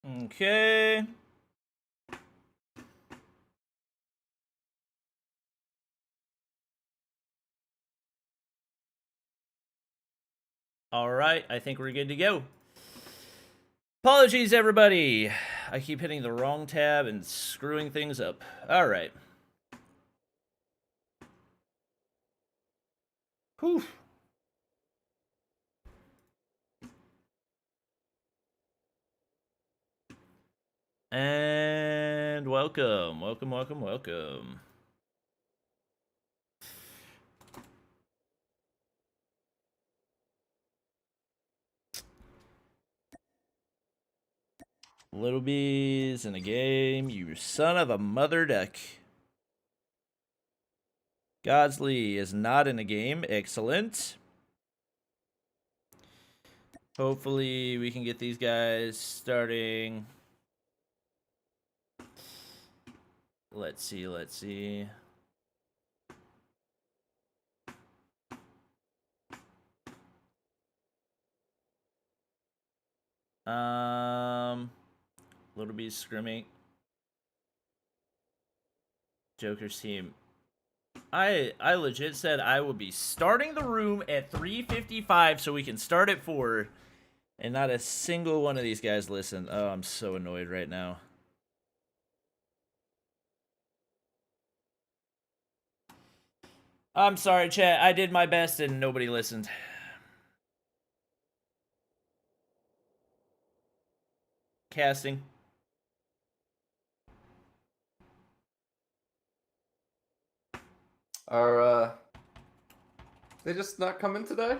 Okay. All right, I think we're good to go. Apologies, everybody. I keep hitting the wrong tab and screwing things up. All right. Whew. And welcome, welcome, welcome, welcome. Little bees in a game, you son of a mother duck. Godsley is not in a game. Excellent. Hopefully we can get these guys starting. Let's see, let's see. Little Bees scrimming. Joker's team. I legit said I would be starting the room at 3:55 so we can start at 4, and not a single one of these guys listened. Oh, I'm so annoyed right now. I'm sorry, chat. I did my best and nobody listened. Casting. Are they just not coming today?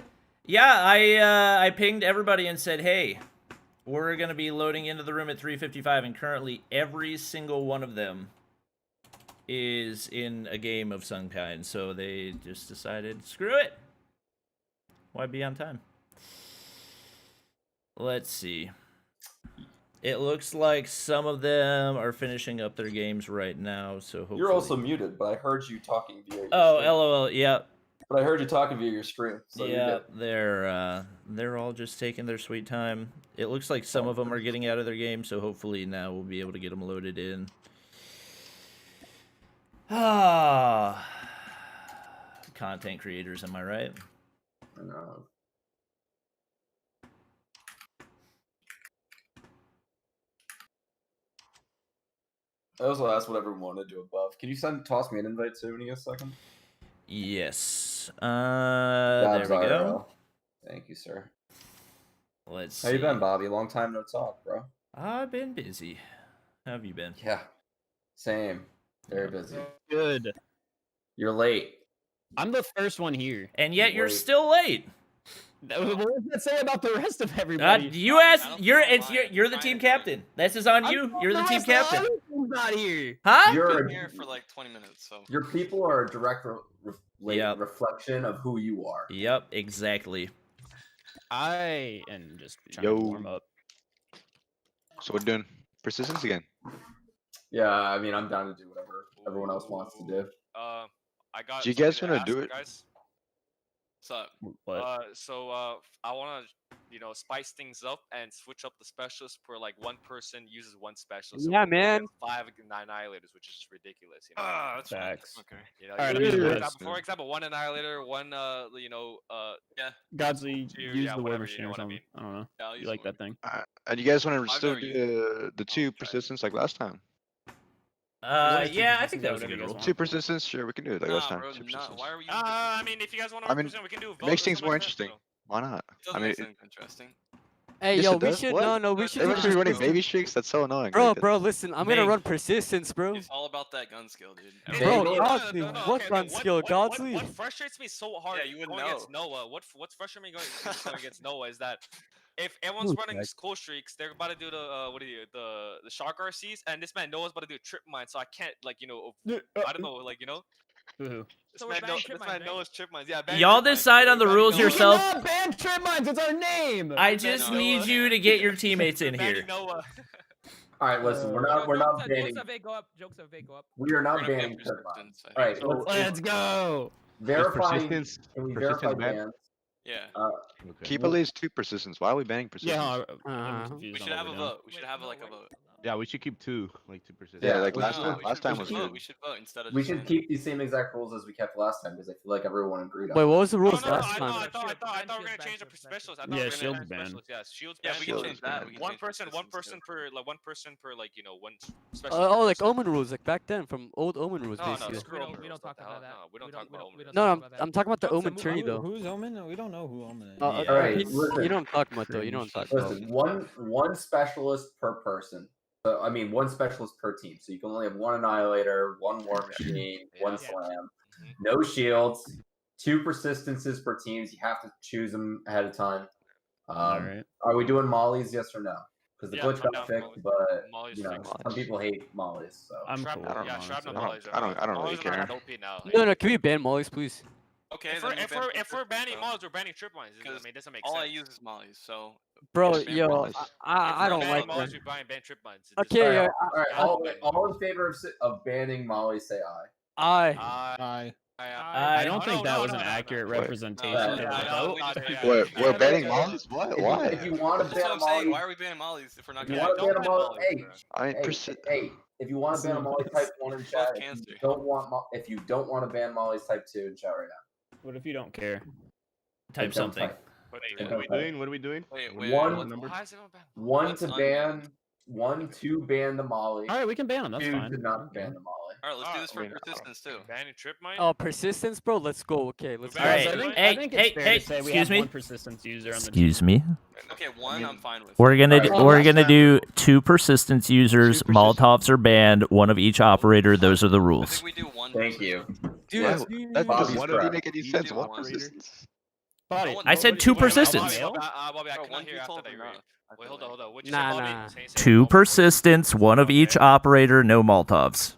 Yeah, I pinged everybody and said, hey, we're going to be loading into the room at 3:55, and currently every single one of them is in a game of some kind, so they just decided, screw it. Why be on time? Let's see. It looks like some of them are finishing up their games right now, so hopefully... You're also muted, but I heard you talking via your Oh, stream. LOL, yeah. But I heard you talking via your stream. So yeah, they're all just taking their sweet time. It looks like some of them are getting out of their game, so hopefully now we'll be able to get them loaded in. Ah, content creators, am I right? I know. I also asked what everyone wanted to do above. Can you toss me an invite soon in a second? Yes. There we go. Thank you, sir. Let's see. How you been, Bobby? Long time no talk, bro. I've been busy. How have you been? Yeah. Same. Very busy. Good. You're late. I'm the first one here. And yet you're still late. What does that say about the rest of everybody? You asked. You're the team captain. This is on you. You're the team captain. I'm not here. Huh? You've been here for like 20 minutes, so. Your people are a direct reflection of who you are. Yep, exactly. I am just trying to warm up. So we're doing persistence again. Yeah, I mean, I'm down to do whatever everyone else wants to do. I got. Do you guys want to do it? Guys? So, What? I want to, spice things up and switch up the specialists for like one person uses one specialist. So yeah, man. 5 annihilators, which is just ridiculous. That's facts. Okay. Alright, for example, one annihilator, one, yeah. Godsley, use the whatever, word machine or something. I don't know. Yeah, You like that thing? And you guys want to I've still never do the 2 persistence like last time? Yeah, I think that was a good rule. 2 persistence, sure, we can do it like last time. Bro, 2 nah, persistence. why are we I mean, if you guys want to represent, we can do a vote. It makes or things something more like that, interesting. so. Why not? I mean, interesting. Hey, Yes, yo, it we does. should What? no, we should. Everyone's be running baby streaks. That's so annoying. Bro, listen, I'm gonna run persistence, bro. It's all about that gun skill, dude. Bro, Baby. Godsley, what okay, gun skill, Godsley? What frustrates me so hard Yeah, you would going know. against Noah, what's frustrating me going against Noah is that if everyone's running cool streaks, they're about to do the shark RCs, and this man Noah's about to do a trip mine, so I can't I don't know, This man knows trip mines. Yeah, Y'all decide on the rules yourself. We cannot ban trip mines. It's our name. I just need you to get your teammates in here. All right, listen, we're not banning. Jokes of go up. We are not banning trip lines. All right, Let's go. verifying. persistence- Can we persistence verify ban? bans? Yeah. Okay. Keep at least 2 persistence. Why are we banning persistence? Yeah, I'm Uh-huh. confused We on should what have we're a doing. vote. We should have like a vote. Yeah, we should keep 2, like 2%. Yeah, like we last should- time. Last time we was should good. vote. We should vote instead of We just should saying keep these same exact rules as we kept last time because I feel like everyone agreed on. Wait, it. what was the No, rules no, no, last I time? thought we were gonna change it for specialists. I thought we Yeah, were gonna shield's change banned. specialists. Yeah, shields. Yeah, banned, we Shield can is change that. banned. We can One change person persistence too. per one person per like one specialist. Oh, per like person. Omen rules, like back then from old Omen rules, No, no, basically. screw Omen we rules, don't talk what the hell? about that. No, we don't talk about Omen. No, talk I'm, about that. I'm talking about the Jokes, Omen move tree, on. though. Who's Omen? We don't know who Omen is. Uh, Yeah. Alright, you listen. know what I'm talking about, though. You know what I'm talking about. Listen, one specialist per person. I mean, one specialist per team. So you can only have one Annihilator, one War Machine, one Yeah. Slam. Mhm. No shields. 2 persistences per teams. You have to choose them ahead of time. All right. Are we doing mollies? Yes or no? Because the Yeah, glitch I'm got down for fixed, mollies. but Mollies you know, fixed. some people hate mollies. So I'm Shrapnel, cool. I don't yeah, know, shrapnel I don't- mollies. I don't really Mollies are not care. OP now. No, no, can we ban mollies, please? Okay, If then we're, we if ban we're, if we're persistence, banning bro. mollies, we're banning trip lines. I Because mean, it doesn't make all sense. I use is mollies, so Bro, Just ban yo, mollies. If I we're don't banning like mollies, that. we ban trip lines. Okay, all yeah, right, all right. I- All in favor of banning molly, say aye. I. I don't think that was an no, accurate Wait. representation Yeah, of the yeah, vote. we just- yeah, Wait, yeah. we're Yeah, banning yeah. mollies? What? If Why? you want to that's ban what a I'm saying. molly, Why are we banning mollies if we're not if you gonna? want to don't ban a ban molly, mollies, hey, bro. I ain't hey, persi- hey, if you want to ban a molly, type 1 in chat. If cancer. you don't want, if you don't want to ban mollies, type 2 in chat right now. What if you don't care? Type Don't something. type. Wait, What are we doing? What are we doing? wait, What wait, are One- the what's- numbers? Why is it on ban? One What's to unbanned? ban, one to ban the molly, All right, we can ban them. That's 2 fine. to not ban the molly. All right, let's do this for I mean, I don't- persistence too. Banning trip mine? Oh, persistence, bro. Let's go. Okay, let's All go. right. I think, Hey, I think hey, it's fair hey, to say we excuse have me? one persistence user on the Excuse team. me. Okay, one I'm fine with. We're gonna Alright. we're gonna do 2 persistence users. 2 persistence. Molotovs are banned. One of each operator. Those are the I rules. think we do one. Thank you. Dude, Yeah, That Bobby's doesn't really correct. make any Each sense. One operator. persistence. Body, I I said nobody- 2 wait, wait, persistence. Bobby, Bobby, I Bro, cannot one hear people after they enough, read. I Wait, feel hold on, like. hold on. What'd you Nah, say, Bobby? nah. Say 2 no. persistence. One of each Okay. operator. No Molotovs.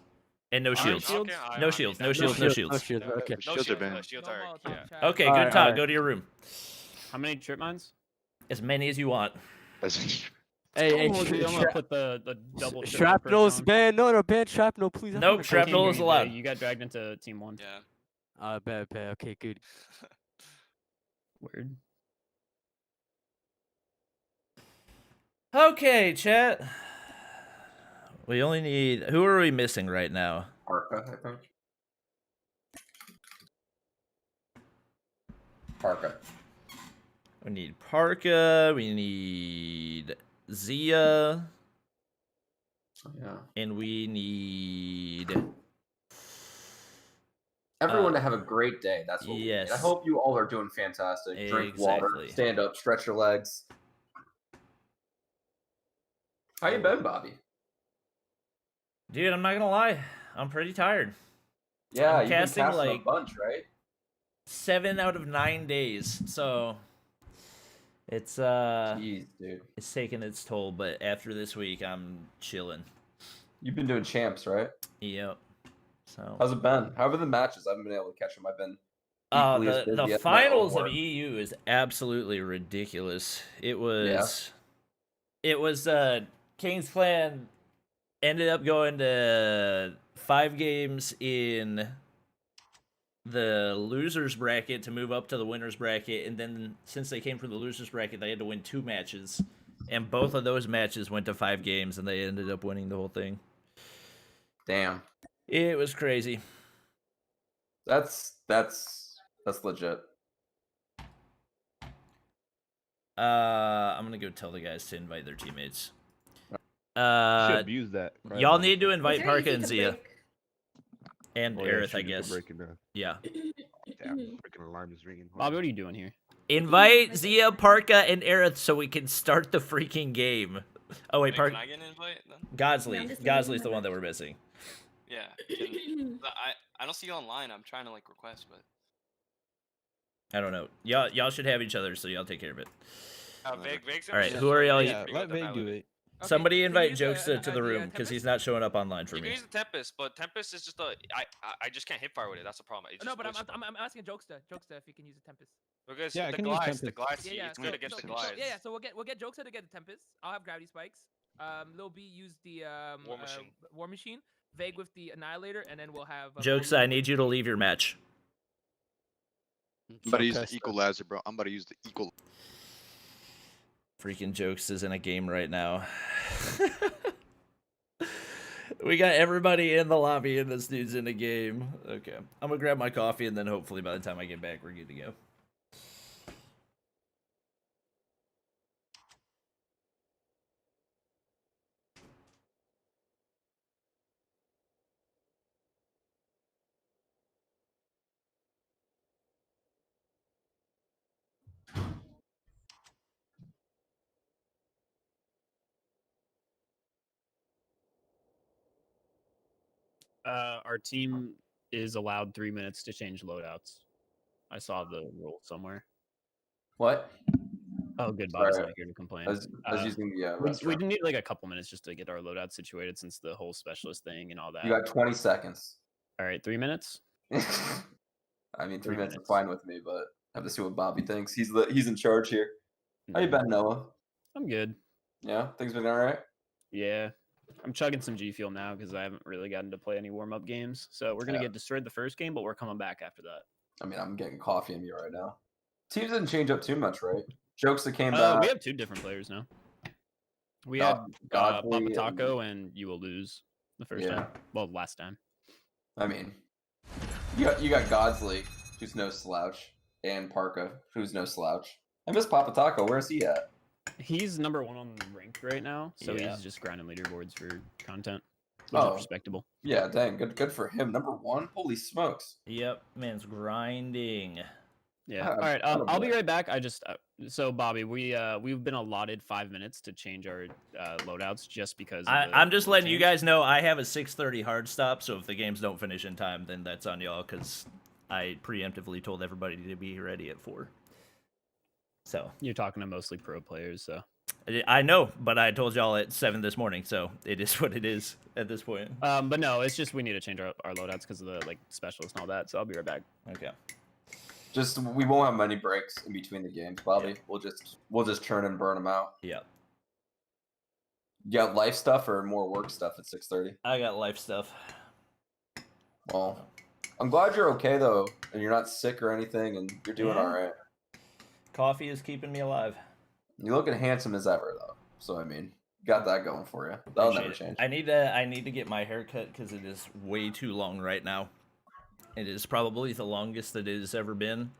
And no Alright, shields. okay, shields? I No mean, shields. that- No shields. No No shields. shields. Okay. No Shields are shields, banned. no shields No are Molotov yeah. chat. Okay, Alright, good talk. alright. Go to your room. How many trip mines? As many as you want. That's- Hey, Oh, dude, I'm hey, gonna put the double trip shrapnel's perk on. ban. No, ban shrapnel, please. I Nope, wanna go. shrapnel Can't is hear you, Jay. allowed. You got dragged into team 1. Yeah. Bet. Okay, good. Weird. Okay, chat. We only need. Who are we missing right now? Parka, I think. Parka. We need Parka. We need Zia. Yeah. And we need. Everyone to have a great day. That's what we need. yes. I hope you all are doing fantastic. Drink water, Exactly. stand up, stretch your legs. How you been, Bobby? Dude, I'm not gonna lie. I'm pretty tired. Yeah, I'm you've been casting, casting like- a bunch, right? 7 out of 9 days. So it's Jeez, dude. it's taking its toll, but after this week I'm chilling. You've been doing champs, right? Yep. So How's it been? How have the matches? I haven't been able to catch them. I've been equally as busy the as my own finals of work. EU is absolutely ridiculous. It was King's Clan ended up going to 5 games in the losers bracket to move up to the winners bracket, and then since they came from the losers bracket, they had to win 2 matches, and both of those matches went to 5 games, and they ended up winning the whole thing. Damn. It was crazy. That's legit. I'm gonna go tell the guys to invite their teammates. Should abuse that. right Y'all now. need to Is invite there Parka easy and to Zia break? and Oh, yeah, Aerith, I shoot, you can guess. break it down. Yeah. Damn, freaking alarm is ringing. Hold Bobby, on. what are you doing here? Invite Zia, Parka, and Aerith so we can start the freaking game. Oh wait, Wait, Park can I get an invite then? Godsley. I'm just Godsley's leaving the my one that we're missing. Yeah. I don't see you online. I'm trying to like request, but I don't know. Y'all should have each other, so y'all take care of it. Vague's All right, gonna who are y'all? Yeah, let Vig do it. Okay, Somebody can you invite use Jokesta to the the room because he's not showing up online for You can me. use the Tempest, but Tempest is just I just can't hit fire with it. That's the problem. It No, just but glitched. I'm asking Jokesta if you can use the Tempest. Because Yeah, I the can use glides, the Tempest. glides, Yeah, it's so- good against the so- glides. Yeah, so we'll get Jokesta to get the Tempest. I'll have gravity spikes. Lil B use the War Machine. War Machine. Vague with the Annihilator, and then we'll have Jokes, I need you to leave your match. I'm about to Choke use the test. equalizer, bro. I'm about to use the equal. Freaking Jokes is in a game right now. We got everybody in the lobby and this dude's in a game. Okay. I'm gonna grab my coffee and then hopefully by the time I get back, we're good to go. Our team is allowed 3 minutes to change loadouts. I saw the rule somewhere. What? Oh, good. Bobby's Sorry. not here to complain. I was using the we restaurant. need like a couple minutes just to get our loadout situated since the whole specialist thing and all that. You got 20 seconds. All right, 3 minutes. I mean, 3 minutes is minutes. fine with me, but I have to see what Bobby thinks. He's in charge here. How you Mhm. been, Noah? I'm good. Yeah, things been all right. Yeah, I'm chugging some G Fuel now because I haven't really gotten to play any warm up games. So we're gonna get destroyed the first game, but we're coming back after that. I mean, I'm getting coffee in me right now. Teams didn't change up too much, right? Jokes that came We back. have 2 different players now. We God- had Godly Papa Taco and You Will Lose the first Yeah. time. Well, last time. I mean, you got Godsley, who's no slouch, and Parka, who's no slouch. I miss Papa Taco. Where's he at? He's number 1 on ranked right now, so Yeah. he's just grinding leaderboards for content, which is respectable. Yeah, dang, good for him. Number 1. Holy smokes. Yep, man's grinding. Yeah. Ah, All right. son of I'll a- be right back. I just so Bobby, we've been allotted 5 minutes to change our loadouts just because. I'm just rule letting you change. guys know I have a 6:30 hard stop, so if the games don't finish in time, then that's on y'all, because I preemptively told everybody to be ready at 4. So You're talking to mostly pro players, so. I know, but I told y'all at 7 this morning, so it is what it is at this point. But no, it's just we need to change our loadouts because of the like specialists and all that. So I'll be right back. Okay. Just we won't have many breaks in between the games, Bobby. Yeah. We'll just churn and burn them out. Yep. You got life stuff or more work stuff at 6:30? I got life stuff. Well, I'm glad you're okay though, and you're not sick or anything, and you're doing Yeah. all right. Coffee is keeping me alive. You're looking handsome as ever though, so I mean, got that going for you. That'll never Appreciate it. change. I need to get my hair cut because it is way too long right now. It is probably the longest that it has ever been.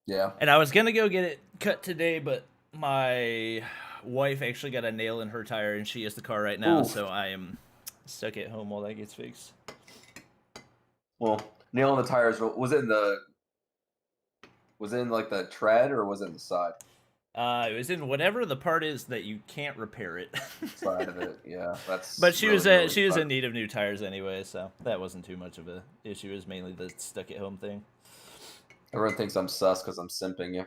Yeah. And I was gonna go get it cut today, but my wife actually got a nail in her tire and she has the car right now, Oof. so I am stuck at home while that gets fixed. Well, nail in the tires. Was it in like the tread or was it in the side? It was in whatever the part is that you can't repair it. Side of it. Yeah, that's. But she really, was really she was fun. in need of new tires anyway, so that wasn't too much of a issue. It was mainly the stuck at home thing. Everyone thinks I'm sus because I'm simping you.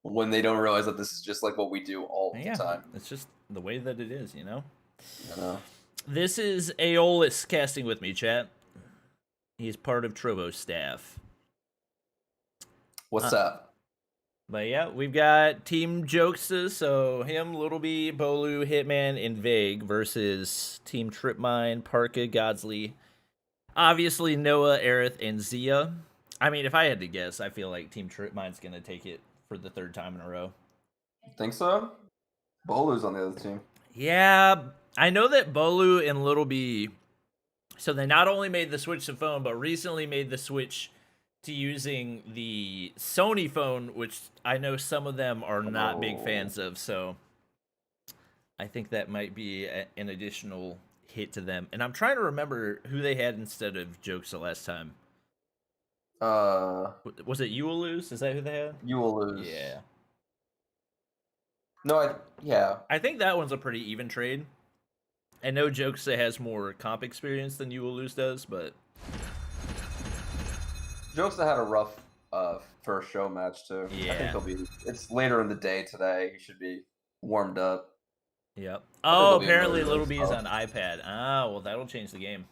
When they don't realize that this is just like what we do all the time. It's just the way that it is, you know? I know. This is Aeolus casting with me, chat. He's part of Trovo's staff. What's up? But yeah, we've got Team Jokes, so him, Little B, Bolu, Hitman, and Vague versus Team Tripmine, Parka, Godsley. Obviously, Noah, Aerith, and Zia. I mean, if I had to guess, I feel like Team Tripmine's going to take it for the 3rd time in a row. Think so? Bolu's on the other team. Yeah, I know that Bolu and Little B, so they not only made the switch to phone, but recently made the switch to using the Sony phone, which I know some of them are not big fans of, so I think that might be an additional hit to them. And I'm trying to remember who they had instead of Jokes the last time. Was it You Will Lose? Is that who they had? You Will Lose. Yeah. No, yeah. I think that one's a pretty even trade. I know Jokes has more comp experience than You Will Lose does, but Jokes that had a rough first show match too. I Yeah. think he'll be. It's later in the day today. He should be warmed up. Yep. I think Oh, it'll be a apparently really Little good B is spot. on iPad. Ah, well, that'll change the game.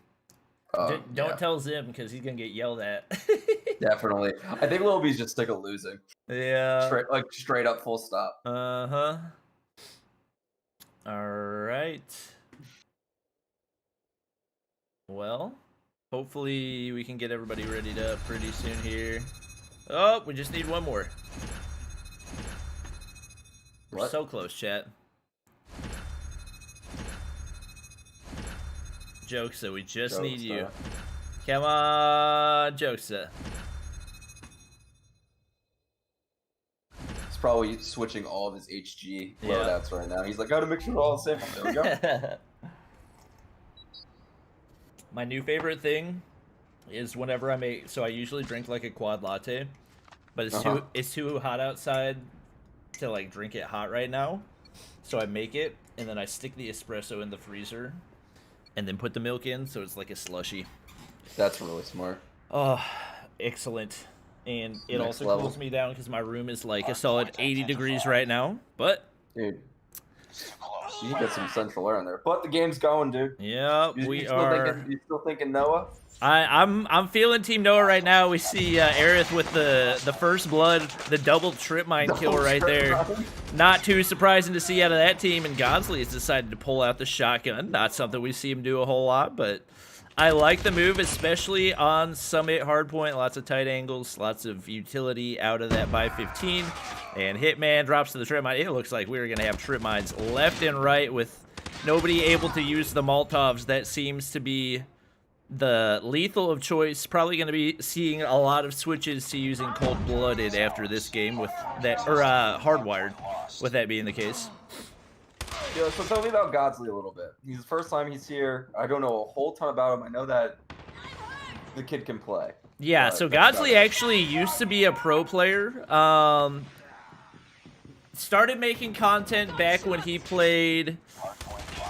Don't Yeah, tell Zim because he's gonna get yelled at. definitely. I think Lil B's just sick of losing. Yeah. Straight up, full stop. Uh-huh. All right. Well, Hopefully we can get everybody readied up pretty soon here. Oh, we just need one more. We're What? so close, chat. Jokesa, we just need you. Come on, Jokesa. He's probably switching all of his HG Yeah. loadouts right now. He's like, gotta make sure we're all safe. There we go. My new favorite thing is whenever I make, so I usually drink like a quad latte, but it's too hot outside to like drink it hot right now. So I make it and then I stick the espresso in the freezer and then put the milk in so it's like a slushy. That's really smart. Oh, excellent. And it Next also level. cools me down because my room is like a solid 80 degrees right now. But Dude, you need to get some central air in there. But the game's going, dude. yeah, we are. You still thinking Noah? I'm feeling Team Noah right now. We see Aerith with the first blood, the double trip mine kill right there. Not too surprising to see out of that team, and Godsley has decided to pull out the shotgun. Not something we see him do a whole lot, but I like the move, especially on Summit Hardpoint. Lots of tight angles, lots of utility out of that by 15. And Hitman drops to the trip mine. It looks like we're going to have trip mines left and right with nobody able to use the Molotovs. That seems to be the lethal of choice. Probably going to be seeing a lot of switches to using cold-blooded after this game with that, or hardwired, with that being the case. Yeah, so tell me about Godsley a little bit. He's the first time he's here. I don't know a whole ton about him. I know that the kid can play. Yeah, so Godsley actually used to be a pro player. Started making content back when he played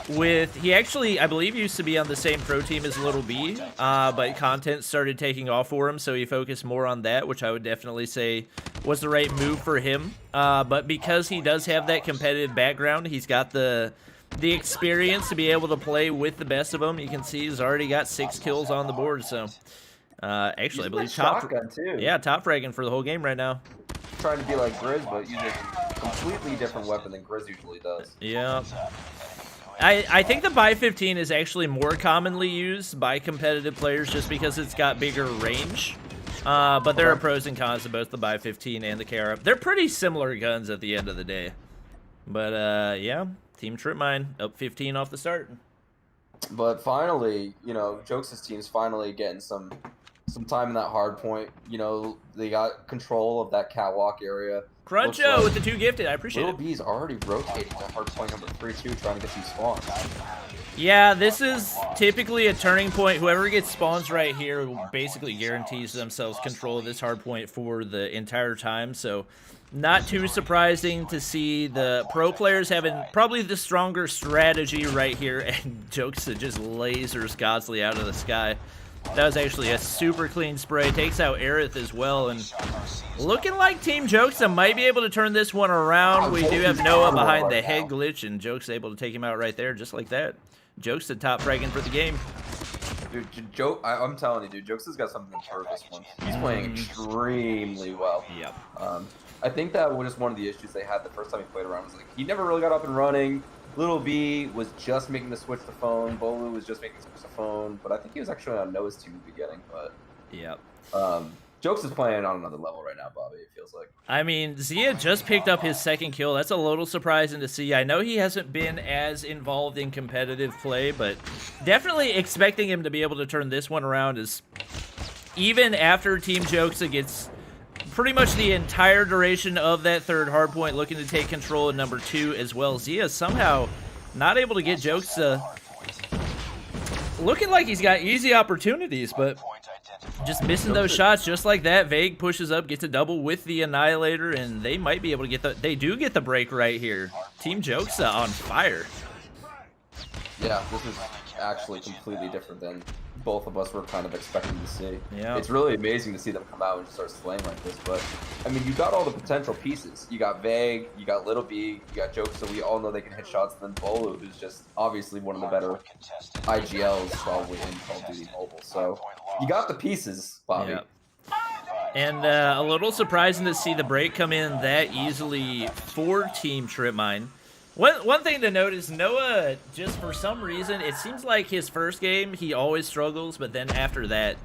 with, he actually, I believe, used to be on the same pro team as Little B, but content started taking off for him, so he focused more on that, which I would definitely say was the right move for him. But because he does have that competitive background, he's got the experience to be able to play with the best of them. You can see he's already got 6 kills on the board, so actually, I believe top fragging for the whole game right now. Trying to be like Grizz, but using a completely different weapon than Grizz usually does. Yeah. I think the Buy 15 is actually more commonly used by competitive players just because it's got bigger range. But there are pros and cons to both the Buy 15 and the KR. They're pretty similar guns at the end of the day. But yeah, Team Trip Mine up 15 off the start. But finally, you know, Jokes' team's finally getting some time in that hard point. You know, they got control of that catwalk area. Cruncho with the 2 gifted. I appreciate it. Little B's already rotating to hard point number 3-2, trying to get some spawns. Yeah, this is typically a turning point. Whoever gets spawns right here basically guarantees themselves control of this hard point for the entire time. So not too surprising to see the pro players having probably the stronger strategy right here. And Jokesa just lasers Godsley out of the sky. That was actually a super clean spray. Takes out Aerith as well. And looking like Team Jokesa might be able to turn this one around. We do have Noah behind the head glitch, and Jokes able to take him out right there, just like that. Jokesa top fragging for the game. Dude, I'm telling you, dude, Jokes has got something to prove this one. He's playing extremely well. Yep. I think that was just one of the issues they had the first time he played around. Was like he never really got up and running. Little B was just making the switch to phone. Bolu was just making the switch to phone. But I think he was actually on Noah's team in the beginning. But yep. Jokes is playing on another level right now, Bobby, it feels like. I mean, Zia just picked up his 2nd kill. That's a little surprising to see. I know he hasn't been as involved in competitive play, but definitely expecting him to be able to turn this one around is, even after Team Jokesa gets pretty much the entire duration of that 3rd hardpoint looking to take control of number 2 as well. Zia somehow not able to get Jokesa. Looking like he's got easy opportunities, but just missing those shots just like that. Vague pushes up, gets a double with the Annihilator, and they might be able to get the... They do get the break right here. Team Jokesa on fire. Yeah, this is actually completely different than both of us were kind of expecting to see. Yeah. It's really amazing to see them come out and just start slaying like this, but I mean, you got all the potential pieces. You got Vague, you got Little B, you got Jokes, so we all know they can hit shots, and then Bolu, who's just obviously one of the better IGLs probably in Call of Duty Mobile. So you got the pieces, Bobby. Yep. And a little surprising to see the break come in that easily for Team Trip Mine. One thing to note is Noah, just for some reason, it seems like his first game, he always struggles, but then after that,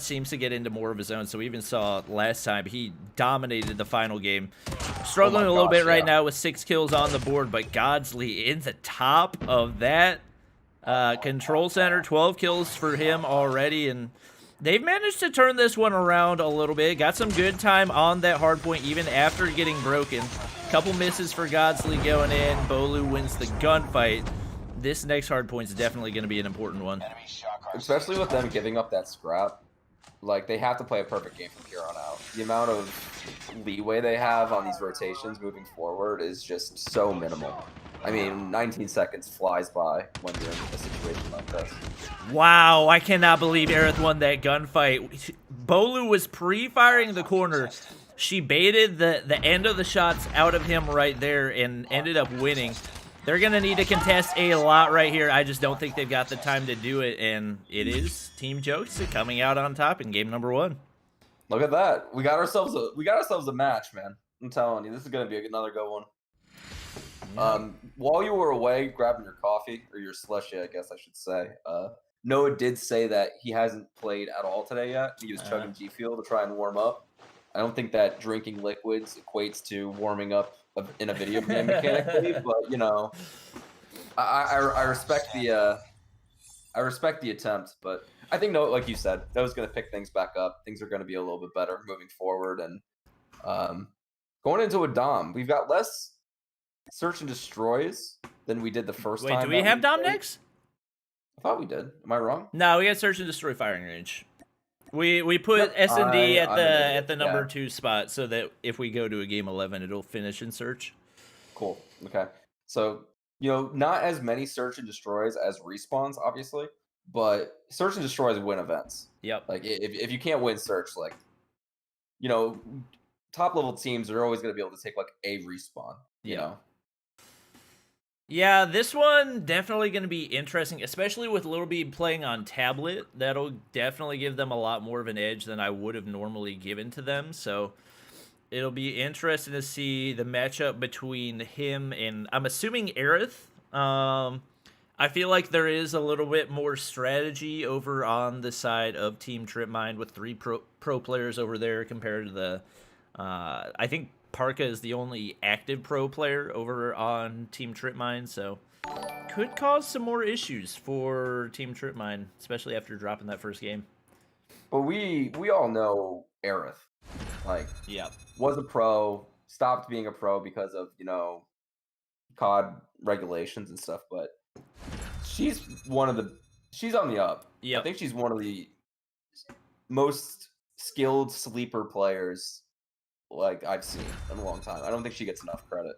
seems to get into more of his own. So we even saw last time, he dominated the final game. Struggling a little bit right now with 6 kills on the board, but Godsley in the top of that control center, 12 kills for him already, and they've managed to turn this one around a little bit. Got some good time on that hard point, even after getting broken. Couple misses for Godsley going in. Bolu wins the gunfight. This next hard point is definitely going to be an important one. Especially with them giving up that scrap. Like, they have to play a perfect game from here on out. The amount of leeway they have on these rotations moving forward is just so minimal. I mean, 19 seconds flies by when you're in a situation like this. Wow, I cannot believe Aerith won that gunfight. Bolu was pre-firing the corner. She baited the end of the shots out of him right there and ended up winning. They're going to need to contest a lot right here. I just don't think they've got the time to do it, and it is Team Jokes coming out on top in game number 1. Look at that. We got ourselves a match, man. I'm telling you, this is going to be another good one. Yeah. While you were away grabbing your coffee, or your slushy, I guess I should say, Noah did say that he hasn't played at all today yet. He was chugging G Fuel to try and warm up. I don't think that drinking liquids equates to warming up in a video game mechanically, but you know, I respect the attempt. But I think Noah, like you said, Noah's going to pick things back up. Things are going to be a little bit better moving forward, and going into a Dom, we've got less search and destroys than we did the first time. Wait, do we have Dom next? I thought we did. Am I wrong? No, we got search and destroy firing range. We put S&D at the number 2 spot so that if we go to a game 11, it'll finish in search. Cool. Okay. So, you know, not as many search and destroys as respawns, obviously, but search and destroys win events. Yep. Like, if you can't win search, like, you know, top level teams are always going to be able to take like a respawn, you know? Yeah, this one definitely going to be interesting, especially with Little B playing on tablet. That'll definitely give them a lot more of an edge than I would have normally given to them. So it'll be interesting to see the matchup between him and, I'm assuming, Aerith. I feel like there is a little bit more strategy over on the side of Team Tripmind with 3 pro players over there compared to the, I think Parka is the only active pro player over on Team Tripmind, so could cause some more issues for Team Tripmind, especially after dropping that first game. But we all know Aerith, like, yeah, was a pro, stopped being a pro because of, you know, COD regulations and stuff, but she's on the up. Yeah, I think she's one of the most skilled sleeper players like I've seen in a long time. I don't think she gets enough credit.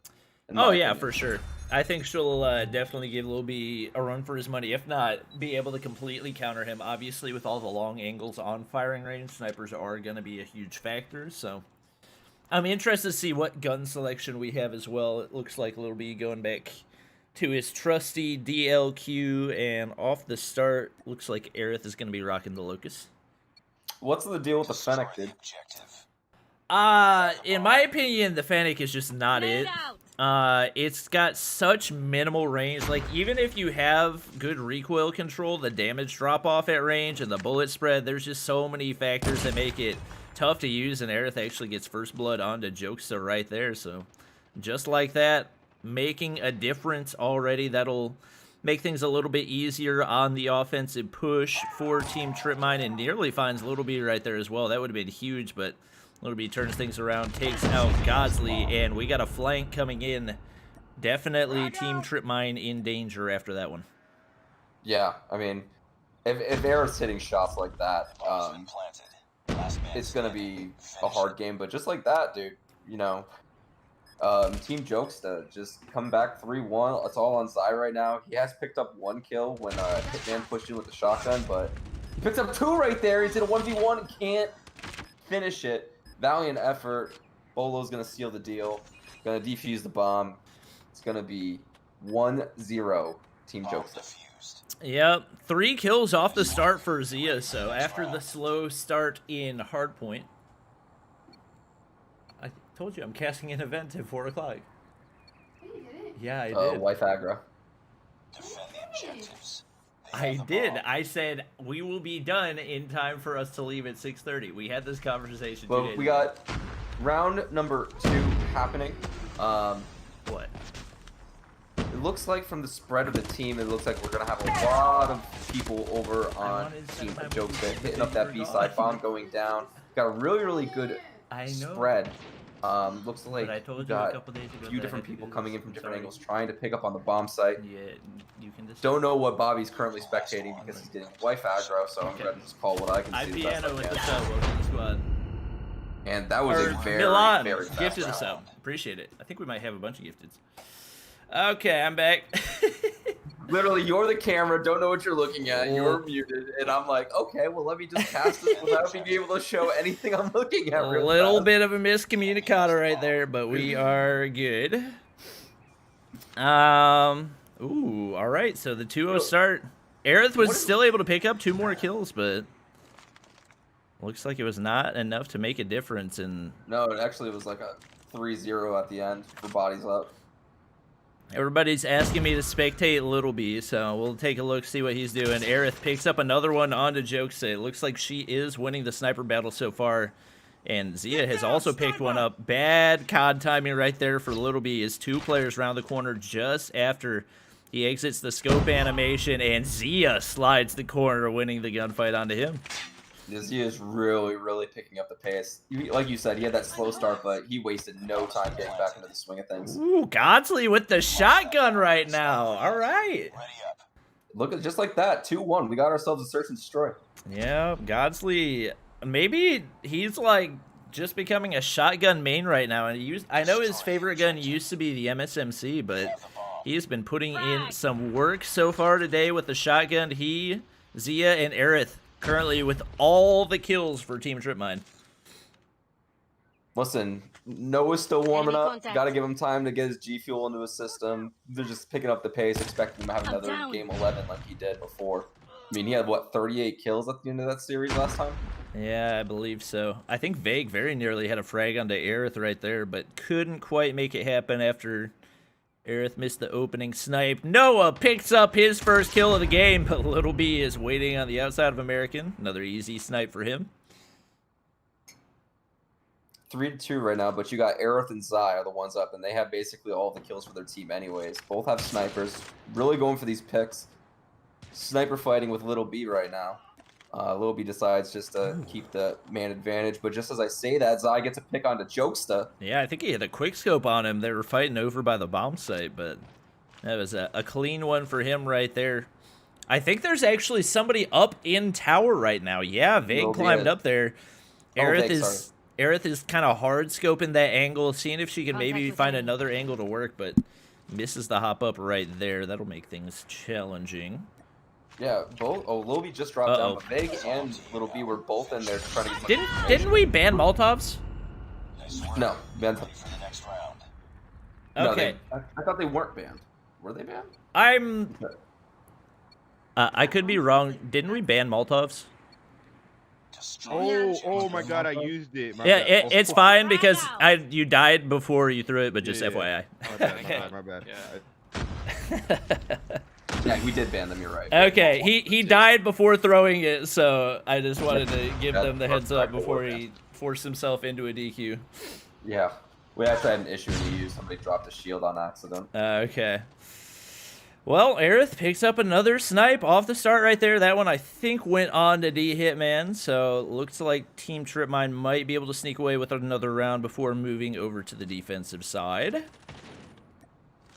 Oh yeah, for sure. I think she'll definitely give Lil B a run for his money, if not be able to completely counter him. Obviously, with all the long angles on firing range, snipers are going to be a huge factor, so I'm interested to see what gun selection we have as well. It looks like Lil B going back to his trusty DLQ, and off the start, looks like Aerith is going to be rocking the Locust. What's the deal with the Fennec, dude? In my opinion, the Fennec is just not it. It's got such minimal range. Like, even if you have good recoil control, the damage drop off at range and the bullet spread, there's just so many factors that make it tough to use, and Aerith actually gets first blood onto Jokester right there. So just like that, making a difference already. That'll make things a little bit easier on the offensive push for Team Tripmine, and nearly finds Little B right there as well. That would have been huge, but Little B turns things around, takes out Godsley, and we got a flank coming in. Definitely Team Tripmine in danger after that one. Yeah, I mean, if Aerith's hitting shots like that, it's going to be a hard game. But just like that, dude, you know, Team Jokester just come back 3-1. It's all on Zai right now. He has picked up 1 kill when Hitman pushed in with the shotgun, but he picked up 2 right there. He's in a 1v1 and can't finish it. Valiant effort. Bolo's going to seal the deal. Going to defuse the bomb. It's going to be 1-0 Team Jokester. Yep, 3 kills off the start for Zia, so after the slow start in Hardpoint. I told you I'm casting an event at 4 o'clock. No, you didn't. Yeah, I did. Wife aggro. I did. I said we will be done in time for us to leave at 6:30. We had this conversation. Well, we got round number 2 happening. What? It looks like from the spread of the team, it looks like we're gonna have a lot of people over on Team Jokester hitting up that B-side bomb going down. Got a really good spread. Looks like I told we you got a couple days ago a few that I different had to people do coming this. in from I'm different sorry. angles, trying to pick up on the bomb site. Yeah, you can just. Don't know what Bobby's currently spectating because he's getting wife aggro, so I'm gonna just call what I can see. the best I piano with can. the sub. Welcome to the squad. And that was a very, Milan very fast gifted a round. sub. Appreciate it. I think we might have a bunch of gifteds. Okay, I'm back. Literally, you're the camera, don't know what you're looking at, you're muted, and I'm like, okay, well, let me just cast this without being able to show anything I'm looking at. A little bit of a miscommunicado right there, but we are good. Ooh, all right, so the 2-0 start. Aerith was still able to pick up 2 more kills, but looks like it was not enough to make a difference. And No, it actually was like a 3-0 at the end for bodies up. everybody's asking me to spectate Little B, so we'll take a look, see what he's doing. Aerith picks up another one onto Jokester. It looks like she is winning the sniper battle so far. And Zia has also picked one up. Bad COD timing right there for Little B as 2 players round the corner just after he exits the scope animation, and Zia slides the corner, winning the gunfight onto him. Zia is really picking up the pace. Like you said, he had that slow start, but he wasted no time getting back into the swing of things. Ooh, Godsley with the shotgun right now. All right. Look at just like that, 2-1. We got ourselves a search and destroy. Yeah, Godsley. Maybe he's like just becoming a shotgun main right now. And I know his favorite gun used to be the MSMC, but he's been putting in some work so far today with the shotgun. He, Zia, and Aerith currently with all the kills for Team Tripmine. Listen, Noah's still warming up. Got to give him time to get his G Fuel into his system. They're just picking up the pace, expecting him to have another game 11 like he did before. I mean, he had, what, 38 kills at the end of that series last time? Yeah, I believe so. I think Vague very nearly had a frag onto Aerith right there, but couldn't quite make it happen after Aerith missed the opening snipe. Noah picks up his first kill of the game, but Little B is waiting on the outside of American. Another easy snipe for him. 3-2 right now, but you got Aerith and Zai are the ones up, and they have basically all the kills for their team anyways. Both have snipers. Really going for these picks. Sniper fighting with Little B right now. Little B decides just to keep the man advantage, but just as I say that, Zai gets a pick onto Jokester. Yeah, I think he had a quick scope on him. They were fighting over by the bomb site, but that was a clean one for him right there. I think there's actually somebody up in tower right now. Yeah, Vague climbed up there. Aerith is kind of hard scoping that angle, seeing if she can maybe find another angle to work, but misses the hop up right there. That'll make things challenging. Yeah, both. Oh, Little B just dropped down, but Vague and Little B were both in there trying to get. Didn't we ban Molotovs? No, banned. Okay. No, I thought they weren't banned. Were they banned? I could be wrong. Didn't we ban Molotovs? Oh my God! I used it. Yeah, it's fine because you died before you threw it, but just FYI. My bad. Yeah, we did ban them. You're right. Okay, he died before throwing it, so I just wanted to give them the heads up before he forced himself into a DQ. Yeah, we actually had an issue in the EU. Somebody dropped a shield on accident. Okay. Well, Aerith picks up another snipe off the start right there. That one, I think, went on to D-Hitman, so looks like Team Tripmine might be able to sneak away with another round before moving over to the defensive side.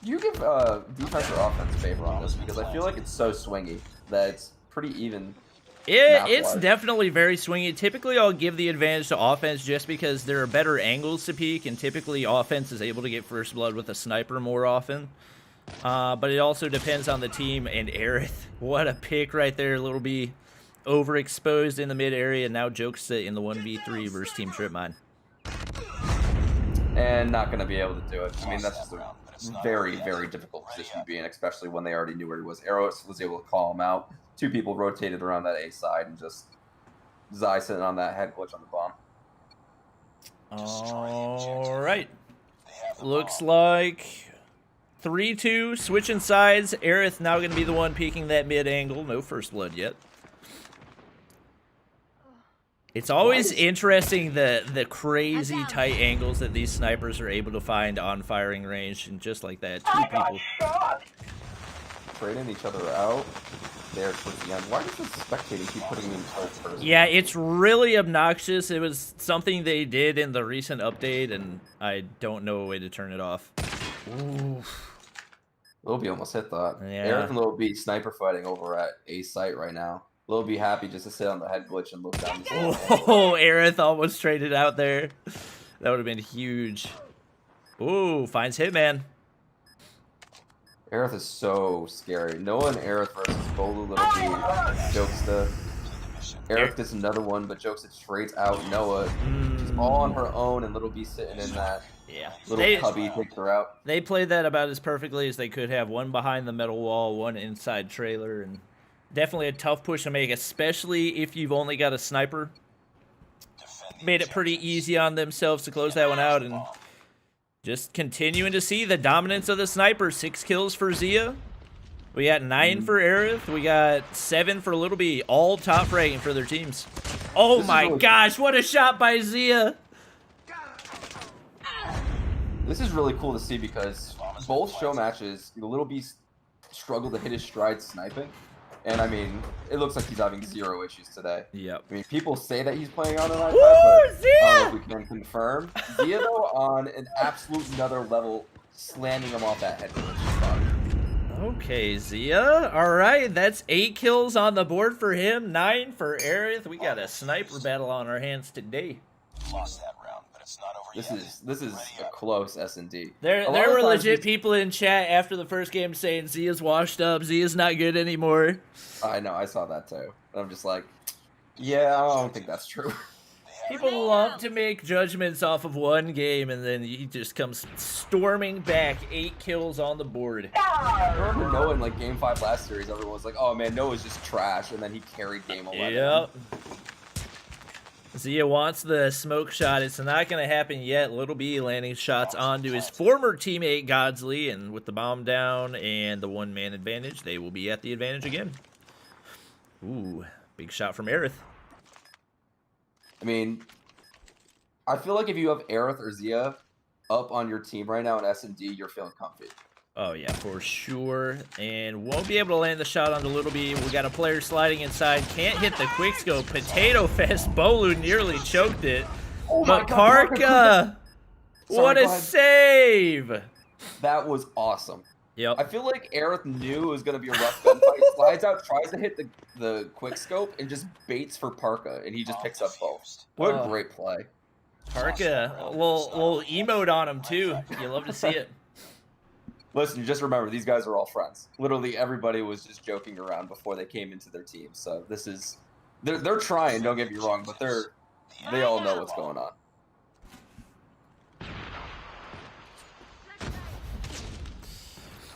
Do you give defense or offense favor on this? Because I feel like it's so swingy that it's pretty even. It's definitely very swingy. Typically, I'll give the advantage to offense just because there are better angles to peek, and typically offense is able to get first blood with a sniper more often. But it also depends on the team, and Aerith, what a pick right there. Little B overexposed in the mid area, now Jokester in the 1v3 versus Team Tripmine. And not going to be able to do it. I mean, that's just a very, very difficult position to be in, especially when they already knew where he was. Eros was able to call him out. 2 people rotated around that A side, and just Zai sitting on that head glitch on the bomb. All right. Looks like 3-2, switching sides. Aerith now going to be the one peeking that mid angle. No first blood yet. It's always interesting the crazy tight angles that these snipers are able to find on firing range, and just like that, 2 people. Trading each other out there towards the end. Why does the spectating keep putting me in third person? Yeah, it's really obnoxious. It was something they did in the recent update, and I don't know a way to turn it off. Ooh. Lil B almost hit that. Yeah. Aerith and Lil B sniper fighting over at A site right now. Lil B happy just to sit on the head glitch and look down. Oh, Aerith almost traded out there. That would have been huge. Ooh, finds Hitman. Aerith is so scary. Noah and Aerith versus Bolu, Little B, Jokesta. Aerith gets another one, but Jokesta trades out Noah. She's all on her own, and Little B sitting in that little cubby takes her out. They played that about as perfectly as they could have. One behind the metal wall, one inside trailer, and definitely a tough push to make, especially if you've only got a sniper. Made it pretty easy on themselves to close that one out, and just continuing to see the dominance of the sniper. 6 kills for Zia. We got 9 for Aerith. We got 7 for Little B. All top fragging for their teams. Oh my gosh, what a shot by Zia! This is really cool to see because both show matches, Little B struggled to hit his stride sniping. And I mean, it looks like he's having 0 issues today. Yep. I mean, people say that he's playing on an iPad, Woo, but Zia! I don't know if we can confirm. Zia, though, on an absolute another level, slamming him off that head glitch. Okay, Zia. All right, that's 8 kills on the board for him, 9 for Aerith. We got a sniper battle on our hands today. Lost that round, but it's not over This is a close S&D. There were legit people in chat after the first game saying Zia's washed up, Zia's not good anymore. I know, I saw that too. I'm just like, yeah, I don't think that's true. People love to make judgments off of one game, and then he just comes storming back. 8 kills on the board. I remember Noah in like Game 5 last series, everyone was like, oh man, Noah's just trash, and then he carried Game 11. Yep. Zia wants the smoke shot. It's not going to happen yet. Little B landing shots onto his former teammate, Godsley, and with the bomb down and the one-man advantage, they will be at the advantage again. Ooh, big shot from Aerith. I mean, I feel like if you have Aerith or Zia up on your team right now in S&D, you're feeling comfy. Oh, yeah, for sure. And won't be able to land the shot onto Little B. We got a player sliding inside. Can't hit the quickscope. Potato Fest. Bolu nearly choked it. Oh but Karka, what a save. That was awesome. Yep. I feel like Aerith knew it was going to be a rough gunfight. Slides out, tries to hit the quickscope, and just baits for Parka, and he just picks up both. What a great play. Parka, little emote on him, too. You love to see it. Listen, just remember, these guys are all friends. Literally, everybody was just joking around before they came into their team. So this is, they're trying. Don't get me wrong, but they all know what's going on.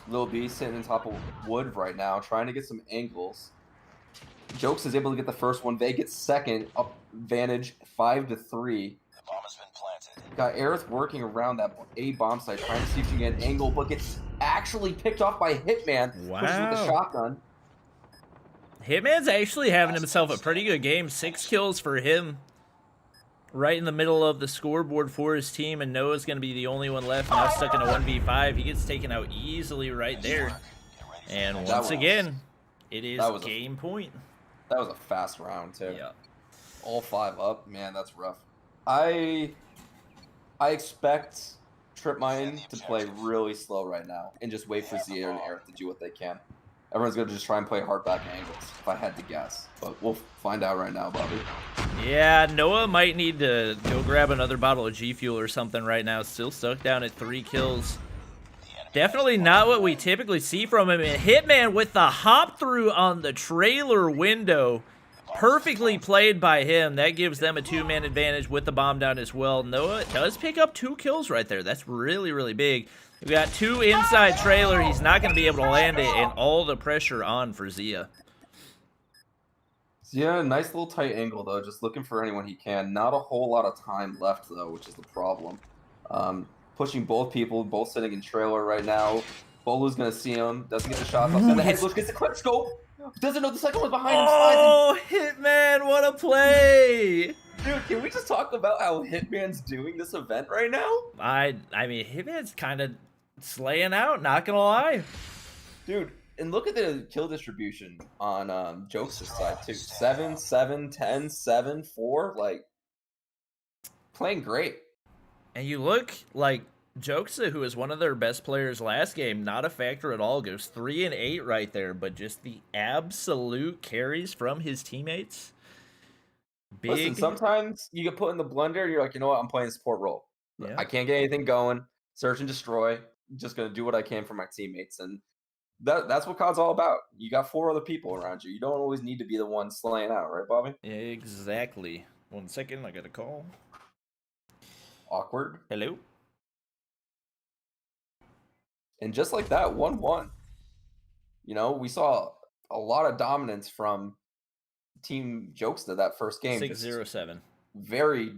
Lil B sitting on top of wood right now, trying to get some angles. Jokes is able to get the first one. They get second. Up advantage 5-3. The bomb has been planted. Got Aerith working around that A bomb site, trying to see if she can get an angle, but gets actually picked off by Hitman. Wow. Pushes with the shotgun. Hitman's actually having himself a pretty good game. 6 kills for him. Right in the middle of the scoreboard for his team, and Noah's going to be the only one left, now stuck in a 1v5. He gets taken out easily right there. And once again, it is game point. That was a fast round, too. Yeah. All 5 up. Man, that's rough. I expect Tripmine to play really slow right now and just wait for Zia and Aerith to do what they can. Everyone's going to just try and play hard back angles, if I had to guess. But we'll find out right now, Bobby. Yeah, Noah might need to go grab another bottle of G Fuel or something right now. Still stuck down at 3 kills. Definitely not what we typically see from him. And Hitman with the hop through on the trailer window. Perfectly played by him. That gives them a 2-man advantage with the bomb down as well. Noah does pick up 2 kills right there. That's really, really big. We got 2 inside trailer. He's not going to be able to land it, and all the pressure on for Zia. Zia, nice little tight angle, though. Just looking for anyone he can. Not a whole lot of time left, though, which is the problem. Pushing both people, both sitting in trailer right now. Bolu's gonna see him. Doesn't get the shot. Then the head gets the quick scope. Doesn't know the second one's behind him. Oh, Hitman, what a play! Dude, can we just talk about how Hitman's doing this event right now? I mean, Hitman's kind of slaying out, not gonna lie. Dude, and look at the kill distribution on Jokes' side too. 7, 7, 10, 7, 4. Like, playing great. And you look like Jokesa, who was one of their best players last game, not a factor at all. Goes 3 and 8 right there, but just the absolute carries from his teammates. Big. Listen, sometimes you get put in the blender and you're like, you know what, I'm playing support role. Yeah. I can't get anything going. Search and destroy. Just gonna do what I can for my teammates. And that's what COD's all about. You got 4 other people around you. You don't always need to be the one slaying out, right, Bobby? Exactly. 1 second, I got a call. Awkward. Hello? And just like that, 1-1. You know, we saw a lot of dominance from Team Jokester that first game. 6-0-7. Very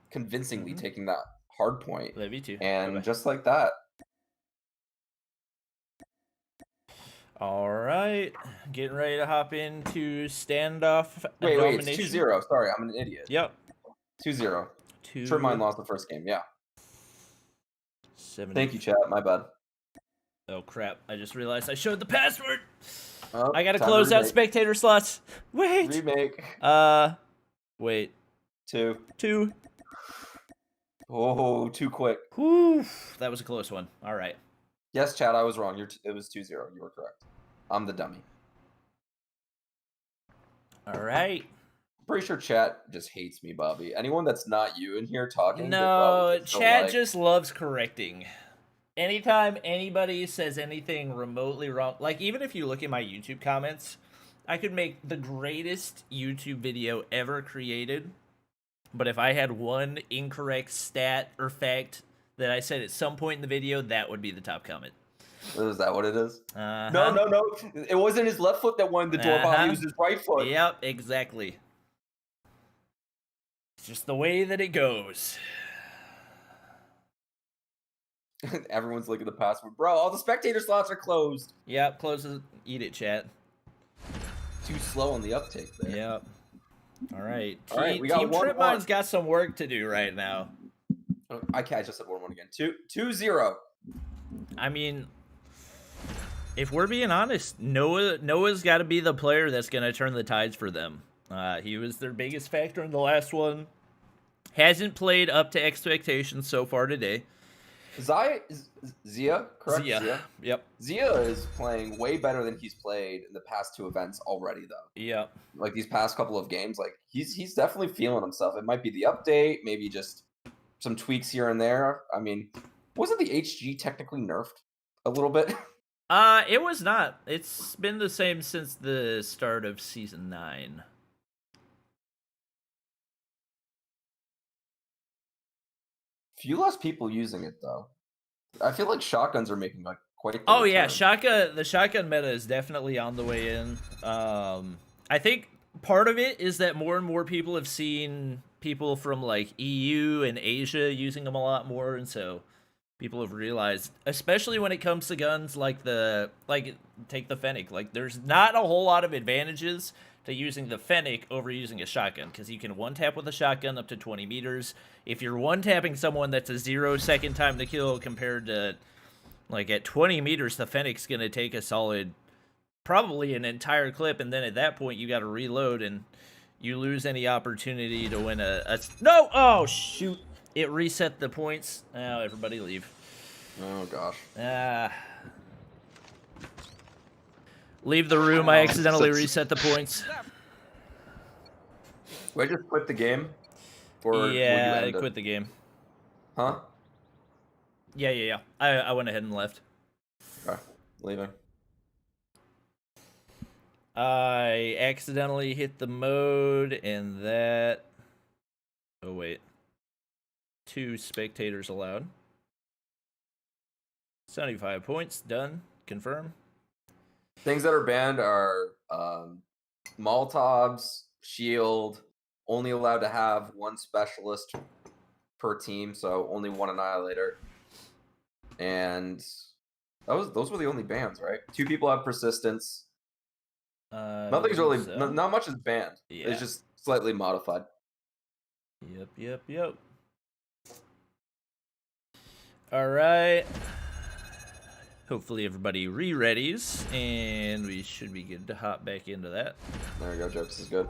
convincingly taking that hard point. Love you too. And Bye-bye. just like that. All right. Getting ready to hop into standoff. Wait, domination. it's 2-0. Sorry, I'm an idiot. Yep. 2-0. Tripmine lost the first game, yeah. 70. Thank you, chat. My bad. Oh, crap. I just realized I showed the password. Oh, I gotta time to close out remake. spectator slots. Wait. Remake. Wait. 2. 2. Oh, too quick. Whew. That was a close one. All right. Yes, chat, I was wrong. It was 2-0. You were correct. I'm the dummy. All right. Pretty sure chat just hates me, Bobby. Anyone that's not you in here talking. they No, probably just don't Chad like. just loves correcting. Anytime anybody says anything remotely wrong, like even if you look at my YouTube comments, I could make the greatest YouTube video ever created, but if I had one incorrect stat or fact that I said at some point in the video, that would be the top comment. Is that what it is? Uh-huh. No. It wasn't his left foot that won the door, Bobby. It was his right foot. Yep, exactly. It's just the way that it goes. Everyone's looking at the password. Bro, all the spectator slots are closed. Yep, closes. Eat it, chat. Too slow on the uptake there. Yep. All right. All right, we got Team 1-1. Tripmine's got some work to do right now. I just said 1-1 again. 2-0. I mean, if we're being honest, Noah's got to be the player that's going to turn the tides for them. He was their biggest factor in the last one. Hasn't played up to expectations so far today. Zia, correct? Zia. Yep. Zia is playing way better than he's played in the past 2 events already, though. Yep. Like these past couple of games, like he's definitely feeling himself. It might be the update, maybe just some tweaks here and there. I mean, wasn't the HG technically nerfed a little bit? It was not. It's been the same since the start of Season 9. Few less people using it though. I feel like shotguns are making like quite. The Oh yeah, return. the shotgun meta is definitely on the way in. I think part of it is that more and more people have seen people from like EU and Asia using them a lot more, and so people have realized, especially when it comes to guns like take the Fennec. Like there's not a whole lot of advantages to using the Fennec over using a shotgun, because you can one-tap with a shotgun up to 20 meters. If you're one-tapping someone, that's a 0-second time to kill, compared to, like, at 20 meters, the Fennec's going to take a solid, probably an entire clip, and then at that point, you got to reload, and you lose any opportunity to win No! Oh, shoot! It reset the points. Now everybody leave. Oh, gosh. Leave the room. I accidentally reset the points. Do I just quit the game? Or Yeah, I quit the game. Huh? Yeah. I went ahead and left. Okay, leaving. I accidentally hit the mode, and that... Oh, wait. 2 spectators allowed. 75 points. Done. Confirm. Things that are banned are Molotovs, Shield, only allowed to have 1 specialist per team, so only 1 annihilator. And Those were the only bans, right? 2 people have persistence. I Nothing's believe really so. not much is banned. Yeah. It's just slightly modified. Yep. All right. Hopefully everybody re-readies, and we should be good to hop back into that. There we go, Jokes is good.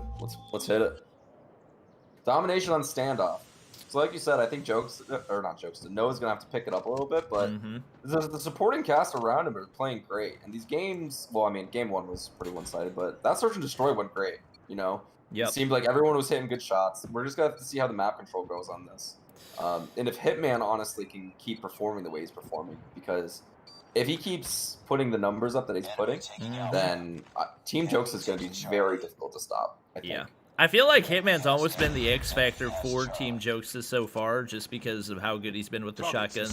Let's hit it. Domination on standoff. So like you said, I think Noah's gonna have to pick it up a little bit, but the supporting cast around him are playing great. And these games, well, I mean, game 1 was pretty one-sided, but that Search and Destroy went great. You know, it seemed like everyone was hitting good shots. We're just gonna have to see how the map control goes on this, and if Hitman honestly can keep performing the way he's performing, because if he keeps putting the numbers up that he's putting, then Team Jokes is going to be very difficult to stop, I think. Yeah. I feel like Hitman's almost been the X factor for Team Jokes so far, just because of how good he's been with the shotgun.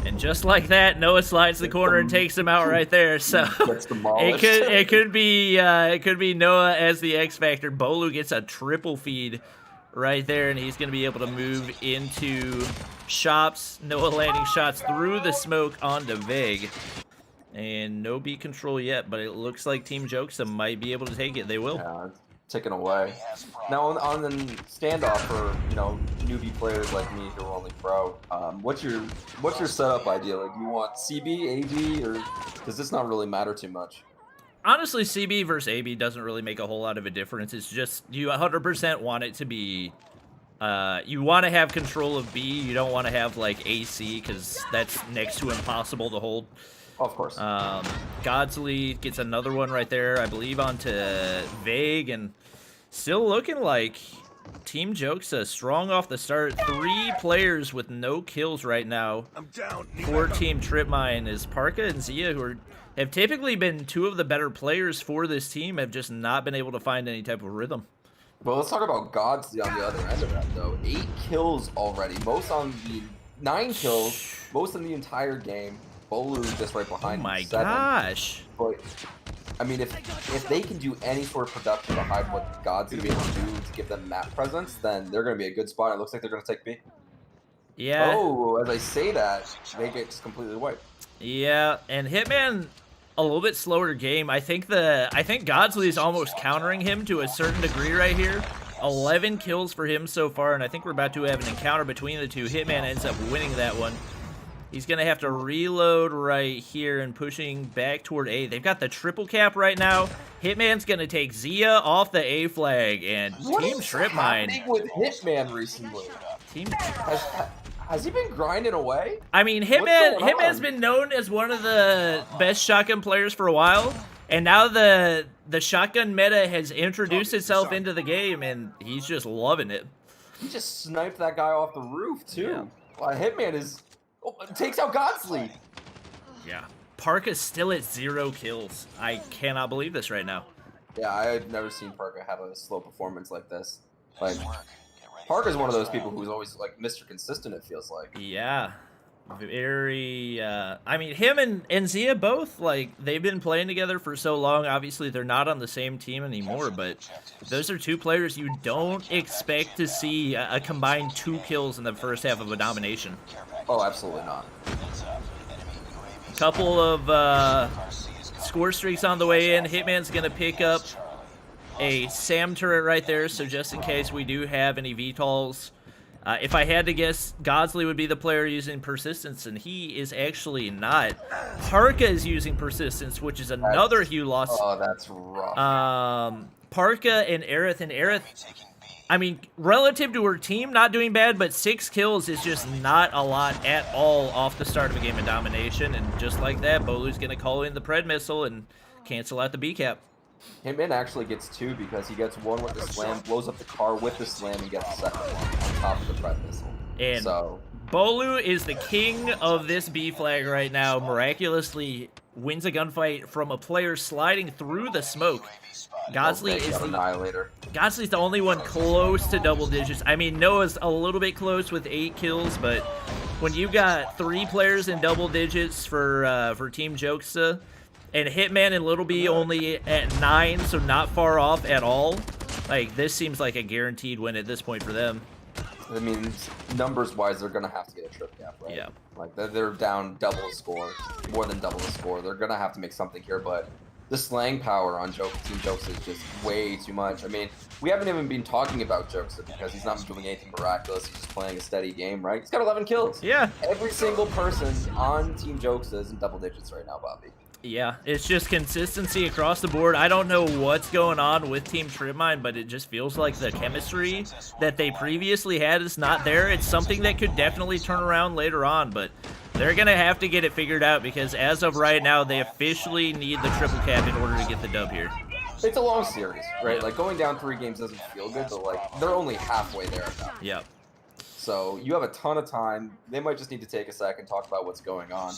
And just like that, Noah slides the corner and takes him out right there. So it could be Noah as the X factor. Bolu gets a triple feed right there, and he's going to be able to move into shops. Noah landing shots through the smoke onto Vig. And no B control yet, but it looks like Team Jokesa might be able to take it. They will. Yeah, it's ticking away. Now on the standoff for newbie players like me who are only pro, what's your setup idea? Like, you want CB, AB, or does this not really matter too much? Honestly, CB versus AB doesn't really make a whole lot of a difference. It's just you 100% want it to be. You want to have control of B. You don't want to have like AC, because that's next to impossible to hold. Of course. Godsley gets another one right there, I believe, onto Vague, and still looking like Team Jokesa strong off the start. 3 players with no kills right now. I'm down. For Team Tripmine is Parka and Zia, who have typically been 2 of the better players for this team, have just not been able to find any type of rhythm. Well, let's talk about Godsley on the other end of that, though. 8 kills already, most on the 9 kills, most in the entire game. Bolu just right behind him. Oh my 7. gosh. But I mean, if they can do any sort of production behind what God's gonna be able to do to give them map presence, then they're gonna be a good spot. It looks like they're gonna take B. Yeah. Oh, as I say that, they get just completely wiped. Yeah, and Hitman a little bit slower game. I think Godsley is almost countering him to a certain degree right here. 11 kills for him so far, and I think we're about to have an encounter between the two. Hitman ends up winning that one. He's going to have to reload right here and pushing back toward A. They've got the triple cap right now. Hitman's going to take Zia off the A flag, and Team Tripmine. What is happening with Hitman recently? Has he been grinding away? I mean, Hitman's been known as one of the best shotgun players for a while, and now the shotgun meta has introduced itself into the game, and he's just loving it. He just sniped that guy off the roof, too. Yeah. Hitman takes out Godsley. Yeah. Parka's still at 0 kills. I cannot believe this right now. Yeah, I've never seen Parka have a slow performance like this. Like, Parker's one of those people who's always like Mr. Consistent, it feels like. Yeah. Very, I mean, him and Zia both, like, they've been playing together for so long. Obviously, they're not on the same team anymore, but those are 2 players you don't expect to see a combined 2 kills in the first half of a domination. Oh, absolutely not. Couple of score streaks on the way in. Hitman's going to pick up a SAM turret right there, so just in case we do have any VTOLs. If I had to guess, Godsley would be the player using Persistence, and he is actually not. Parka is using Persistence, which is another huge loss. Oh, that's rough. Parka and Aerith, I mean, relative to her team, not doing bad, but 6 kills is just not a lot at all off the start of a game of domination, and just like that, Bolu's going to call in the Pred missile and cancel out the B cap. Hitman actually gets 2 because he gets 1 with the slam, blows up the car with the slam, and gets the second one on top of the Pred missile. And so Bolu is the king of this B flag right now. Miraculously wins a gunfight from a player sliding through the smoke. Godsley is the annihilator. Godsley's the only one close to double digits. I mean, Noah's a little bit close with 8 kills, but when you got 3 players in double digits for Team Jokesa, and Hitman and Little B only at 9, so not far off at all. Like, this seems like a guaranteed win at this point for them. I mean, numbers-wise, they're gonna have to get a trip cap, right? Yeah. Like they're down double the score, more than double the score. They're gonna have to make something here, but the slang power on Team Jokes is just way too much. I mean, we haven't even been talking about Jokes because he's not doing anything miraculous. He's just playing a steady game, right? He's got 11 kills. Yeah. Every single person on Team Jokes is in double digits right now, Bobby. Yeah, it's just consistency across the board. I don't know what's going on with Team Tripmine, but it just feels like the chemistry that they previously had is not there. It's something that could definitely turn around later on, but they're going to have to get it figured out because as of right now, they officially need the triple cap in order to get the dub here. It's a long series, right? Like, going down 3 games doesn't feel good, but, like, they're only halfway there now. Yeah. So you have a ton of time. They might just need to take a second, talk about what's going on.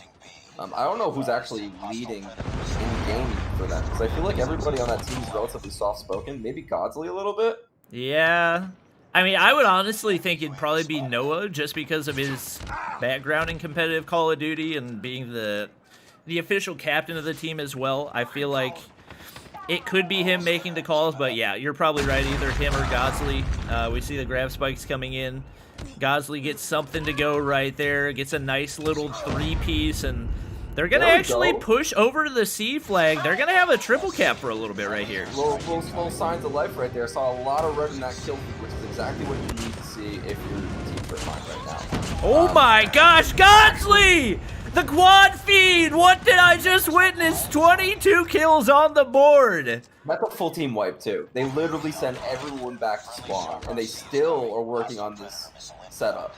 I don't know who's actually leading in game for them, because I feel like everybody on that team is relatively soft-spoken. Maybe Godsley a little bit. Yeah. I mean, I would honestly think it'd probably be Noah just because of his background in competitive Call of Duty and being the official captain of the team as well. I feel like it could be him making the calls, but yeah, you're probably right, either him or Godsley. We see the grab spikes coming in. Godsley gets something to go right there, gets a nice little 3-piece, and they're going to actually push over to the C flag. They're going to have a triple cap for a little bit right here. Little signs of life right there. Saw a lot of red in that kill, which is exactly what you need to see if you're Team Tripmine right now. Oh my gosh, Godsley! The quad feed! What did I just witness? 22 kills on the board! That's a full team wipe, too. They literally sent everyone back to spawn, and they still are working on this setup.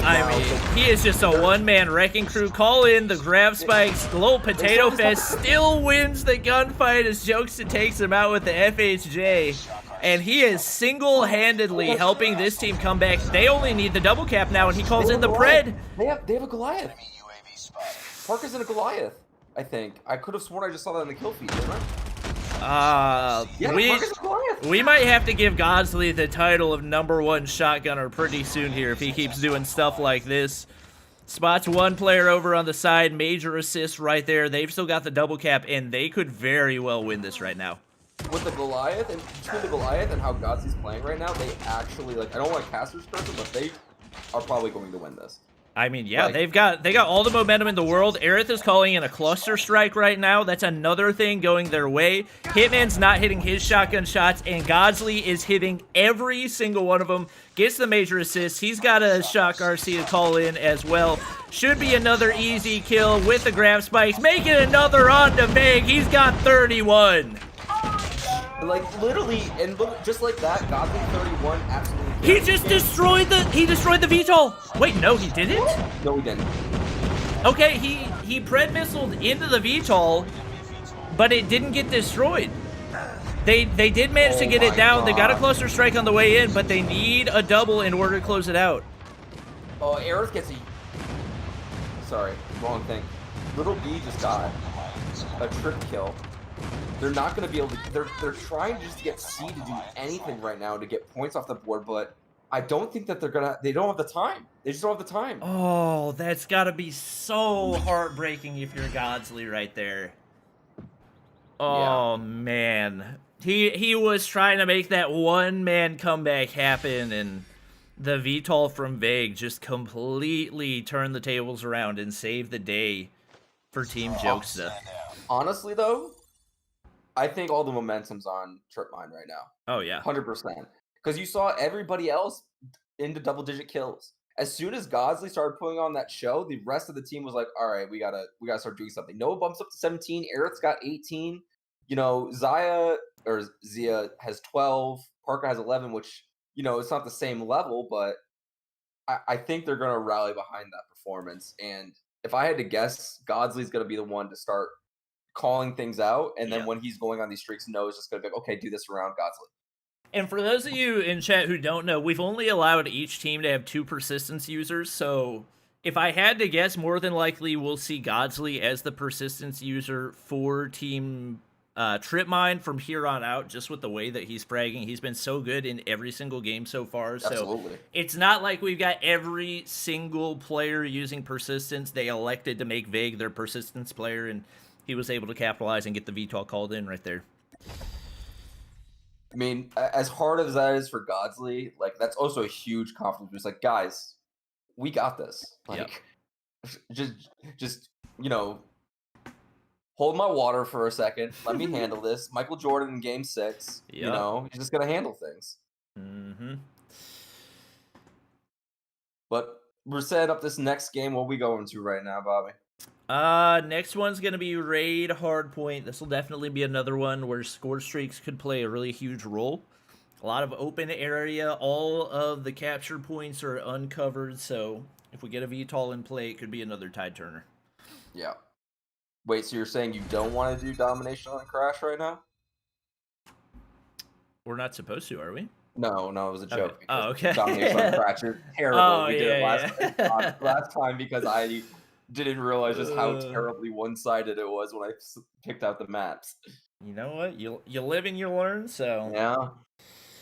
I mean, he is just a one-man wrecking crew. Call in the grab spikes. The little potato fest still wins the gunfight as Jokester takes him out with the FHJ. And he is single-handedly helping this team come back. They only need the double cap now, and he calls in the Pred. They have a Goliath. Parker's in a Goliath, I think. I could have sworn I just saw that in the kill feed, didn't I? We might have to give Godsley the title of #1 shotgunner pretty soon here if he keeps doing stuff like this. Spots one player over on the side, major assist right there. They've still got the double cap, and they could very well win this right now. With the Goliath, and between the Goliath and how Godsley's playing right now, they actually, like, I don't want to caster's person, but they are probably going to win this. I mean, yeah, they got all the momentum in the world. Aerith is calling in a cluster strike right now. That's another thing going their way. Hitman's not hitting his shotgun shots, and Godsley is hitting every single one of them. Gets the major assist. He's got a shock RC to call in as well. Should be another easy kill with the grab spikes. Make it another on to Meg. He's got 31. Like, literally, and look, just like that, Godsley 31 absolutely. He just destroyed the VTOL. Wait, no, he didn't? No, he didn't. Okay, he Pred missiled into the VTOL, but it didn't get destroyed. They did manage to get it down. They got a cluster strike on the way in, but they need a double in order to close it out. Oh, Aerith gets a... Sorry, wrong thing. Little B just got a trip kill. They're not going to be able to... They're trying just to get C to do anything right now to get points off the board, but I don't think that they're going to... They don't have the time. They just don't have the time. Oh, that's got to be so heartbreaking if you're Godsley right there. Oh, yeah. Man. He was trying to make that one-man comeback happen, and the VTOL from Vague just completely turned the tables around and saved the day for Team Jokester. Honestly, though, I think all the momentum's on Tripmine right now. Oh, yeah. 100%. Because you saw everybody else into double-digit kills. As soon as Godsley started putting on that show, the rest of the team was like, all right, we gotta start doing something. Noah bumps up to 17. Aerith's got 18. You know, Zia has 12. Parker has 11, which, you know, it's not the same level, but I think they're going to rally behind that performance. And if I had to guess, Godsley's going to be the one to start calling things out, and then when he's going on these streaks, Noah's just going to be like, okay, do this around Godsley. And for those of you in chat who don't know, we've only allowed each team to have 2 persistence users, so if I had to guess, more than likely we'll see Godsley as the persistence user for Team Tripmine from here on out, just with the way that he's fragging. He's been so good in every single game so far, so Absolutely. It's not like we've got every single player using persistence. They elected to make Vague their persistence player, and he was able to capitalize and get the VTOL called in right there. I mean, as hard as that is for Godsley, like that's also a huge confidence boost. Like, guys, we got this. Like, just hold my water for a second. Let me handle this. Michael Jordan in Game 6. You know, he's just gonna handle things. Mm-hmm. But we're setting up this next game. What are we going to right now, Bobby? Next one's gonna be Raid Hardpoint. This will definitely be another one where score streaks could play a really huge role. A lot of open area. All of the capture points are uncovered, so if we get a VTOL in play, it could be another tide turner. Yeah. Wait, so you're saying you don't want to do domination on Crash right now? We're not supposed to, are we? No, it was a joke. Okay. Oh, okay. Domination on Crash is terrible. Oh, we did it last time because I didn't realize just how terribly one-sided it was when I picked out the maps. You know what? You live and you learn, so... Yeah.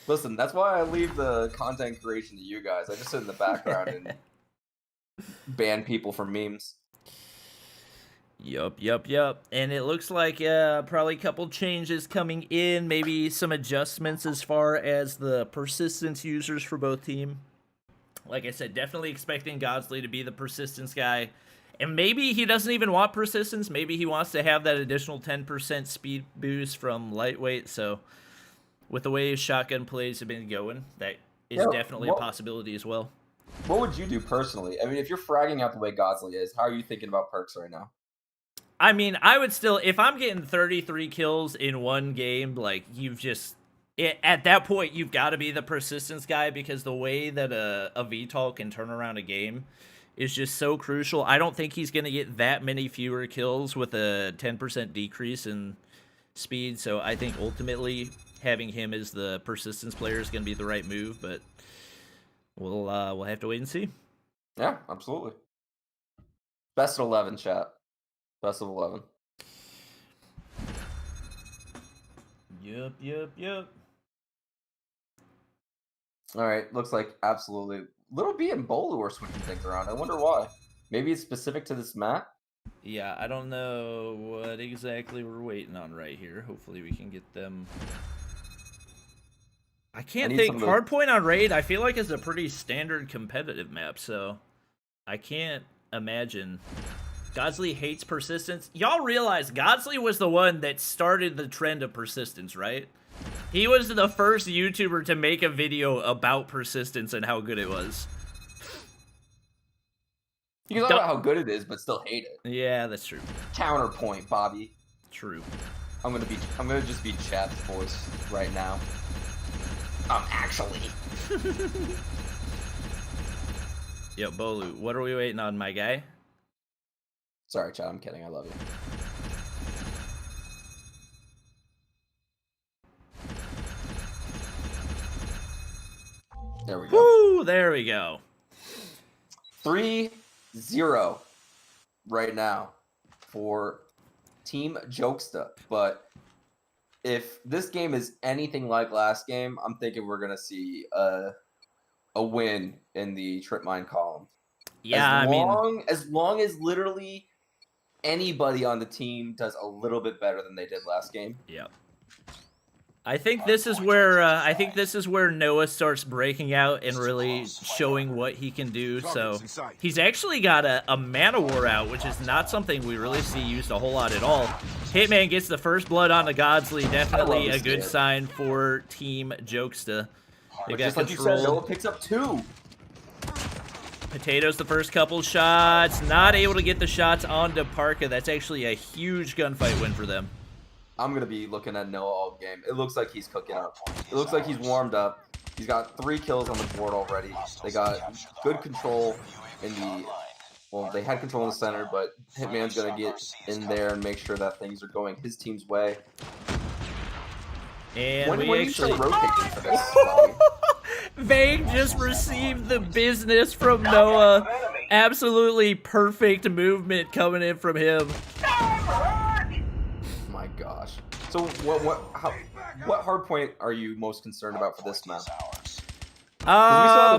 Listen, that's why I leave the content creation to you guys. I just sit in the background and ban people from memes. Yup. And it looks like probably a couple changes coming in, maybe some adjustments as far as the persistence users for both team. Like I said, definitely expecting Godsley to be the persistence guy. And maybe he doesn't even want persistence. Maybe he wants to have that additional 10% speed boost from lightweight. So with the way his shotgun plays have been going, that is definitely a possibility as well. What would you do personally? I mean, if you're fragging out the way Godsley is, how are you thinking about perks right now? I mean, I would still, if I'm getting 33 kills in one game, like, at that point, you've got to be the persistence guy, because the way that a VTOL can turn around a game is just so crucial. I don't think he's going to get that many fewer kills with a 10% decrease in speed, so I think ultimately having him as the persistence player is going to be the right move, but we'll have to wait and see. Yeah, absolutely. Best of 11, chat. Best of 11. Yep. All right, looks like absolutely. Little B and Bolu are switching things around. I wonder why. Maybe it's specific to this map? Yeah, I don't know what exactly we're waiting on right here. Hopefully we can get them. I can't think. Hardpoint on Raid, I feel like is a pretty standard competitive map, so I can't imagine. Godsley hates persistence. Y'all realize Godsley was the one that started the trend of persistence, right? He was the first YouTuber to make a video about persistence and how good it was. You can talk about how good it is, but still hate it. Yeah, that's true. Counterpoint, Bobby. True. I'm gonna just be chat's voice right now. Actually. Yo, Bolu, what are we waiting on, my guy? Sorry, chat. I'm kidding. I love you. There we go. Woo! There we go. 3-0 right now for Team Jokesta. But if this game is anything like last game, I'm thinking we're gonna see a win in the trip mine column. Yeah, as long as literally anybody on the team does a little bit better than they did last game. Yeah. I think this is where Noah starts breaking out and really showing what he can do. So he's actually got a mana war out, which is not something we really see used a whole lot at all. Hitman gets the first blood on the Godsley. Definitely a good sign for Team Jokesta. They got just like control. you said, Noah picks up 2. Potatoes the first couple shots. Not able to get the shots onto Parka. That's actually a huge gunfight win for them. I'm going to be looking at Noah all game. It looks like he's cooking up. It looks like he's warmed up. He's got 3 kills on the board already. They got good control in the... Well, they had control in the center, but Hitman's going to get in there and make sure that things are going his team's way. And when we you start actually... rotating for this, Bobby? Vang just received the business from Noah. Absolutely perfect movement coming in from him. My gosh. So what hard point are you most concerned about for this map?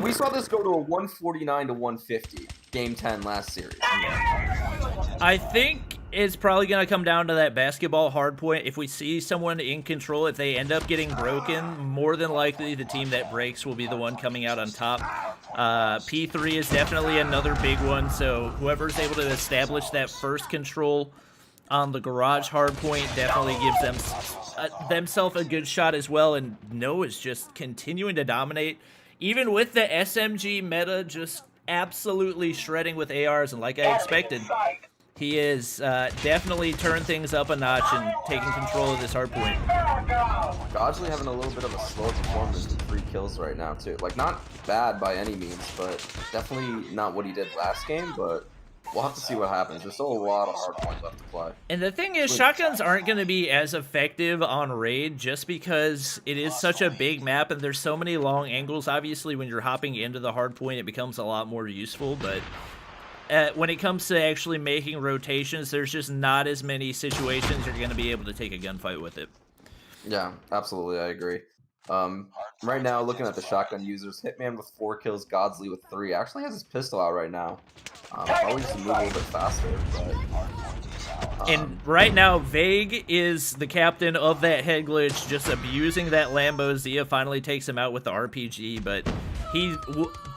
We saw this go to a 149 to 150 game 10 last series. I think it's probably going to come down to that basketball hard point. If we see someone in control, if they end up getting broken, more than likely the team that breaks will be the one coming out on top. P3 is definitely another big one, so whoever's able to establish that first control on the garage hard point definitely gives them themselves a good shot as well, and Noah's just continuing to dominate. Even with the SMG meta just absolutely shredding with ARs, and like I expected, he is definitely turned things up a notch and taking control of this hard point. Godsley having a little bit of a slow performance with 3 kills right now too. Like, not bad by any means, but definitely not what he did last game, but we'll have to see what happens. There's still a lot of hard points left to play. And the thing is, shotguns aren't going to be as effective on raid just because it is such a big map and there's so many long angles. Obviously, when you're hopping into the hard point, it becomes a lot more useful, but when it comes to actually making rotations, there's just not as many situations you're going to be able to take a gunfight with it. Yeah, absolutely, I agree. Right now, looking at the shotgun users, Hitman with 4 kills, Godsley with 3. Actually has his pistol out right now. Probably just move a little bit faster, but... And right now, Vague is the captain of that head glitch, just abusing that Lambo. Zia finally takes him out with the RPG, but he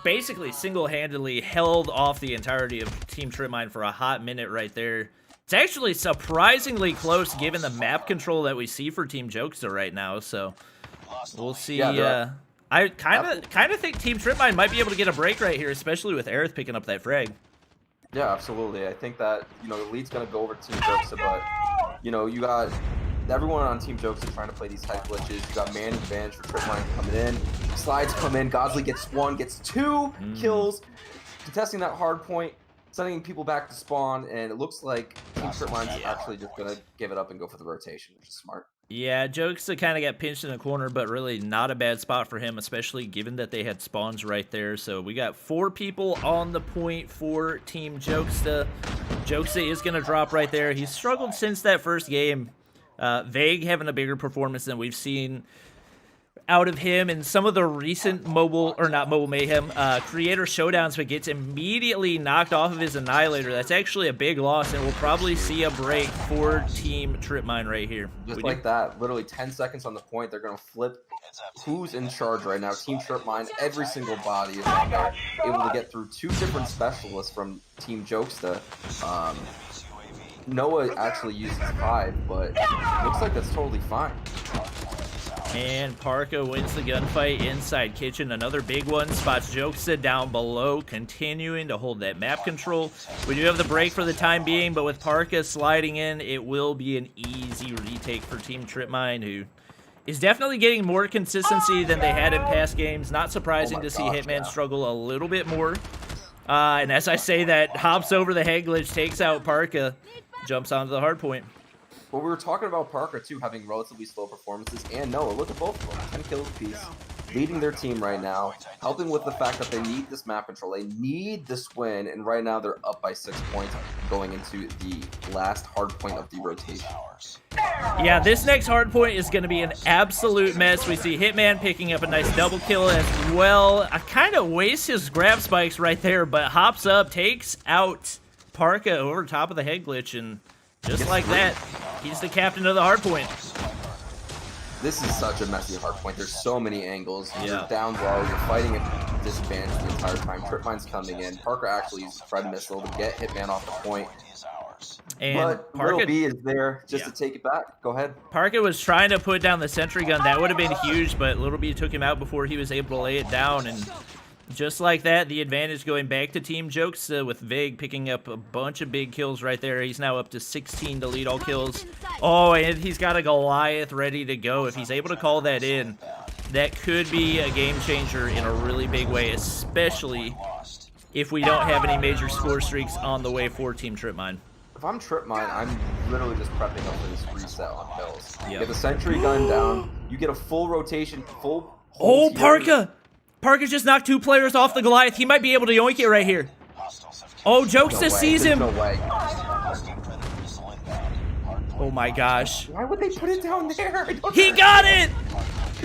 basically single-handedly held off the entirety of Team Tripmine for a hot minute right there. It's actually surprisingly close given the map control that we see for Team Jokester right now, so we'll see. Yeah, I kind of think Team Tripmine might be able to get a break right here, especially with Aerith picking up that frag. Yeah, absolutely. I think that, the lead's going to go over to Team Jokester, but, you got everyone on Team Jokester trying to play these head glitches. You got man advantage for Tripmine coming in. Slides come in. Godsley gets 1, gets 2 kills, contesting that hard point, sending people back to spawn, and it looks like Team Tripmine's actually just going to give it up and go for the rotation, which is smart. Yeah, Jokester kind of got pinched in a corner, but really not a bad spot for him, especially given that they had spawns right there. So we got 4 people on the point for Team Jokester. Jokester is going to drop right there. He's struggled since that first game. Vague having a bigger performance than we've seen out of him in some of the recent mobile, or not mobile mayhem, creator showdowns, but gets immediately knocked off of his Annihilator. That's actually a big loss, and we'll probably see a break for Team Tripmine right here. Just like that, literally 10 seconds on the point, they're going to flip who's in charge right now. Team Tripmine, every single body is on there, able to get through 2 different specialists from Team Jokester. Noah actually uses 5, but looks like that's totally fine. And Parka wins the gunfight inside kitchen. Another big one. Spots Jokester down below, continuing to hold that map control. We do have the break for the time being, but with Parka sliding in, it will be an easy retake for Team Tripmine, who is definitely getting more consistency than they had in past games. Not surprising to see Hitman struggle a little bit more. And as I say that, hops over the head glitch, takes out Parka, jumps onto the hard point. Well, we were talking about Parker, too, having relatively slow performances, and Noah, look at both of them, 10 kills apiece, leading their team right now, helping with the fact that they need this map control, they need this win, and right now they're up by 6 points going into the last hard point of the rotation. Yeah, this next hard point is going to be an absolute mess. We see Hitman picking up a nice double kill as well. I kind of waste his grab spikes right there, but hops up, takes out Parka over top of the head glitch, and just like that, he's the captain of the hardpoint. This is such a messy hardpoint. There's so many angles. You're down low. You're fighting at disadvantage the entire time. Tripmine's coming in. Parker actually uses Fred Missile to get Hitman off the point. And but Parker, Little B is there just to take it back. Go ahead. Parker was trying to put down the sentry gun. That would have been huge, but Little B took him out before he was able to lay it down. And just like that, the advantage going back to Team Jokester with Vig picking up a bunch of big kills right there. He's now up to 16 to lead all kills. Oh, and he's got a Goliath ready to go. If he's able to call that in, that could be a game changer in a really big way, especially if we don't have any major score streaks on the way for Team Tripmine. If I'm Tripmine, I'm literally just prepping up for this reset on kills. You get the sentry gun down, you get a full rotation, full... Oh, Parka! Parker just knocked 2 players off the Goliath. He might be able to yoink it right here. Oh, Jokester sees him. No way. Oh my gosh. Why would they put it down there? He got it!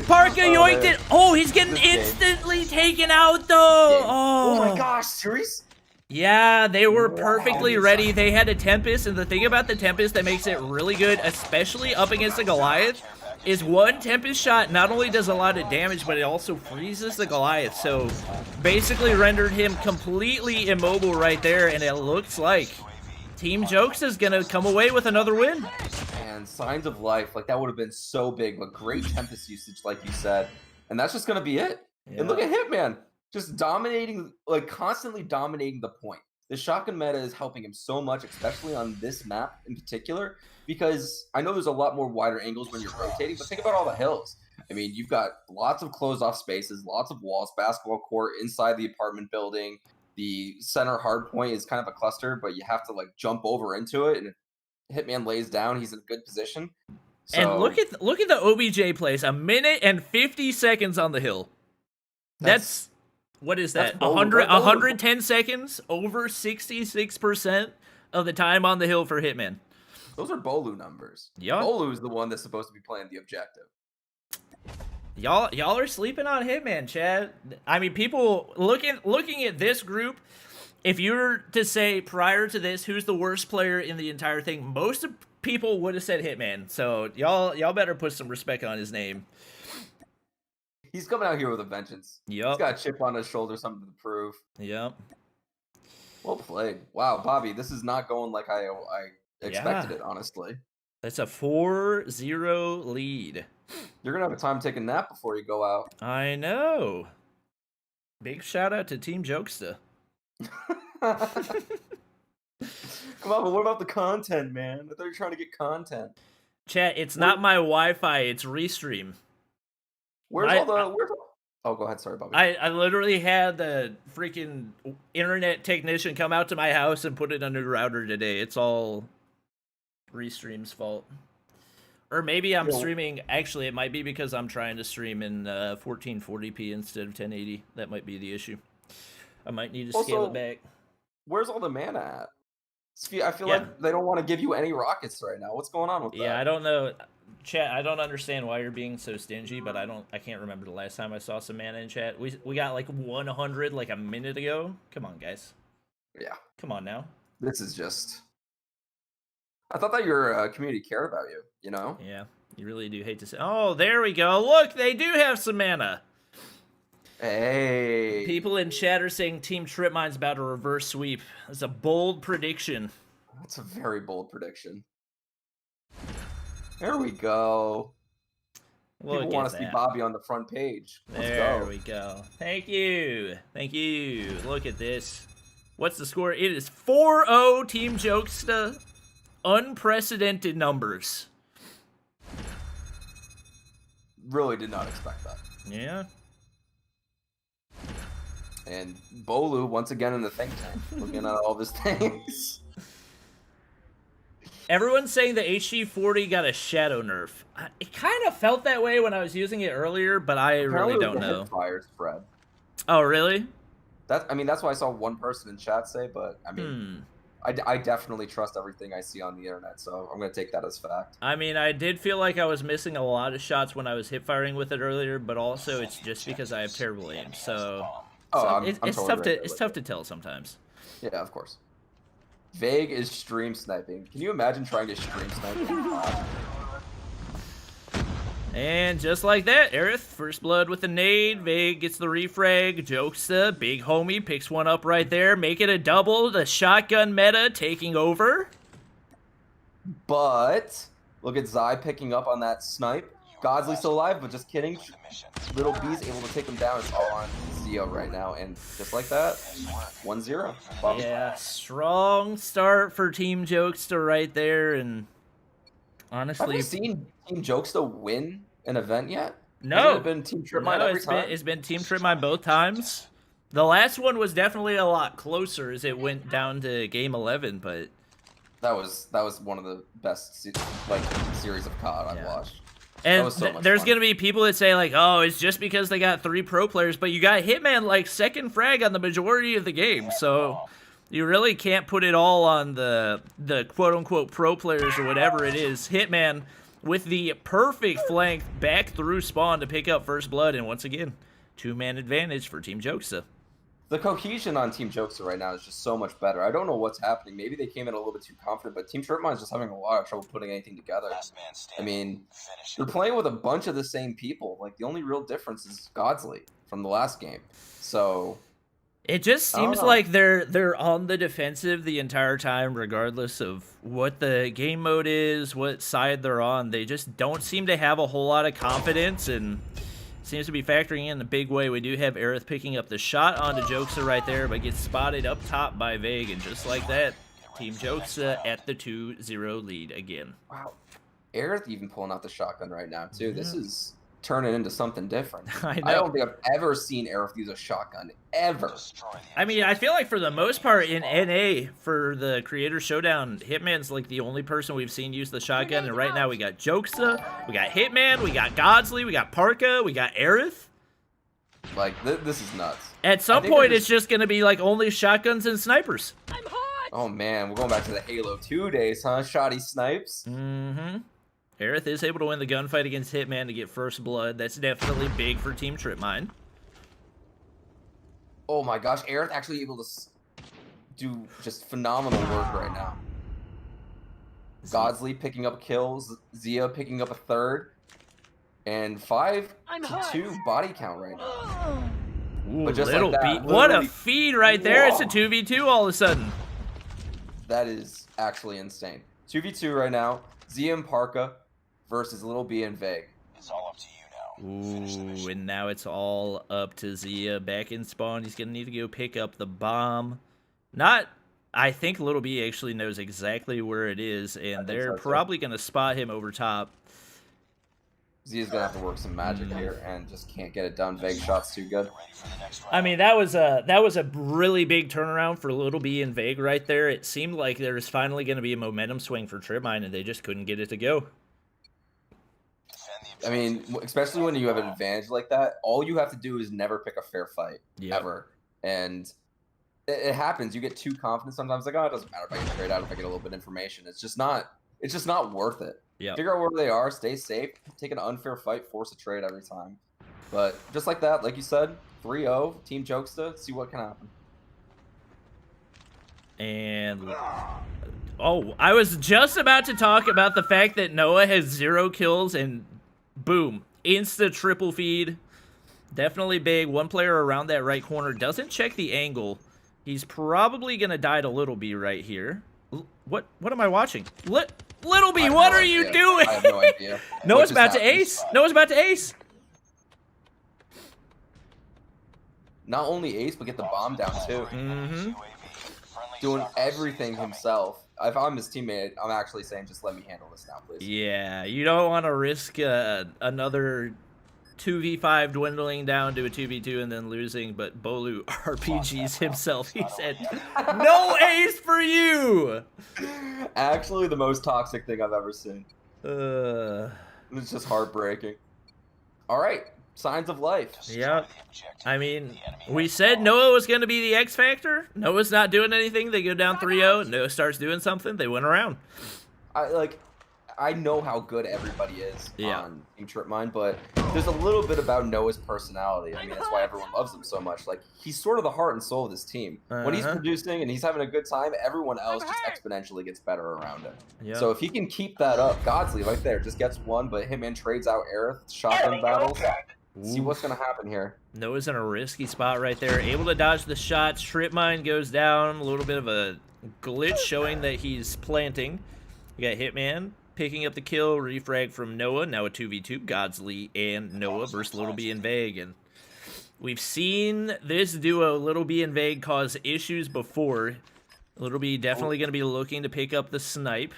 Parker yoinked it. Oh, he's getting instantly taken out though. Oh my gosh, serious? Yeah, they were Wow. perfectly ready. They had a Tempest, and the thing about the Tempest that makes it really good, especially up against a Goliath, is one Tempest shot not only does a lot of damage, but it also freezes the Goliath. So basically rendered him completely immobile right there, and it looks like Team Jokes is going to come away with another win. And signs of life, like that would have been so big, but great Tempest usage, like you said. And that's just going to be it. Yeah. And look at Hitman, just dominating, like constantly dominating the point. The shotgun meta is helping him so much, especially on this map in particular, because I know there's a lot more wider angles when you're rotating, but think about all the hills. I mean, you've got lots of closed off spaces, lots of walls, basketball court inside the apartment building. The center hard point is kind of a cluster, but you have to like jump over into it, and if Hitman lays down, he's in a good position. So, And look at the OBJ plays, 1 minute and 50 seconds on the hill. That's what is that? 110 seconds, over 66% of the time on the hill for Hitman. Those are Bolu numbers. Yeah. Bolu is the one that's supposed to be playing the objective. Y'all are sleeping on Hitman, Chad. I mean, people looking at this group, if you were to say prior to this who's the worst player in the entire thing, most of people would have said Hitman. So y'all better put some respect on his name. He's coming out here with a vengeance. Yep. He's got a chip on his shoulder, something to prove. Yep. Well played. Wow, Bobby, this is not going like I expected it, honestly. That's a 4-0 lead. You're going to have a time to take a nap before you go out. I know. Big shout out to Team Jokesta. Come on, but what about the content, man? I thought you were trying to get content. Chat, it's not my Wi-Fi, it's Restream. Oh, go ahead. Sorry, Bobby. I literally had the freaking internet technician come out to my house and put it on a router today. It's all Restream's fault. Or maybe I'm streaming. Actually, it might be because I'm trying to stream in 1440p instead of 1080. That might be the issue. I might need to scale it back. Where's all the mana at? I feel like they don't want to give you any rockets right now. What's going on with that? Yeah, I don't know. Chat, I don't understand why you're being so stingy, but I can't remember the last time I saw some mana in chat. We got like 100 like a minute ago. Come on, guys. Yeah. Come on now. This is just... I thought that your community cared about you, you know? Yeah, you really do hate to say... Oh, there we go. Look, they do have some mana. Hey. People in chat are saying Team Tripmine's about to reverse sweep. That's a bold prediction. That's a very bold prediction. There we go. People want to see Bobby on the front page. There we go. Thank you. Thank you. Look at this. What's the score? It is 4-0 Team Jokesta. Unprecedented numbers. Really did not expect that. Yeah. And Bolu, once again in the think tank, looking at all of his things. Everyone's saying the HG40 got a shadow nerf. It kind of felt that way when I was using it earlier, but I really don't know. Fire spread. Oh, really? I mean, that's what I saw one person in chat say, but I mean, I definitely trust everything I see on the internet, so I'm going to take that as fact. I mean, I did feel like I was missing a lot of shots when I was hip firing with it earlier, but also it's just because I have terrible aim, so... it's tough to tell sometimes. Yeah, of course. Vague is stream sniping. Can you imagine trying to stream snipe? And just like that, Aerith, first blood with the nade. Vague gets the refrag. Jokesta, big homie, picks one up right there. Make it a double. The shotgun meta taking over. But look at Zai picking up on that snipe. Godsley still alive, but just kidding. Little B's able to take him down. It's all on Zio right now. And just like that, 1-0. Yeah, strong start for Team Jokesta right there. And honestly... Have you seen Team Jokesta win an event yet? No. Has it been Team Tripmine every time? It's been Team Tripmine both times. The last one was definitely a lot closer as it went down to game 11, but... That was one of the best series of COD I've watched. And there's going to be people that say, like, oh, it's just because they got 3 pro players, but you got Hitman, like, second frag on the majority of the game, so you really can't put it all on the quote-unquote pro players or whatever it is. Hitman with the perfect flank back through spawn to pick up first blood, and once again, 2-man advantage for Team Jokesta. The cohesion on Team Jokester right now is just so much better. I don't know what's happening. Maybe they came in a little bit too confident, but Team Tripmine is just having a lot of trouble putting anything together. I mean, they're playing with a bunch of the same people. Like, the only real difference is Godsley from the last game. So it just I don't seems know. like they're on the defensive the entire time, regardless of what the game mode is, what side they're on. They just don't seem to have a whole lot of confidence, and seems to be factoring in a big way. We do have Aerith picking up the shot onto Jokesa right there, but gets spotted up top by Vague, and just like that, Team Jokesa at the 2-0 lead again. Wow. Aerith even pulling out the shotgun right now, too. This is turning into something different. I know. I don't think I've ever seen Aerith use a shotgun, ever. I mean, I feel like for the most part in NA, for the Creator Showdown, Hitman's like the only person we've seen use the shotgun, and right now we got Jokesa, we got Hitman, we got Godsley, we got Parka, we got Aerith. Like, this is nuts. At some point, it's just going to be like only shotguns and snipers. Oh, man, we're going back to the Halo 2 days, huh? Shoddy snipes. Mm-hmm. Aerith is able to win the gunfight against Hitman to get first blood. That's definitely big for Team Tripmine. Oh my gosh, Aerith actually able to do just phenomenal work right now. Godsley picking up kills, Zia picking up a third, and 5-2 body count right now. Ooh, But just little like that, beat. What a literally- feed right there. It's a Whoa. 2v2 all of a sudden. That is actually insane. 2v2 right now, Zia and Parka versus Little B and Vague. It's all up to you now. Ooh, and now it's all up to Zia. Back in spawn, he's going to need to go pick up the bomb. I think Little B actually knows exactly where it is, and they're so, too. probably going to spot him over top. Zia's gonna have to work some magic here and just can't get it done. Vague shot's too good. I mean, that was a really big turnaround for Little B and Vague right there. It seemed like there was finally going to be a momentum swing for Tripmine, and they just couldn't get it to go. I mean, especially when you have an advantage like that, all you have to do is never pick a fair fight, ever. And it happens. You get too confident sometimes. Like, oh, it doesn't matter if I get trade out, if I get a little bit of information. It's just not worth it. Yeah. Figure out where they are, stay safe, take an unfair fight, force a trade every time. But just like that, like you said, 3-0, Team Jokesta, see what can happen. And oh, I was just about to talk about the fact that Noah has 0 kills, and boom, insta triple feed. Definitely big. One player around that right corner doesn't check the angle. He's probably gonna die to Little B right here. What am I watching? Little B, what are you doing? I have no idea. Noah's about to ace. Noah's about to ace. Not only ace, but get the bomb down too. Mm-hmm. Doing everything himself. If I'm his teammate, I'm actually saying, just let me handle this now, please. Yeah, you don't want to risk another 2v5 dwindling down to a 2v2 and then losing, but Bolu RPGs himself. He said, no ace for you! Actually, the most toxic thing I've ever seen. Uh, It's just heartbreaking. All right, signs of life. yeah. I mean, we said Noah was going to be the X Factor. Noah's not doing anything. They go down 3-0. Noah starts doing something. They win around. I know how good everybody is Yeah. on Team Tripmine, but there's a little bit about Noah's personality. I mean, that's why everyone loves him so much. Like, he's sort of the heart and soul of this team. When he's producing and he's having a good time, everyone else just exponentially gets better around him. Yeah. So if he can keep that up, Godsley right there just gets one, but Hitman trades out Aerith, shotgun battles. See what's going to happen here. Noah's in a risky spot right there. Able to dodge the shots. Tripmine goes down. A little bit of a glitch showing that he's planting. We got Hitman picking up the kill. Refrag from Noah. Now a 2v2. Godsley and Noah versus Little B and Vague. And we've seen this duo, Little B and Vague, cause issues before. Little B definitely going to be looking to pick up the snipe.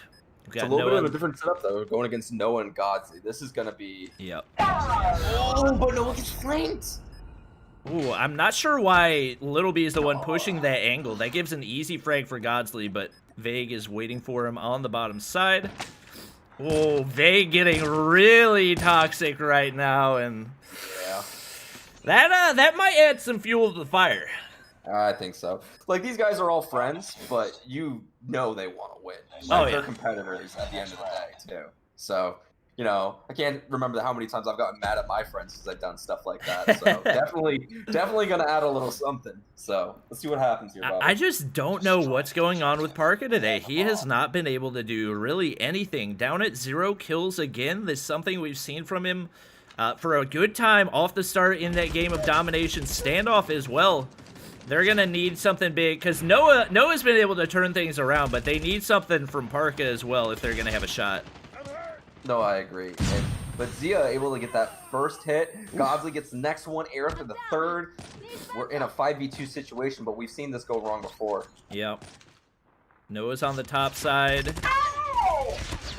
We've It's got a little bit Noah. of a different setup, though. We're going against Noah and Godsley. This is going to be... Yep. Oh, but Noah gets flanked! Ooh, I'm not sure why Little B is the one pushing that angle. That gives an easy frag for Godsley, but Vague is waiting for him on the bottom side. Oh, Vague getting really toxic right now, and Yeah. that might add some fuel to the fire. I think so. Like, these guys are all friends, but you know they want to win. Oh, Like, they're yeah. competitors at the end of the day, too. So, you know, I can't remember how many times I've gotten mad at my friends because I've done stuff like that. So definitely gonna add a little something. So let's see what happens here, Bobby. I just don't know what's going on with Parka today. He has not been able to do really anything. Down at 0 kills again. This is something we've seen from him for a good time off the start in that game of domination standoff as well. They're going to need something big because Noah's been able to turn things around, but they need something from Parka as well if they're going to have a shot. No, I agree. But Zia able to get that first hit. Godsley gets the next one. Aerith for the third. We're in a 5v2 situation, but we've seen this go wrong before. Yep. Noah's on the top side.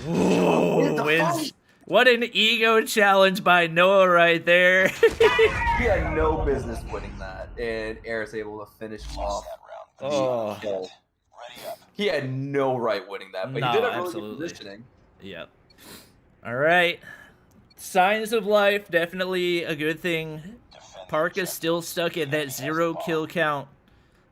Ooh, wins. What an ego challenge by Noah right there. He had no business winning that, and Aerith's able to finish off the kill. He had no right winning that, but he did have really good positioning. Yep. All right. Signs of life, definitely a good thing. Parka's still stuck at that 0 kill count.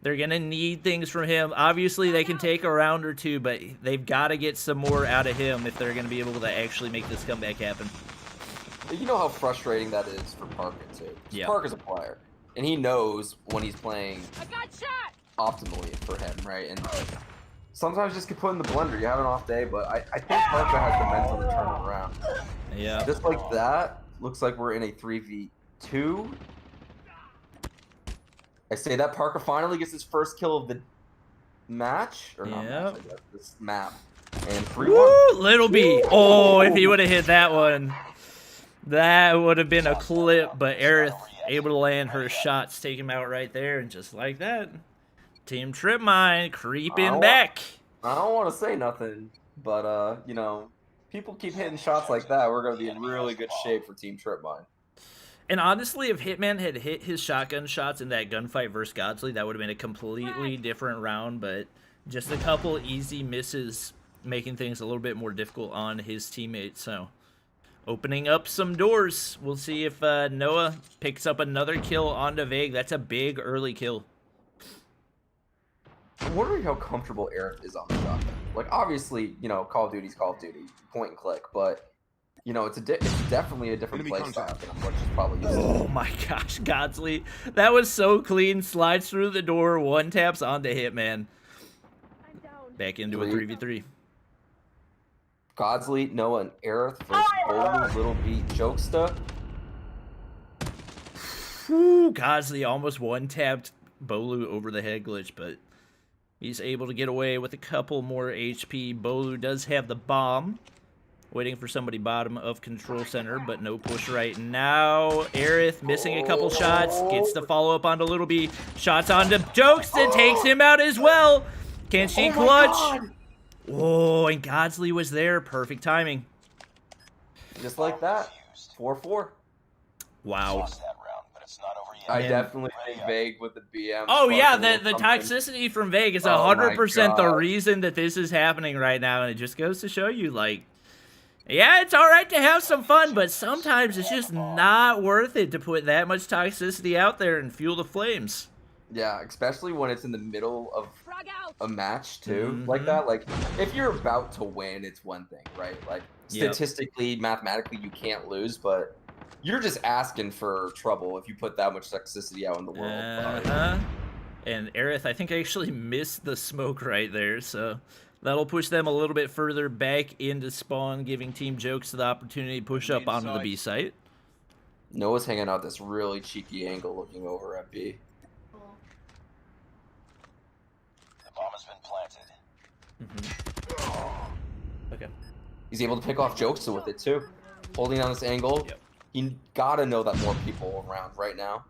They're going to need things from him. Obviously, they can take a round or two, but they've got to get some more out of him if they're going to be able to actually make this comeback happen. You know how frustrating that is for Parka, too. Yeah. Parka's a player, and he knows when he's playing optimally for him, right? And sometimes just get put in the blender. You have an off day, but I think Parka has the mental to turn it around. Yeah. Just like that, looks like we're in a 3v2. I say that Parka finally gets his first kill of the match, or not match, I guess, this map. And 3-1. Little B. Oh, if he would have hit that one, that would have been a clip, but Aerith able to land her shots, take him out right there, and just like that, Team Tripmine creeping back. I don't want to say nothing, but, you know, people keep hitting shots like that, we're going to be in really good shape for Team Tripmine. And honestly, if Hitman had hit his shotgun shots in that gunfight versus Godsley, that would have been a completely different round, but just a couple easy misses making things a little bit more difficult on his teammates, so opening up some doors. We'll see if Noah picks up another kill onto Vague. That's a big early kill. I'm wondering how comfortable Aerith is on the shotgun. Like, obviously, you know, Call of Duty's Call of Duty, point and click, but you know, it's definitely a different play style than what she's probably used to. Oh my gosh, Godsley. That was so clean. Slides through the door, one taps onto Hitman. Back into a 3v3. Godsley, Noah, and Aerith versus Bolu, Little B, Jokesta. Whew, Godsley almost one-tapped Bolu over the head glitch, but he's able to get away with a couple more HP. Bolu does have the bomb. Waiting for somebody bottom of control center, but no push right now. Aerith missing a couple shots. Gets the follow-up onto Little B. Shots onto Jokesta. Takes him out as well. Can she clutch? Oh, and Godsley was there. Perfect timing. Just like that. 4-4. Wow. I definitely think Vague with the BM. Oh, yeah, the toxicity from Vague is 100% the reason that this is happening right now, and it just goes to show you, like, yeah, it's all right to have some fun, but sometimes it's just not worth it to put that much toxicity out there and fuel the flames. Yeah, especially when it's in the middle of a match, too, like that. Like, if you're about to win, it's one thing, right? Like, statistically, mathematically, you can't lose, but you're just asking for trouble if you put that much toxicity out in the world. And Aerith, I think, actually missed the smoke right there, so that'll push them a little bit further back into spawn, giving Team Jokes the opportunity to push up onto the B site. Noah's hanging out this really cheeky angle looking over at B. The bomb has been planted. Okay. He's able to pick off Jokesa with it, too. Holding on this angle. You gotta know that more people around right now.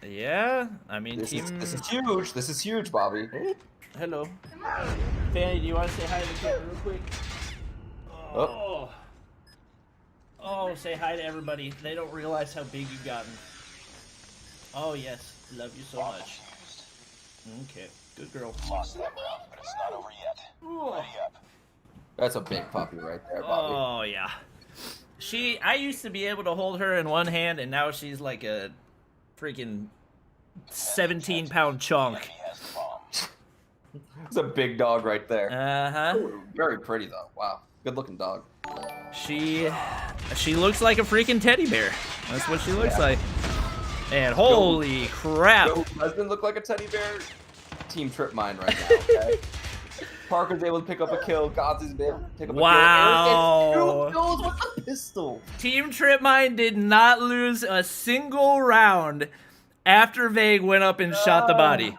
Yeah, I mean, this is huge. This is huge, Bobby. Hello. Fanny, do you want to say hi to the kid real quick? Oh, say hi to everybody. They don't realize how big you've gotten. Oh, yes. Love you so much. Okay. Good girl. Lost that round, but it's not over yet. Ready up. That's a big puppy right there, Bobby. Oh, yeah. I used to be able to hold her in one hand, and now she's like a freaking 17-pound chunk. It's a big dog right there. Uh-huh. Very pretty, though. Wow. Good-looking dog. She looks like a freaking teddy bear. That's what she looks like. And holy crap. Who doesn't look like a teddy bear? Team Trip Mine right now, okay? Parker's able to pick up a kill. Godsy's able to pick up a kill. Wow. 2 kills with a pistol. Team Trip Mine did not lose a single round after Vague went up and shot the body.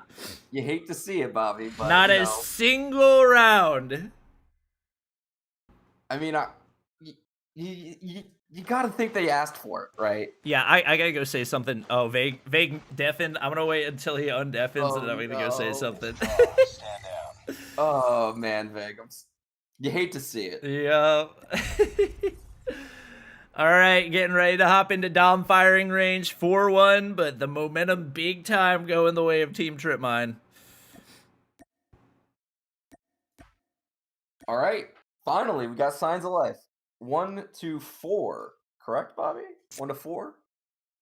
You hate to see it, Bobby, but Not you a know. single round. I mean, you gotta think they asked for it, right? Yeah, I gotta go say something. Oh, Vague deafened. I'm gonna wait until he undeafens and I'm gonna go say something. Oh man, Veg, you hate to see it. Yeah. All right, getting ready to hop into Dom firing range 4-1, but the momentum big time going the way of Team Trip Mine. All right, finally we got signs of life. 1 to 4, correct, Bobby? 1 to 4.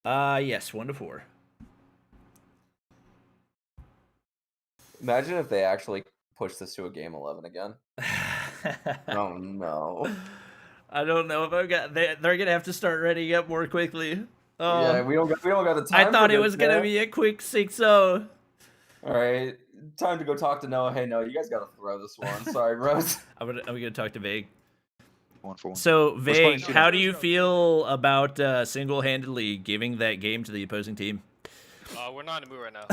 Yes, 1 to 4. Imagine if they actually push this to a game 11 again. Oh no. I don't know if I've got. They're gonna have to start readying up more quickly. Oh, Yeah, we don't got the time. I thought for it this, was gonna man. be a quick 6-0. All right, time to go talk to Noah. Hey, Noah, you guys gotta throw this one. Sorry, bros. I'm gonna talk to Vague. 1 for 1. So Who's Vague, playing how do you feel about single-handedly giving that game to the opposing team? We're not in the mood right now.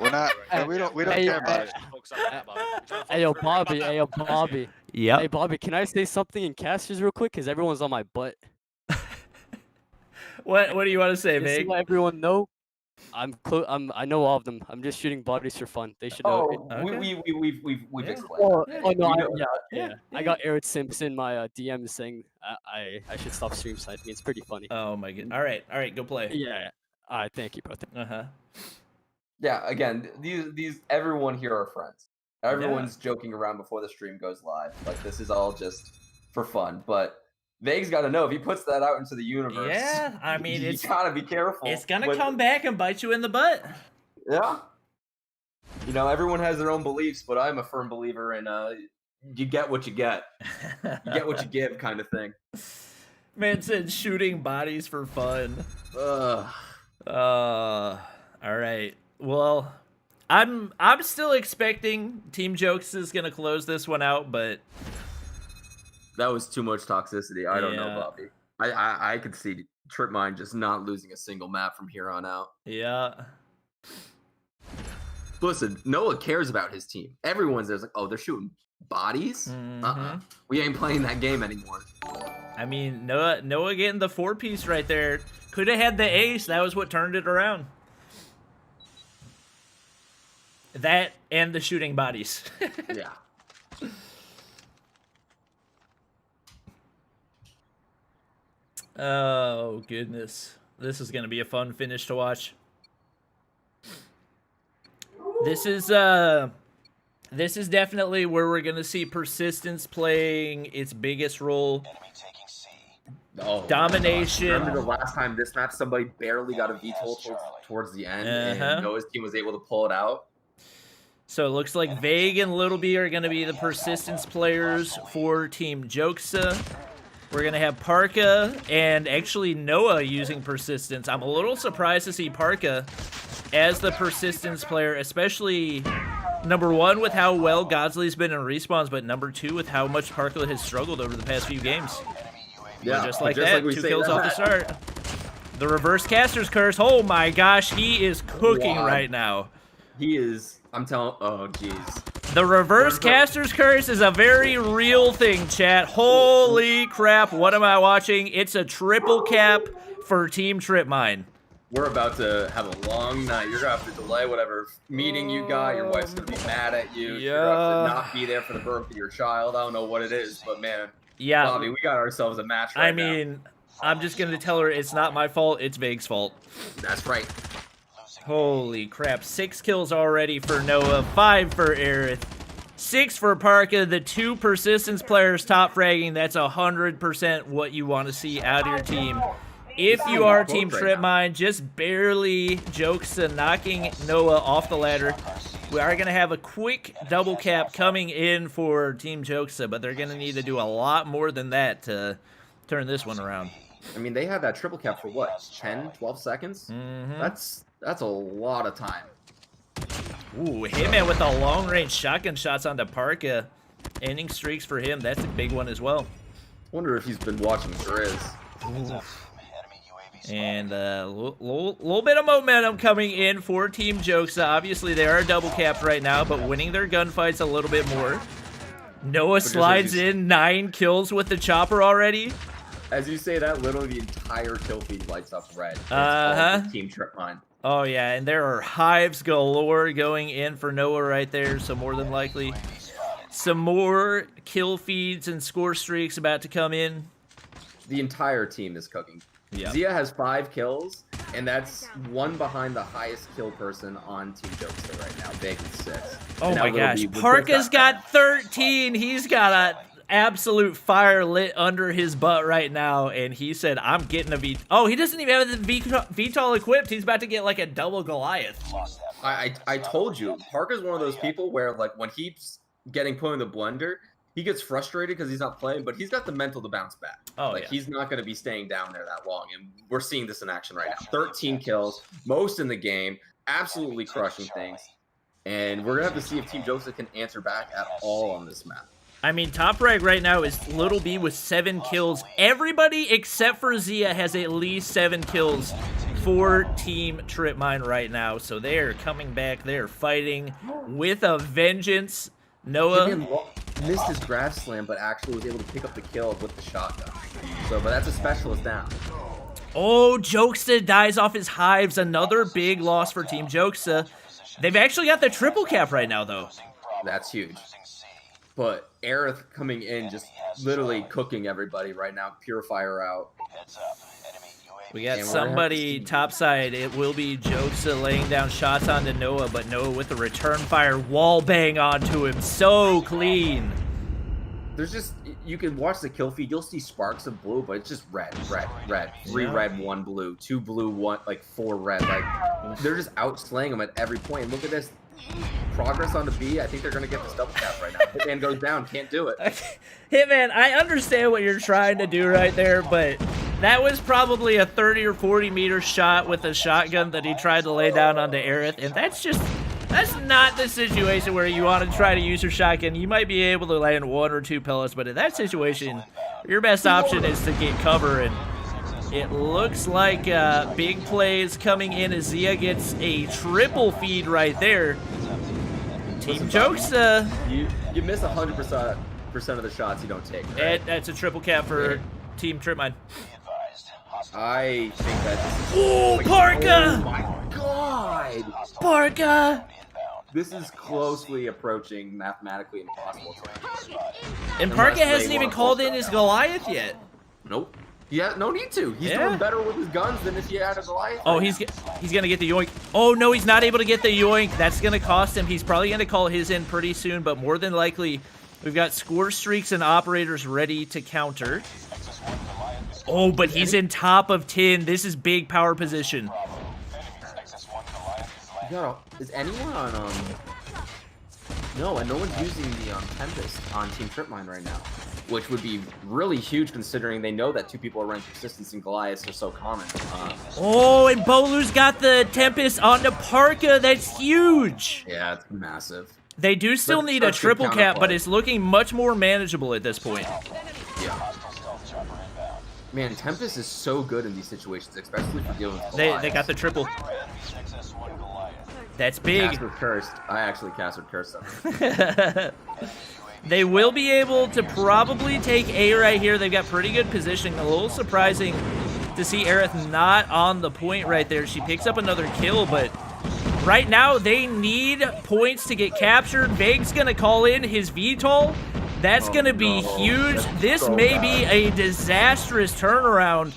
We're not. We don't care about it. Focus on that, Bobby. We're trying to Hey yo, focus on Bobby. Hey yo, Bobby. Yep. Hey Bobby, can I say something in casters real quick? Cause everyone's on my butt. What do you want to say, Just to Vague? let everyone know, I know all of them. I'm just shooting bodies for fun. They should know. Oh, Okay. we've Yeah. explained. Oh, Yeah, oh no, you I, know yeah. I got Eric Simpson in my DMs saying I should stop stream sniping. It's pretty funny. Oh my god. All right, go play. Yeah. All right, thank you, bro. Uh-huh. Yeah, again, these everyone here are friends. Everyone's joking around before the stream goes live. Like this is all just for fun. But Vague's got to know if he puts that out into the universe. Yeah, I mean, you it's gotta be careful. It's gonna with- come back and bite you in the butt. Yeah. You know, everyone has their own beliefs, but I'm a firm believer in you get what you get. You get what you give, kind of thing. Man said shooting bodies for fun. Ugh. All right. Well, I'm still expecting Team Jokes is gonna close this one out, but That was too much toxicity. I don't know, Yeah. Bobby. I could see Trip Mine just not losing a single map from here on out. yeah. Listen, Noah cares about his team. Everyone's there's like, oh, they're shooting bodies? Mhm. We ain't playing that game anymore. I mean, Noah getting the 4-piece right there. Could have had the ace. That was what turned it around. That and the shooting bodies. Yeah. Oh, goodness. This is going to be a fun finish to watch. This is definitely where we're going to see persistence playing its biggest role. Oh, Domination. Remember the last time this match, somebody barely got a VTOL towards the end, and Noah's team was able to pull it out. So it looks like Vague and Little B are going to be the persistence players for Team Jokesa. We're going to have Parka and actually Noah using persistence. I'm a little surprised to see Parka as the persistence player, especially number one with how well Godsley's been in respawns, but number two with how much Parka has struggled over the past few games. Yeah, just like just that, like we 2 say kills off the that. start. The reverse caster's curse. Oh my gosh, he is cooking Wow. right now. He is, I'm telling, oh jeez. The reverse caster's curse is a very real thing, chat. Holy crap, what am I watching? It's a triple cap for Team Tripmine. We're about to have a long night. You're gonna have to delay whatever meeting you got. Your wife's gonna be mad at you. You're gonna have to not be there for the birth of your child. I don't know what it is, but man, Yeah. Bobby, we got ourselves a match right I mean, I'm just going to tell her it's not my fault, it's Vague's fault. now. That's right. Holy crap, 6 kills already for Noah, 5 for Aerith, 6 for Parka, the 2 persistence players top fragging. That's 100% what you want to see out of your team. If you are Team Tripmine, just barely jokes and knocking Noah off the ladder. We are going to have a quick double cap coming in for Team Jokesa, but they're going to need to do a lot more than that to turn this one around. I mean, they had that triple cap for what, 10, 12 seconds? Mm-hmm. That's a lot of time. Ooh, Hitman with the long-range shotgun shots onto Parka. Ending streaks for him. That's a big one as well. Wonder if he's been watching Grizz. And a little bit of momentum coming in for Team Jokesa. Obviously, they are double capped right now, but winning their gunfights a little bit more. Noah slides in 9 kills with the chopper already. As you say that, literally the entire kill feed lights up red. It's Uh-huh. all Team Trip Mine. Oh, yeah, and there are hives galore going in for Noah right there, so more than likely some more kill feeds and score streaks about to come in. The entire team is cooking. Yeah. Zia has 5 kills, and that's one behind the highest kill person on Team Jokester right now. Big 6. Oh And my now Lil gosh, B with Parka's just got 13. He's got a absolute fire lit under his butt right now, and he said, I'm getting a V. Oh, he doesn't even have the VTOL equipped. He's about to get like a double Goliath. I told you, Parker's one of those people where, like, when he's getting put in the blender, he gets frustrated because he's not playing, but he's got the mental to bounce back. Oh, like, yeah. he's not going to be staying down there that long, and we're seeing this in action right now. 13 kills, most in the game, absolutely crushing things, and we're going to have to see if Team Joseph can answer back at all on this map. I mean, top rank right now is Little B with 7 kills. Everybody except for Zia has at least 7 kills for Team Tripmine right now. So they are coming back. They are fighting with a vengeance. Noah missed his grab slam, but actually was able to pick up the kill with the shotgun. So, but that's a specialist down. Oh, Jokesa dies off his hives. Another big loss for Team Jokesa. They've actually got the triple cap right now, though. That's huge. But Aerith coming in, just literally cooking everybody right now. Purifier out. We got somebody topside. It will be Jokesa laying down shots onto Noah, but Noah with the return fire wall bang onto him. So clean. There's just, you can watch the kill feed. You'll see sparks of blue, but it's just red, red, red. 3 red, 1 blue, 2 blue, 1, like 4 red. Like, they're just outslaying them at every point. And look at this. Progress on the B. I think they're going to get this double cap right now. Hitman goes down. Can't do it. Hitman, I understand what you're trying to do right there, but that was probably a 30 or 40 meter shot with a shotgun that he tried to lay down onto Aerith, and that's not the situation where you want to try to use your shotgun. You might be able to land 1 or 2 pellets, but in that situation, your best option is to get cover, and it looks like big plays coming in as Zia gets a triple feed right there. Team Jokesa. You miss 100% of the shots you don't take. Right? That's a triple cap for Team Tripmine. I think that this is... Oh, Parka! Oh my god! Parka! This is closely approaching mathematically impossible. And Parka hasn't even called in his Goliath yet. Nope. Yeah, no need to. He's doing better with his guns than if he had a Goliath. Oh, he's gonna get the yoink. Oh no, he's not able to get the yoink. That's gonna cost him. He's probably gonna call his in pretty soon, but more than likely, we've got score streaks and operators ready to counter. Oh, but he's in top of 10. This is big power position. Is anyone on No, and no one's using the Tempest on Team Tripmine right now, which would be really huge considering they know that 2 people are running Persistence and Goliaths are so common. Oh, and Bolu's got the Tempest onto Parka. That's huge. Yeah, it's massive. They do still need a triple cap, but it's looking much more manageable at this point. Yeah. Man, Tempest is so good in these situations, especially for dealing with Goliaths. They got the triple. That's big. Cast with Cursed. I actually cast with Cursed on They will be able to probably take A right here. They've got pretty good positioning. A little surprising to see Aerith not on the point right there. She picks up another kill, but right now they need points to get captured. Vague's going to call in his VTOL. That's going to be huge. This may be a disastrous turnaround,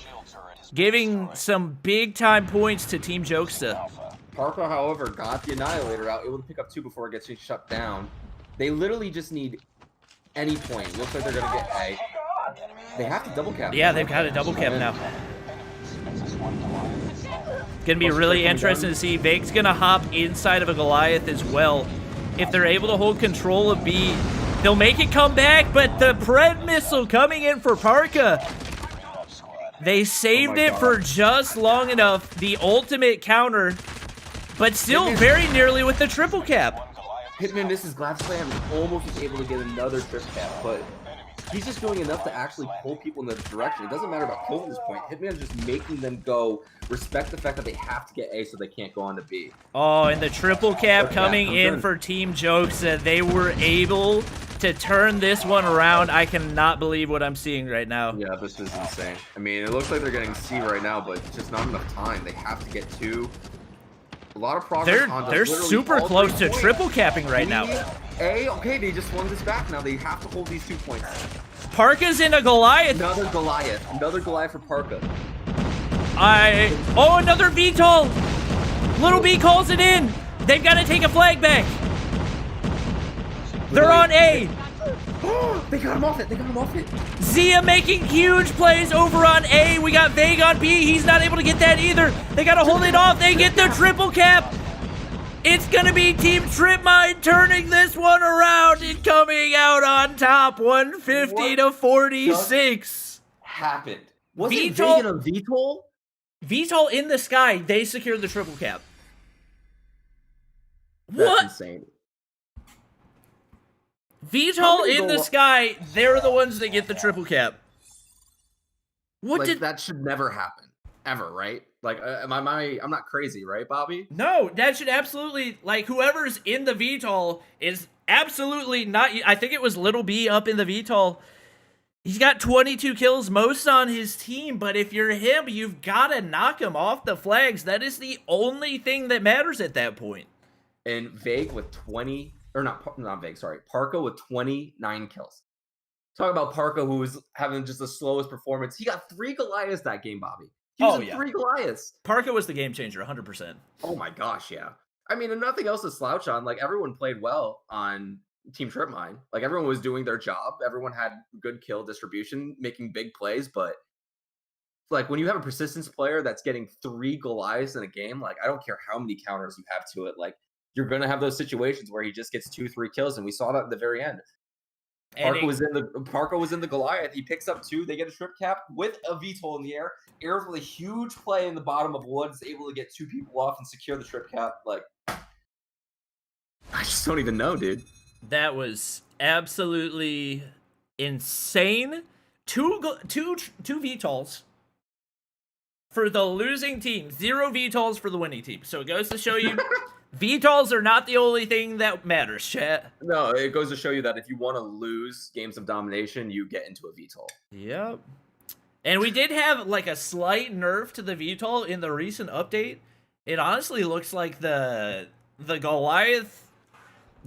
giving some big-time points to Team Jokesa. Parker, however, got the Annihilator out, able to pick up 2 before it gets shut down. They literally just need any point. Looks like they're going to get A. They have to double cap. Yeah, they've got a double cap now. Going to be really interesting to see. Vague's going to hop inside of a Goliath as well. if they're able to hold control of B, they'll make it come back, but the Pred missile coming in for Parka. They saved it for just long enough, the ultimate counter, but still very nearly with the triple cap. Hitman misses Glad Slam and almost is able to get another trip cap, but he's just doing enough to actually pull people in the direction. It doesn't matter about kills at this point. Hitman's just making them go, respect the fact that they have to get A so they can't go on to B. Oh, and the triple cap coming in for Team Jokes. They were able to turn this one around. I cannot believe what I'm seeing right now. Yeah, this is insane. I mean, it looks like they're getting C right now, but it's just not enough time. They have to get 2. A lot of progress. They're super close to triple capping right now. A, okay, they just won this back now. They have to hold these 2 points. Parka's in a Goliath. Another Goliath for Parka. Oh, another VTOL. Little B calls it in. They've got to take a flag back. They're on A. They got him off it. Zia making huge plays over on A. We got Vague on B. He's not able to get that either. They got to hold it off. They get the triple cap. It's going to be Team Tripmine turning this one around and coming out on top, 150 to 46. Happened. Was it Vague in a VTOL? VTOL in the sky. They secured the triple cap. That's insane. VTOL in the sky, they're the ones that get the triple cap. That should never happen. Ever, right? Like, I'm not crazy, right, Bobby? No, that should absolutely, like, whoever's in the VTOL is absolutely not, I think it was Little B up in the VTOL. He's got 22 kills, most on his team, but if you're him, you've got to knock him off the flags. That is the only thing that matters at that point. And Vague with 20... Or not Vague, sorry. Parka with 29 kills. Talk about Parka, who was having just the slowest performance. He got 3 Goliaths that game, Bobby. He was in 3 Goliaths. Parka was the game changer, 100%. Oh my gosh, yeah. I mean, and nothing else to slouch on. Like, everyone played well on Team Tripmine. Like, everyone was doing their job. Everyone had good kill distribution, making big plays. But, like, when you have a persistence player that's getting 3 Goliaths in a game, like, I don't care how many counters you have to it. Like, you're going to have those situations where he just gets 2-3 kills, and we saw that at the very end. Parka was in the Goliath. He picks up 2. They get a trip cap with a VTOL in the air. Airs with a huge play in the bottom of Woods, able to get 2 people off and secure the trip cap. Like, I just don't even know, dude. That was absolutely insane. 2 VTOLs for the losing team. 0 VTOLs for the winning team. So it goes to show you... VTOLs are not the only thing that matters, chat. No, it goes to show you that if you want to lose games of domination, you get into a VTOL. Yep. And we did have, like, a slight nerf to the VTOL in the recent update. It honestly looks like the Goliath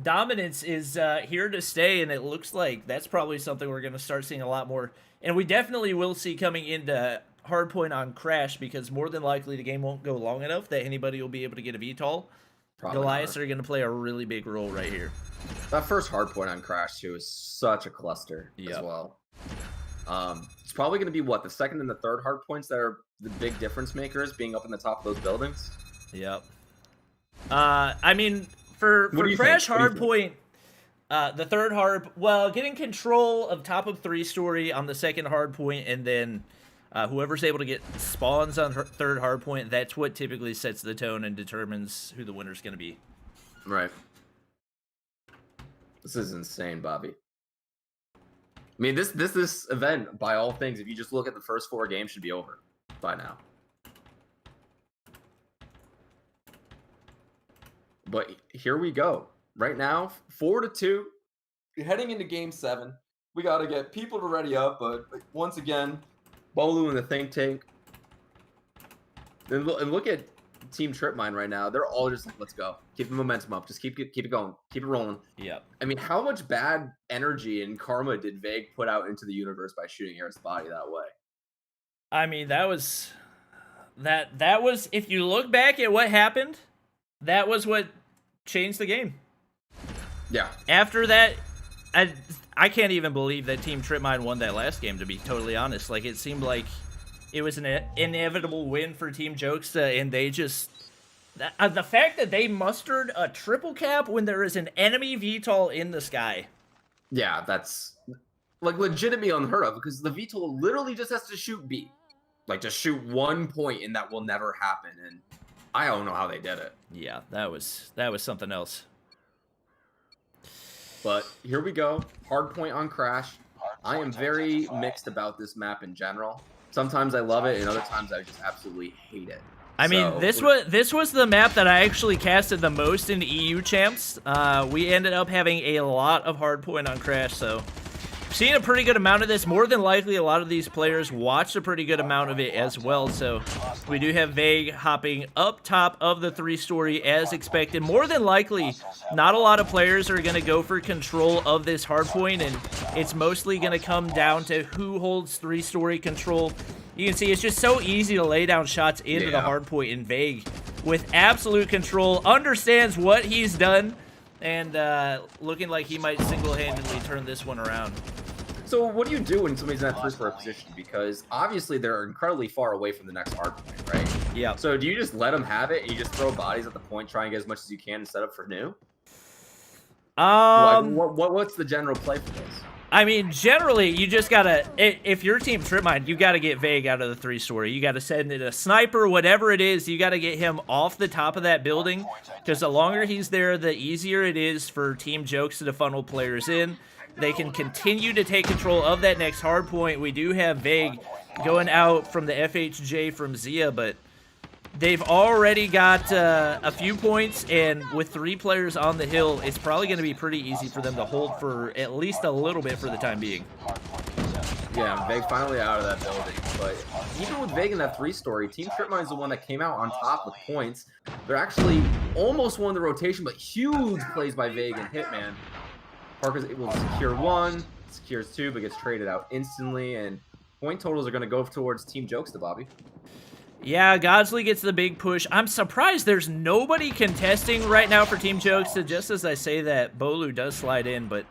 dominance is here to stay, and it looks like that's probably something we're going to start seeing a lot more. And we definitely will see coming into Hardpoint on Crash, because more than likely the game won't go long enough that anybody will be able to get a VTOL. Goliaths are going to play a really big role right here. That first Hardpoint on Crash 2 is such a cluster as well. It's probably going to be, what, the second and the third Hardpoints that are the big difference makers, being up in the top of those buildings? Yep. I mean, for Crash Hardpoint, the third getting control of top of 3-story on the second Hardpoint, and then whoever's able to get spawns on third hardpoint, that's what typically sets the tone and determines who the winner's going to be. Right. This is insane, Bobby. I mean, this event, by all things, if you just look at the first 4 games, should be over by now. But here we go. Right now, 4-2. Heading into Game 7. We got to get people to ready up, but once again... Bolu in the think tank. And look at Team Tripmine right now. They're all just like, let's go. Keep the momentum up. Just keep it going. Keep it rolling. Yeah. I mean, how much bad energy and karma did Vague put out into the universe by shooting Air's body that way? I mean, that was, if you look back at what happened, that was what changed the game. Yeah. After that, I can't even believe that Team Tripmine won that last game, to be totally honest. Like, it seemed like it was an inevitable win for Team Jokes, and they just The fact that they mustered a triple cap when there is an enemy VTOL in the sky. Yeah, that's like legitimately unheard of because the VTOL literally just has to shoot B. Like just shoot 1 point and that will never happen. And I don't know how they did it. Yeah, that was something else. But here we go. Hard point on Crash. I am very mixed about this map in general. Sometimes I love it and other times I just absolutely hate it. I mean, this was the map that I actually casted the most in EU champs. We ended up having a lot of hardpoint on Crash, so seeing a pretty good amount of this. More than likely, a lot of these players watched a pretty good amount of it as well. So we do have Vague hopping up top of the 3-story as expected. More than likely, not a lot of players are going to go for control of this hardpoint, and it's mostly going to come down to who holds 3-story control. You can see it's just so easy to lay down shots into the hardpoint, and Vague, with absolute control, understands what he's done, and looking like he might single-handedly turn this one around. So what do you do when somebody's in that 3-story position? Because obviously they're incredibly far away from the next hardpoint, right? Yeah. So do you just let them have it and you just throw bodies at the point, try and get as much as you can and set up for new? What's the general play for this? I mean, generally, you just gotta, if you're Team Tripmine, you gotta get Vague out of the 3-story. You gotta send it a sniper, whatever it is, you gotta get him off the top of that building, because the longer he's there, the easier it is for Team Jokes to funnel players in. They can continue to take control of that next hard point. We do have Vague going out from the FHJ from Zia, but they've already got a few points, and with 3 players on the hill, it's probably going to be pretty easy for them to hold for at least a little bit for the time being. Yeah, Vague finally out of that building, but even with Vague in that 3-story, Team Tripmine's the one that came out on top with points. They're actually almost won the rotation, but huge plays by Vague and Hitman. Parker's able to secure 1, secures 2, but gets traded out instantly, and point totals are going to go towards Team Jokes Bobby. Yeah, Godsley gets the big push. I'm surprised there's nobody contesting right now for Team Jokes. Just as I say that, Bolu does slide in, but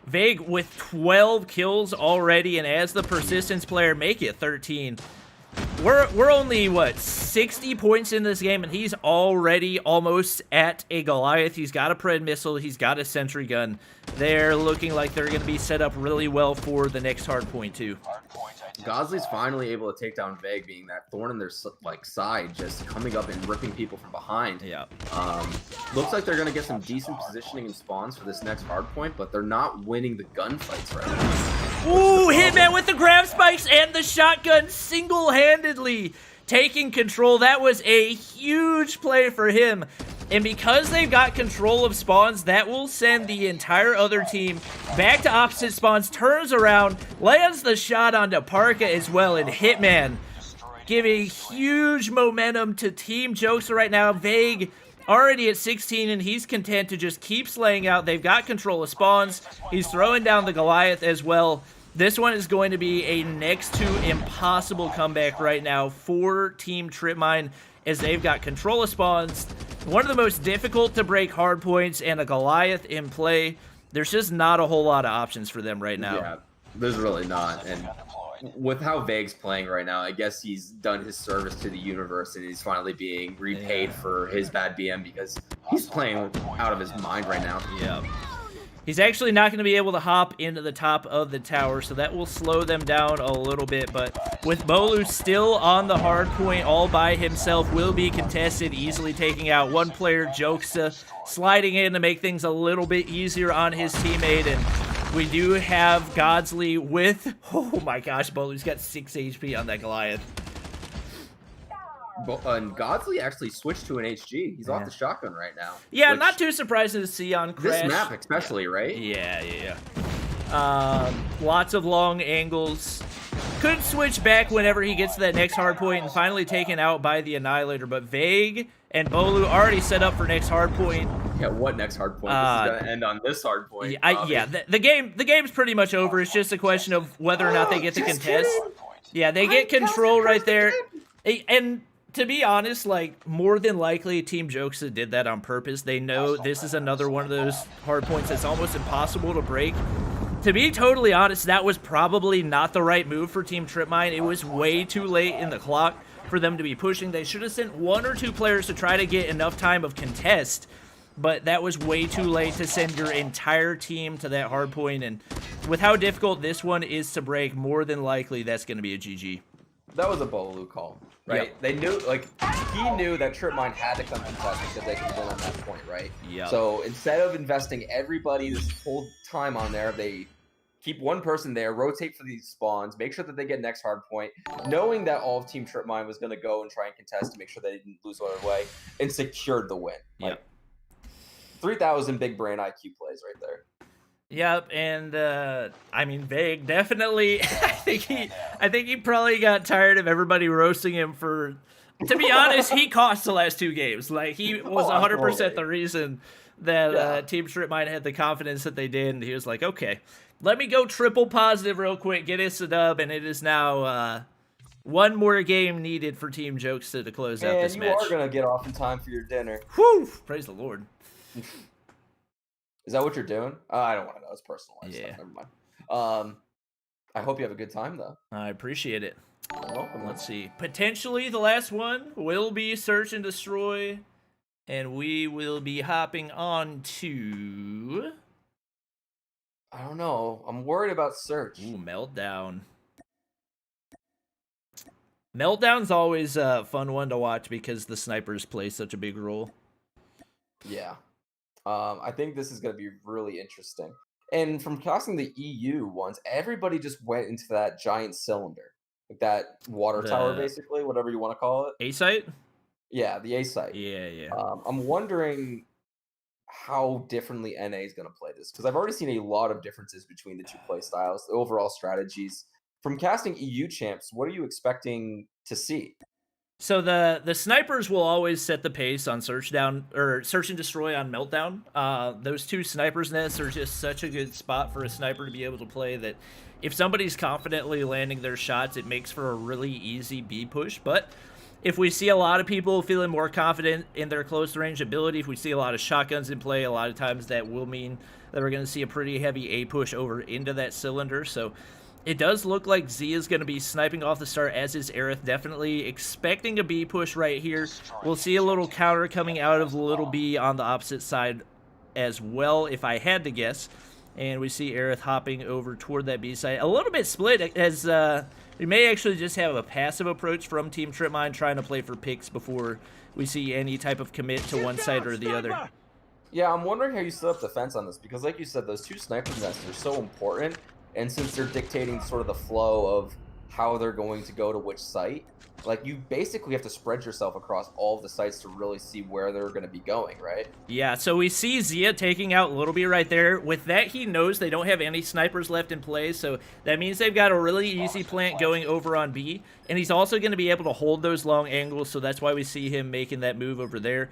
Vague with 12 kills already, and as the Persistence player, make it 13. We're only, what, 60 points in this game, and he's already almost at a Goliath. He's got a Pred missile. He's got a sentry gun. They're looking like they're going to be set up really well for the next hard point, too. Godsley's finally able to take down Vague, being that thorn in their side, just coming up and ripping people from behind. Yeah. Looks like they're going to get some decent positioning and spawns for this next hard point, but they're not winning the gunfights right now. Ooh, Hitman with the grab spikes and the shotgun single-handedly taking control. That was a huge play for him. And because they've got control of spawns, that will send the entire other team back to opposite spawns, turns around, lands the shot onto Parka as well, and Hitman giving huge momentum to Team Jokes right now. Vague already at 16, and he's content to just keep slaying out. They've got control of spawns. He's throwing down the Goliath as well. This one is going to be a next to impossible comeback right now for Team Tripmine, as they've got control of spawns, one of the most difficult to break hard points, and a Goliath in play. There's just not a whole lot of options for them right now. Yeah, there's really not. And with how Vague's playing right now, I guess he's done his service to the universe, and he's finally being repaid for his bad BM, because he's playing out of his mind right now. Yeah. He's actually not going to be able to hop into the top of the tower, so that will slow them down a little bit. But with Bolu still on the hard point all by himself, will be contested, easily taking out one player. Jokesa sliding in to make things a little bit easier on his teammate. And we do have Godsley with, oh my gosh, Bolu's got 6 HP on that Goliath. And Godsley actually switched to an HG. He's off the shotgun right now. Yeah, not too surprising to see on Crash. This map especially, right? Yeah. Lots of long angles. Could switch back whenever he gets to that next hard point, and finally taken out by the Annihilator. But Vague and Bolu already set up for next hard point. Yeah, what next hard point? This is going to end on this hard point. The game's pretty much over. It's just a question of whether or not they get to contest. Yeah, they get control right there. And to be honest, like, more than likely, Team Jokesa did that on purpose. They know this is another one of those hard points that's almost impossible to break. To be totally honest, that was probably not the right move for Team Tripmine. It was way too late in the clock for them to be pushing. They should have sent 1 or 2 players to try to get enough time of contest, but that was way too late to send your entire team to that hard point, and with how difficult this one is to break, more than likely that's going to be a GG. That was a Bolu call, right? Yep. They knew, like, he knew that Tripmine had to come contest because they could win on that point, right? Yep. So instead of investing everybody this whole time on there, they keep one person there, rotate for these spawns, make sure that they get next hard point, knowing that all of Team Tripmine was going to go and try and contest to make sure they didn't lose on their way, and secured the win. Yep. 3,000 big brain IQ plays right there. Yep, and I mean, Vague definitely. I think he probably got tired of everybody roasting him for. To be honest, he cost the last 2 games. Like, he was 100% the reason that Team Tripmine had the confidence that they did, and he was like, okay, let me go triple positive real quick, get us a dub, and it is now 1 more game needed for Team Jokester to close out this match. And you are gonna get off in time for your dinner. Whew! Praise the Lord. Is that what you're doing? I don't want to know. It's personal life Yeah. stuff. Never mind. I hope you have a good time, though. I appreciate it. You're welcome. Let's see. Potentially the last one will be Search and Destroy, and we will be hopping on to... I don't know. I'm worried about Search. Ooh, Meltdown. Meltdown's always a fun one to watch because the snipers play such a big role. Yeah. I think this is going to be really interesting. And from casting the EU ones, everybody just went into that giant cylinder. Like that water tower, basically, whatever you want to call it. A-site? Yeah, the A-site. Yeah. I'm wondering how differently NA is going to play this, because I've already seen a lot of differences between the 2 play styles, the overall strategies. From casting EU champs, what are you expecting to see? So the snipers will always set the pace on Search and Destroy on Meltdown. Those 2 snipers nests are just such a good spot for a sniper to be able to play that if somebody's confidently landing their shots, it makes for a really easy B push. But if we see a lot of people feeling more confident in their close range ability, if we see a lot of shotguns in play, a lot of times that will mean that we're going to see a pretty heavy A push over into that cylinder. So it does look like Z is going to be sniping off the start, as is Aerith. Definitely expecting a B push right here. We'll see a little counter coming out of Little B on the opposite side as well, if I had to guess. And we see Aerith hopping over toward that B side. A little bit split, as we may actually just have a passive approach from Team Tripmine, trying to play for picks before we see any type of commit to one side or the other. Yeah, I'm wondering how you set up defense on this, because like you said, those 2 sniper nests are so important. And since they're dictating sort of the flow of how they're going to go to which site, like, you basically have to spread yourself across all of the sites to really see where they're going to be going, right? Yeah, so we see Zia taking out Little B right there. With that, he knows they don't have any snipers left in play, so that means they've got a really easy plant going over on B. And he's also going to be able to hold those long angles, so that's why we see him making that move over there.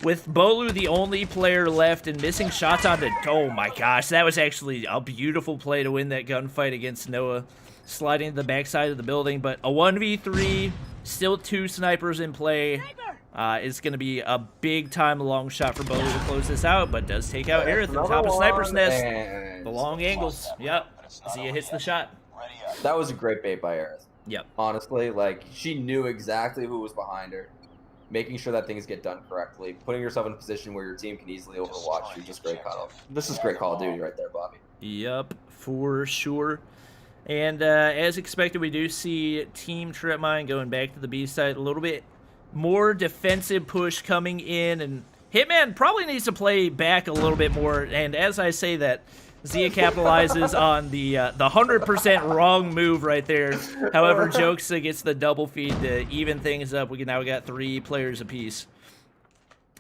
With Bolu the only player left and missing shots on the... Oh my gosh, that was actually a beautiful play to win that gunfight against Noah. Sliding to the backside of the building, but a 1v3, still 2 snipers in play. It's going to be a big-time long shot for Bolu to close this out, but does take out Aerith on top of Sniper's Nest. The long angles. Yep. Zia hits the shot. That was a great bait by Aerith. Yep. Honestly, like, she knew exactly who was behind her. Making sure that things get done correctly, putting yourself in a position where your team can easily overwatch you. Just great call. This is great Call of Duty right there, Bobby. Yep, for sure. And as expected, we do see Team Tripmine going back to the B side. A little bit more defensive push coming in, and Hitman probably needs to play back a little bit more. And as I say that, Zia capitalizes on the 100% wrong move right there. However, Jokesa gets the double feed to even things up. We got 3 players apiece.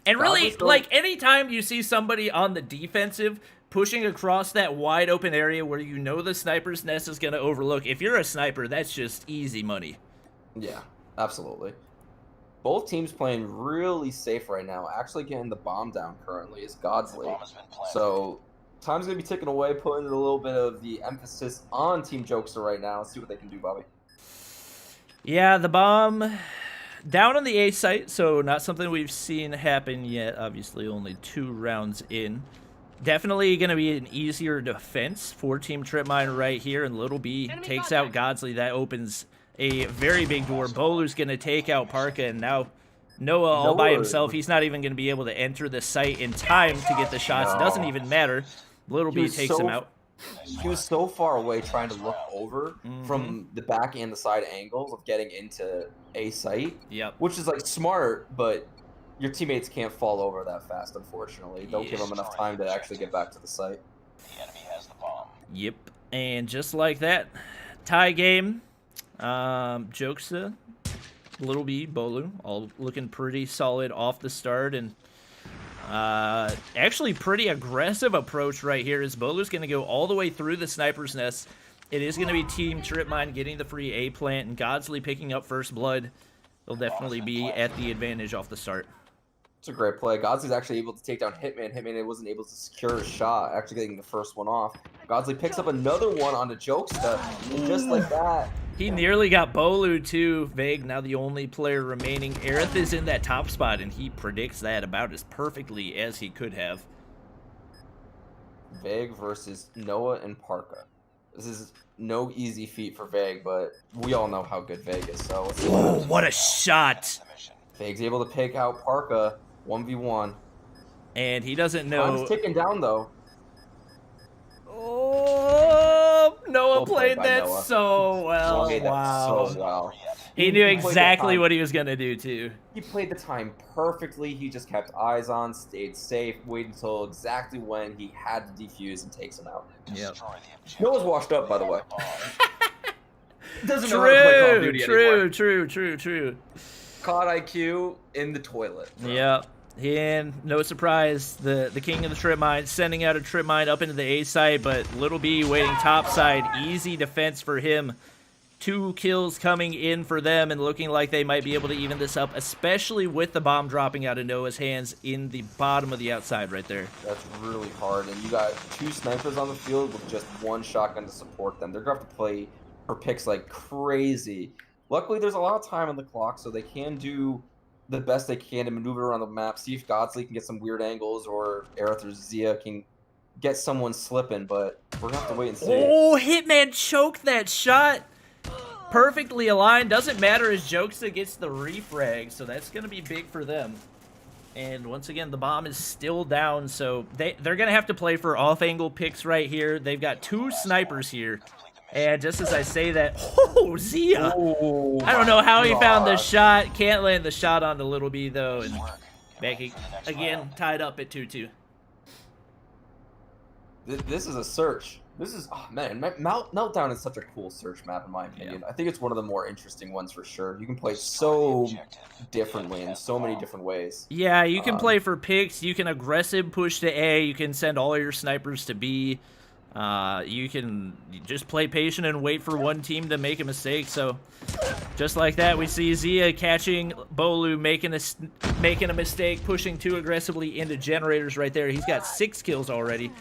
And really, like, anytime you see somebody on the defensive pushing across that wide open area where you know the sniper's nest is going to overlook, if you're a sniper, that's just easy money. Yeah, absolutely. Both teams playing really safe right now. Actually getting the bomb down currently is Godsley. So time's going to be ticking away, putting a little bit of the emphasis on Team Jokester right now. Let's see what they can do, Bobby. Yeah, the bomb down on the A site, so not something we've seen happen yet. Obviously, only 2 rounds in. Definitely going to be an easier defense for Team Tripmine right here, and Little B takes out Godsley. That opens a very big door. Bolu's going to take out Parka, and now Noah all by himself. He's not even going to be able to enter the site in time to get the shots. No. Doesn't even matter. Little B takes him out. He was so far away trying to look over from the back and the side angles of getting into a site. Yep. Which is like smart, but your teammates can't fall over that fast, unfortunately. Don't give them enough time to actually get back to the site. The enemy has the bomb. Yep. And just like that, tie game. Jokesa, Little B, Bolu, all looking pretty solid off the start, and actually pretty aggressive approach right here as Bolu's going to go all the way through the sniper's nest. It is going to be Team Tripmine getting the free A plant, and Godsley picking up first blood. They'll definitely be at the advantage off the start. It's a great play. Godsley's actually able to take down Hitman. Hitman wasn't able to secure a shot, actually getting the first one off. Godsley picks up another one onto Jokesta, and just like that. He nearly got Bolu too. Vague, now the only player remaining. Aerith is in that top spot, and he predicts that about as perfectly as he could have. Vague versus Noah and Parka. This is no easy feat for Vague, but we all know how good Vague is, so let's see. Oh, what a shot! Vague's able to pick out Parka 1v1. And he doesn't know. Time's ticking down, though. Oh, Noah Well played by that Noah. so well. Played that Wow. so well. He knew played the exactly time. what he was going to do, too. He played the time perfectly. He just kept eyes on, stayed safe, waited until exactly when he had to defuse and takes him out. Yep. Noah's washed up, by the way. Doesn't know how to play Call of Duty anymore. True. COD IQ in the toilet. Bro. Yep. And no surprise, the king of the trip mine sending out a trip mine up into the A side, but Little B waiting top side. Easy defense for him. 2 kills coming in for them and looking like they might be able to even this up, especially with the bomb dropping out of Noah's hands in the bottom of the outside right there. That's really hard, and you got 2 snipers on the field with just 1 shotgun to support them. They're going to have to play for picks like crazy. Luckily, there's a lot of time on the clock, so they can do the best they can to maneuver around the map, see if Godsley can get some weird angles, or Aerith or Zia can get someone slipping, but we're going to have to wait and see. Oh, Hitman choked that shot. Perfectly aligned. Doesn't matter as Jokesa gets the refrag, so that's going to be big for them. And once again, the bomb is still down, so they're going to have to play for off-angle picks right here. They've got 2 snipers here. And just as I say that, oh, Zia! Oh, I don't know how he found the shot. Can't land the shot on the Little B, though. And Becky, again, tied up at 2-2. This is a search. This is, oh man, Meltdown is such a cool search map in my opinion. Yeah. I think it's one of the more interesting ones for sure. You can play so differently in so many different ways. Yeah, you can play for picks. You can aggressive push to A. You can send all your snipers to B. You can just play patient and wait for one team to make a mistake. So, just like that, we see Zia catching Bolu, making a mistake, pushing too aggressively into generators right there. He's got 6 kills already.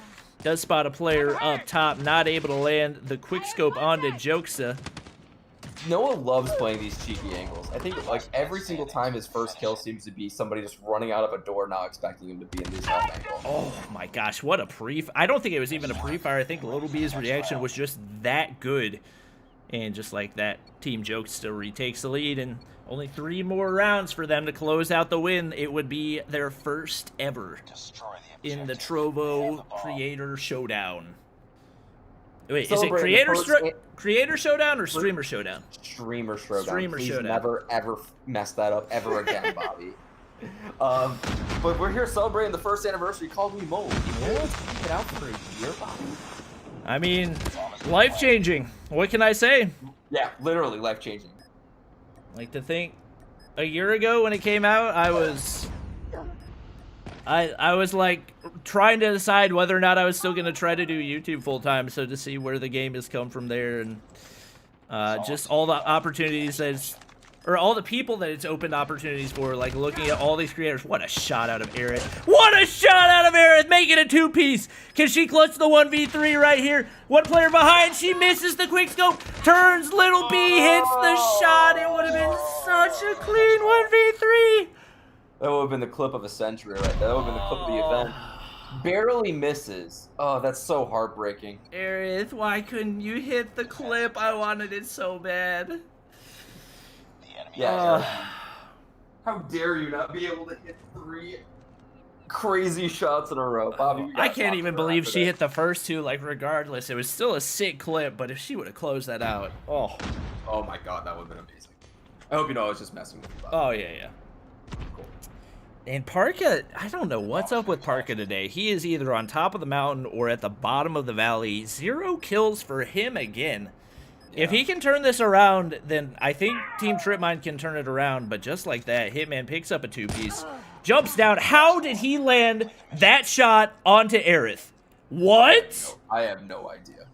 Does spot a player up top, not able to land the quick scope onto Jokesa. Noah loves playing these cheeky angles. I think like every single time his first kill seems to be somebody just running out of a door, not expecting him to be in this off angle. Oh my gosh, what a I don't think it was even a pre-fire. I think Little B's reaction was just that good. And just like that, Team Jokesta retakes the lead, and only 3 more rounds for them to close out the win. It would be their first ever in the Trovo Creator Showdown. Wait, is it Creator Showdown or Streamer Showdown? Streamer Showdown. Streamer Please Showdown. never, ever mess that up ever again, Bobby. But we're here celebrating the first anniversary Call of Duty Mobile. Let's keep it out for a year, Bobby. I mean, life-changing. What can I say? Yeah, literally life-changing. Like, to think, a year ago when it came out, I was like trying to decide whether or not I was still going to try to do YouTube full-time, so to see where the game has come from there, and just all the opportunities or all the people that it's opened opportunities for, like looking at all these creators. What a shot out of Aerith. What a shot out of Aerith, making a 2-piece. Can she clutch the 1v3 right here? 1 player behind, she misses the quick scope, turns, Little B hits the shot. It would have been such a clean 1v3. That would have been the clip of a century right there. That would have been the clip of the event. Barely misses. Oh, that's so heartbreaking. Aerith, why couldn't you hit the clip? I wanted it so bad. Yeah. Eric. How dare you not be able to hit 3 crazy shots in a row, Bobby? I can't even believe she hit the first 2. Like, regardless, it was still a sick clip. But if she would have closed that out, oh my God, that would have been amazing. I hope you know I was just messing with you, Bobby. Oh yeah. Cool. And Parka, I don't know what's up with Parka today. He is either on top of the mountain or at the bottom of the valley. 0 kills for him again. Yeah. If he can turn this around, then I think Team Tripmine can turn it around. But just like that, Hitman picks up a 2-piece, jumps down. How did he land that shot onto Aerith? What? I have no idea.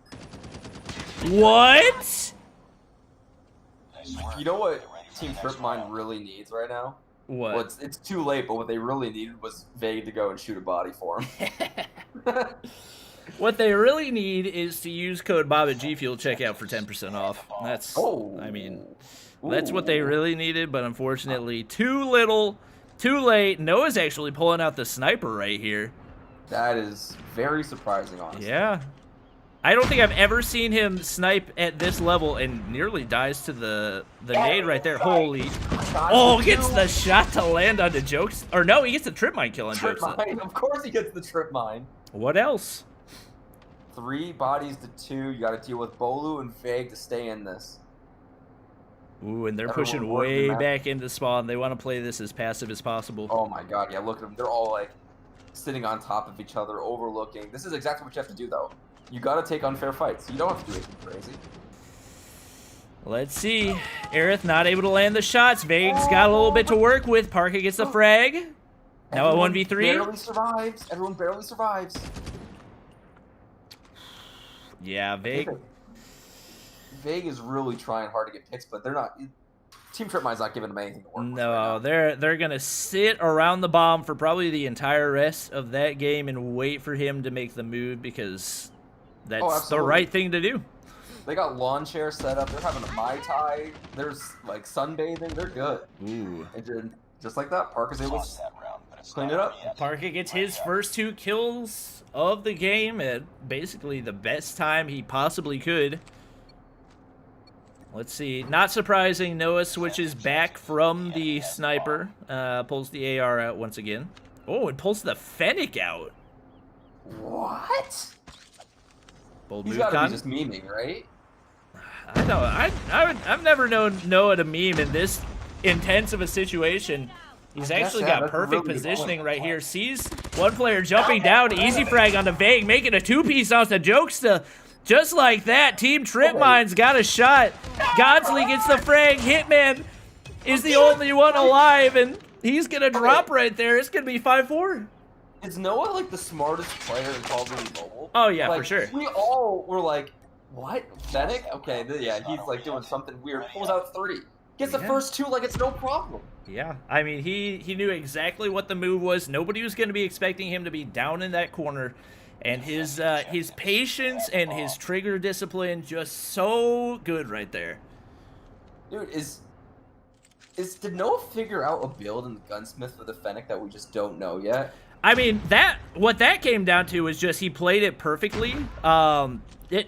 What? You know what Team Tripmine really needs right now? What? Well, it's too late, but what they really needed was Vague to go and shoot a body for him. What they really need is to use code Bob at G Fuel checkout for 10% off. That's, I mean, that's what they really needed, but unfortunately, too little, too late. Noah's actually pulling out the sniper right here. That is very surprising, honestly. Yeah. I don't think I've ever seen him snipe at this level and nearly dies to the nade right there. Holy. Oh, gets the shot to land onto Jokes. Or no, he gets the trip mine kill on Jokes. Of course he gets the trip mine. What else? 3 bodies to 2. You got to deal with Bolu and Vague to stay in this. Ooh, and they're pushing way back into spawn. They want to play this as passive as possible. Oh my God, yeah, look at them. They're all like sitting on top of each other, overlooking. This is exactly what you have to do, though. You gotta take unfair fights. You don't have to do anything crazy. Let's see. Aerith not able to land the shots. Vague's got a little bit to work with. Parker gets the frag. Now a 1v3. Barely survives. Everyone barely survives. Yeah, Vague. Vague is really trying hard to get picks, but they're not. Team Tripmine's not giving them anything to work with. No, they're gonna sit around the bomb for probably the entire rest of that game and wait for him to make the move because that's the right thing to do. They got lawn chairs set up. They're having a Mai Tai. There's like sunbathing. They're good. Ooh. And just like that, Parker's able to clean it up. Parker gets his first 2 kills of the game at basically the best time he possibly could. Let's see. Not surprising, Noah switches back from the sniper. Pulls the AR out once again. Oh, and pulls the Fennec out. What? Bold He's move, gotta be just memeing, right? I know. I've never known Noah to meme in this intense of a situation. He's actually got perfect positioning right here. Sees one player jumping down, easy frag onto Vague, making a 2-piece onto Jokesta. Just like that, Team Tripmine's got a shot. Godsley gets the frag. Hitman is the only one alive, and he's gonna drop right there. It's gonna be 5-4. Is Noah like the smartest player in Call of Duty Mobile? Oh yeah, like, for sure. We all were like, what? Fennec? Okay, yeah, he's like doing something weird. Pulls out 3. Gets the first 2 like it's no problem. Yeah, I mean, he knew exactly what the move was. Nobody was going to be expecting him to be down in that corner. And his patience and his trigger discipline just so good right there. Dude, did Noah figure out a build in the gunsmith for the Fennec that we just don't know yet? I mean, what that came down to was just he played it perfectly.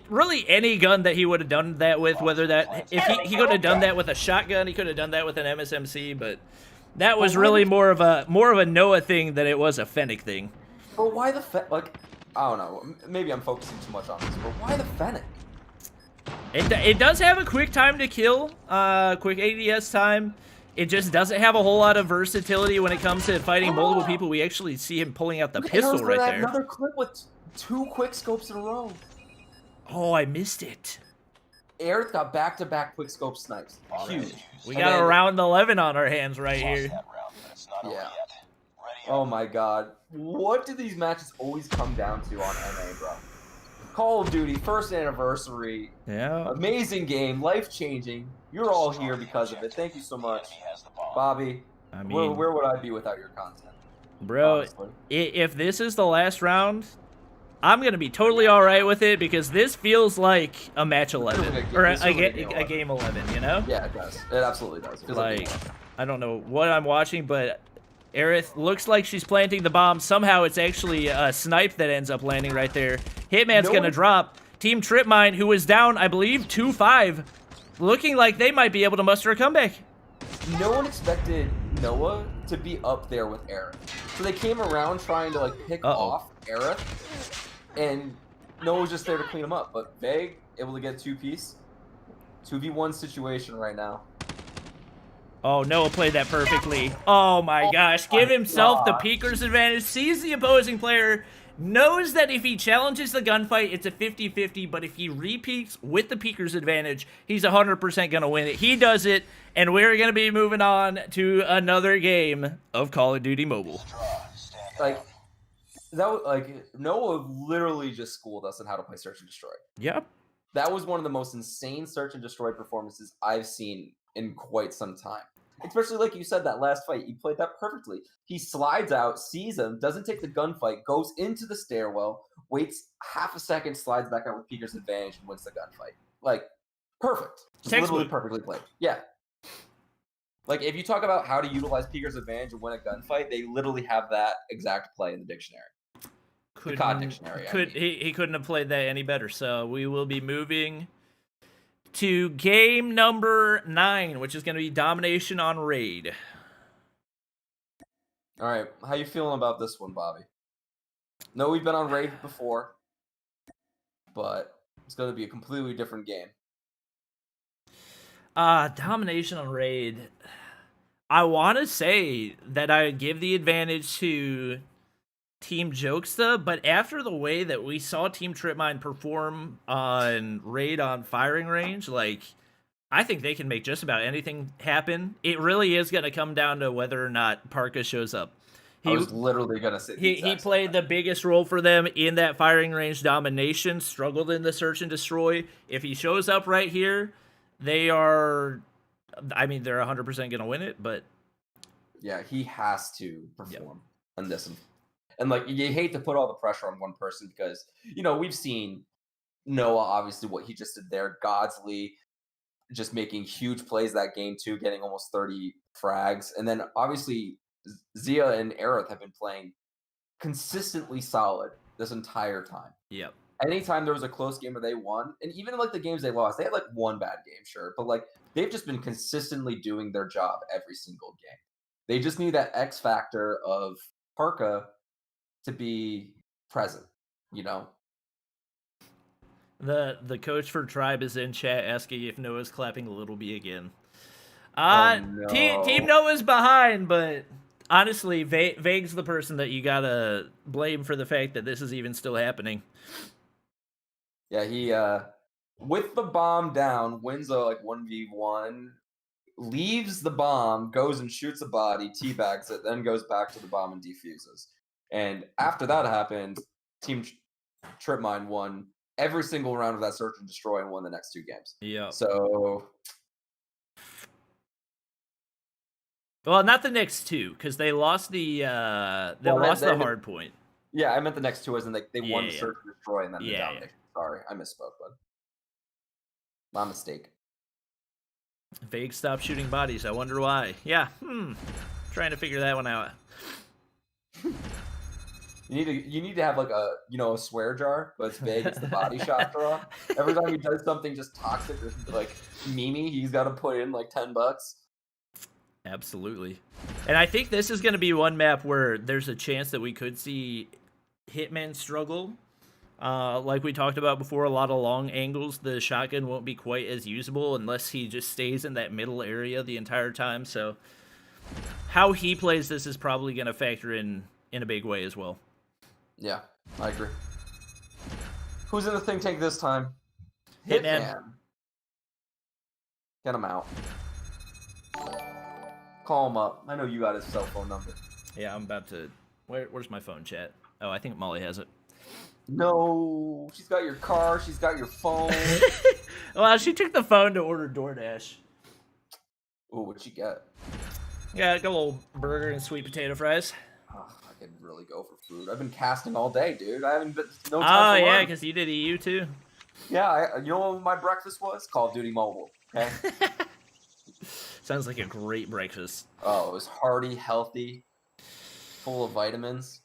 Really any gun that he would have done that with, whether that if he could have done that with a shotgun, he could have done that with an MSMC, but that was really more of a Noah thing than it was a Fennec thing. But why the like? I don't know. Maybe I'm focusing too much on this, but why the Fennec? It does have a quick time to kill, quick ADS time. It just doesn't have a whole lot of versatility when it comes to fighting multiple people. We actually see him pulling out the pistol right there. Another clip with 2 quick scopes in a row. Oh, I missed it. Eric got back-to-back quick scope snipes. Huge. We got a round 11 on our hands right here. Yeah. Oh my God. What do these matches always come down to on NA, bro? Call of Duty, first anniversary. Yeah. Amazing game, life-changing. You're all here because of it. Thank you so much. Bobby, I mean, where would I be without your content? Bro, honestly? If this is the last round, I'm going to be totally all right with it because this feels like a match 11 or a game 11, you know? Yeah, it does. It absolutely does. Like, I don't know what I'm watching, but Aerith looks like she's planting the bomb. Somehow it's actually a snipe that ends up landing right there. Hitman's going to drop. Team Tripmine, who was down, I believe, 2-5, looking like they might be able to muster a comeback. no one expected Noah to be up there with Aerith. So they came around trying to like pick off Aerith, and Noah was just there to clean him up. But Veg able to get 2-piece. 2v1 situation right now. Oh, Noah played that perfectly. Oh my gosh. Give himself the peeker's advantage. Sees the opposing player. Knows that if he challenges the gunfight, it's a 50-50. But if he repeats with the peeker's advantage, he's 100% going to win it. He does it. And we're going to be moving on to another game of Call of Duty Mobile. Like, that was, like, Noah literally just schooled us on how to play Search and Destroy. Yep. That was one of the most insane Search and Destroy performances I've seen in quite some time. Especially like you said, that last fight, you played that perfectly. He slides out, sees him, doesn't take the gunfight, goes into the stairwell, waits half a second, slides back out with Peeker's advantage, and wins the gunfight. Like, perfect. Just literally perfectly played. Yeah. Like, if you talk about how to utilize Peeker's advantage and win a gunfight, they literally have that exact play in the dictionary. The COD dictionary. He couldn't have played that any better. So we will be moving to game number 9, which is going to be domination on raid. All right, how you feeling about this one, Bobby? No, we've been on raid before, but it's going to be a completely different game. Domination on raid. I want to say that I would give the advantage to Team Jokesta, but after the way that we saw Team Tripmine perform on raid on firing range, like, I think they can make just about anything happen. It really is going to come down to whether or not Parka shows up. I was literally going to say he played the biggest role for them in that firing range domination, struggled in the search and destroy. If he shows up right here, they are, I mean, they're 100% going to win it, but yeah, he has to perform on this. And like, you hate to put all the pressure on one person because, you know, we've seen Noah, obviously, what he just did there. Godsley just making huge plays that game, too, getting almost 30 frags. And then, obviously, Zia and Aerith have been playing consistently solid this entire time. Yep. Anytime there was a close game where they won, and even like the games they lost, they had like one bad game, sure. But like, they've just been consistently doing their job every single game. They just need that X factor of Parka to be present, you know. The coach for Tribe is in chat asking if Noah's clapping a little bit again. No. Team Noah's behind, but honestly, Vague's the person that you gotta blame for the fact that this is even still happening. Yeah, he with the bomb down, wins a like 1v1, leaves the bomb, goes and shoots a body, teabags it, then goes back to the bomb and defuses. And after that happened, Team Tripmine won every single round of that search and destroy and won the next 2 games. Yeah. So, well, not the next 2 because they lost the the hard point. Yeah, I meant the next 2 as in they won the search and destroy and then the domination. Sorry, I misspoke, bud. My mistake. Vague stopped shooting bodies. I wonder why. Yeah. Trying to figure that one out. You need to have like a a swear jar, but it's Vague. It's the body shot draw. Every time he does something just toxic or like memey, he's got to put in like $10. Absolutely. And I think this is going to be one map where there's a chance that we could see Hitman struggle. Like we talked about before, a lot of long angles. The shotgun won't be quite as usable unless he just stays in that middle area the entire time. So how he plays this is probably going to factor in a big way as well. Yeah, I agree. Who's in the think tank this time? Hitman. Get him out. Call him up. I know you got his cell phone number. Yeah, I'm about to... Where's my phone chat? Oh, I think Molly has it. No, she's got your car. She's got your phone. Well, she took the phone to order DoorDash. Ooh, what'd you get? Yeah, got a little burger and sweet potato fries. Oh, I could really go for food. I've been casting all day, dude. I haven't been no time for yeah, lunch. because you did EU too. Yeah, you know what my breakfast was? Call of Duty Mobile. Okay. Sounds like a great breakfast. Oh, it was hearty, healthy, full of vitamins.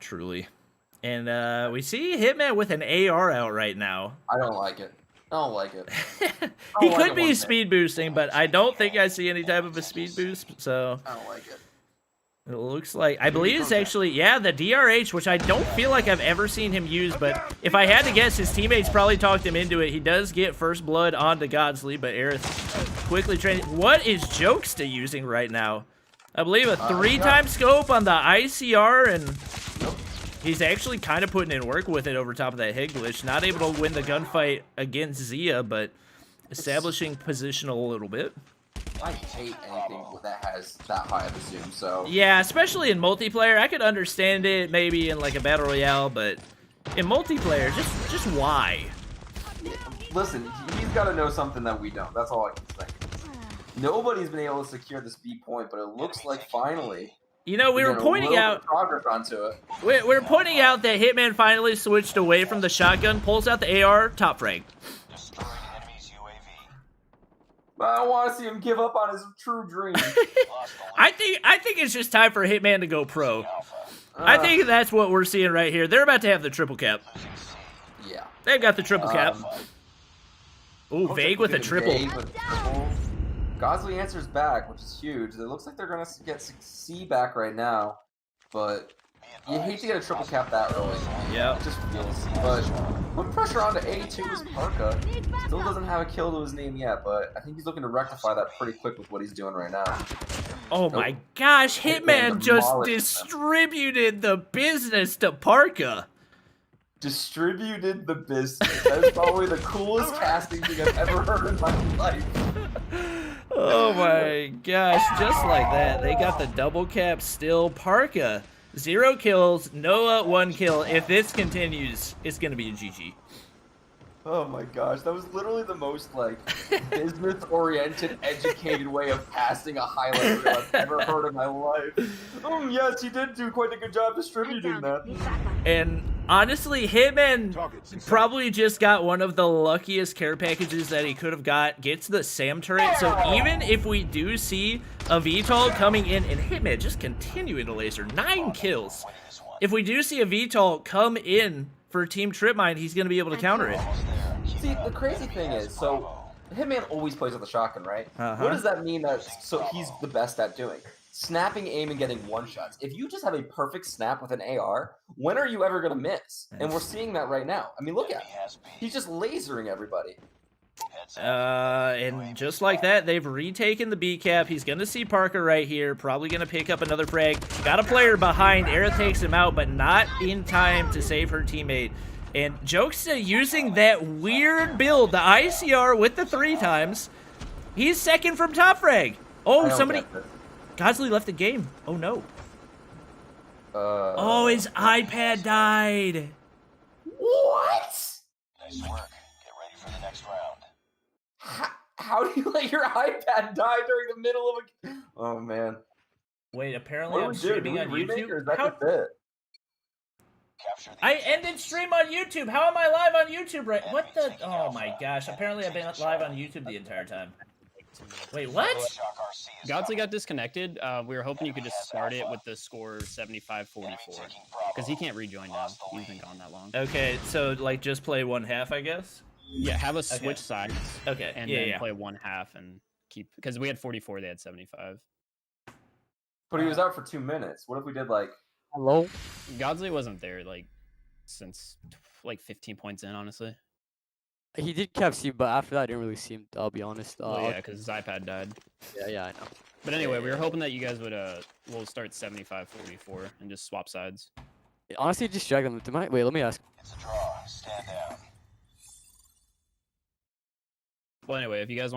Truly. And we see Hitman with an AR out right now. I don't like it. I don't like it. He like could it be one bit. speed boosting, but I don't think I see any type of a speed boost. So I don't like it. it looks like, I believe it's actually, yeah, the DRH, which I don't feel like I've ever seen him use, but if I had to guess, his teammates probably talked him into it. He does get first blood onto Godsley, but Aerith quickly training. What is Jokesta using right now? I believe a 3-time scope on the ICR, and he's actually kind of putting in work with it over top of that head glitch. Not able to win the gunfight against Zia, but establishing position a little bit. I hate anything that has that high of a zoom, so... Yeah, especially in multiplayer. I could understand it maybe in like a battle royale, but in multiplayer, just why? Listen, he's got to know something that we don't. That's all I can say. Nobody's been able to secure this B point, but it looks like finally... You know, we were pointing out... progress onto it. We're pointing out that Hitman finally switched away from the shotgun, pulls out the AR, top frag. But I don't want to see him give up on his true dream. I think it's just time for Hitman to go pro. I think that's what we're seeing right here. They're about to have the triple cap. Yeah. They've got the triple cap. Ooh, Vague with a triple. Godsley answers back, which is huge. It looks like they're going to get C back right now, but you hate to get a triple cap that early. Yeah. It just feels. But put pressure onto A2 is Parka. Still doesn't have a kill to his name yet, but I think he's looking to rectify that pretty quick with what he's doing right now. Oh my gosh, Hitman just distributed the business to Parka. Distributed the business. That is probably the coolest casting thing I've ever heard in my life. Oh my gosh, just like that. They got the double cap still. Parka, 0 kills, Noah 1 kill. If this continues, it's going to be a GG. Oh my gosh, that was literally the most, like, business-oriented, educated way of casting a highlight reel I've ever heard in my life. Yes, he did do quite a good job distributing that. And honestly, Hitman probably just got one of the luckiest care packages that he could have got. Gets the SAM turret, so even if we do see a VTOL coming in, and Hitman just continuing to laser, 9 kills. If we do see a VTOL come in for Team Tripmine, he's going to be able to counter it. See, the crazy thing is, so Hitman always plays with the shotgun, right? What does that mean that so he's the best at doing? Snapping aim and getting one-shots. If you just have a perfect snap with an AR, when are you ever going to miss? And we're seeing that right now. I mean, look at him. He's just lasering everybody. And just like that, they've retaken the B cap. He's going to see Parker right here. Probably going to pick up another frag. Got a player behind. Aerith takes him out, but not in time to save her teammate. And Jokesta using that weird build, the ICR with the 3 times. He's second from top frag. Oh, somebody... Godsley left the game. Oh, no. Oh, his iPad died. What? Nice work. Get ready for the next round. How do you let your iPad die during the middle of a... Oh, man. Wait, apparently I'm streaming on YouTube? Or is that just it? I ended stream on YouTube. How am I live on YouTube right? What the? Oh my gosh. Apparently I've been live on YouTube the entire time. Wait, what? Godsley got disconnected. We were hoping you could just start it with the score 75-44. Because he can't rejoin now. He's been gone that long. Okay, so like just play 1/2, I guess? Yeah, have us switch sides. Okay, and then play 1/2 and keep... Because we had 44, they had 75. But he was out for 2 minutes. What if we did like... Hello? Godsley wasn't there like since like 15 points in, honestly. He did cap C, but after that I didn't really see him, I'll be honest. Well, yeah, because his iPad died. Yeah, I know. But anyway, we were hoping that you guys would we'll start 75-44 and just swap sides. Honestly, just drag them. Wait, let me ask. It's a draw. Stand down. Well, anyway, if you guys want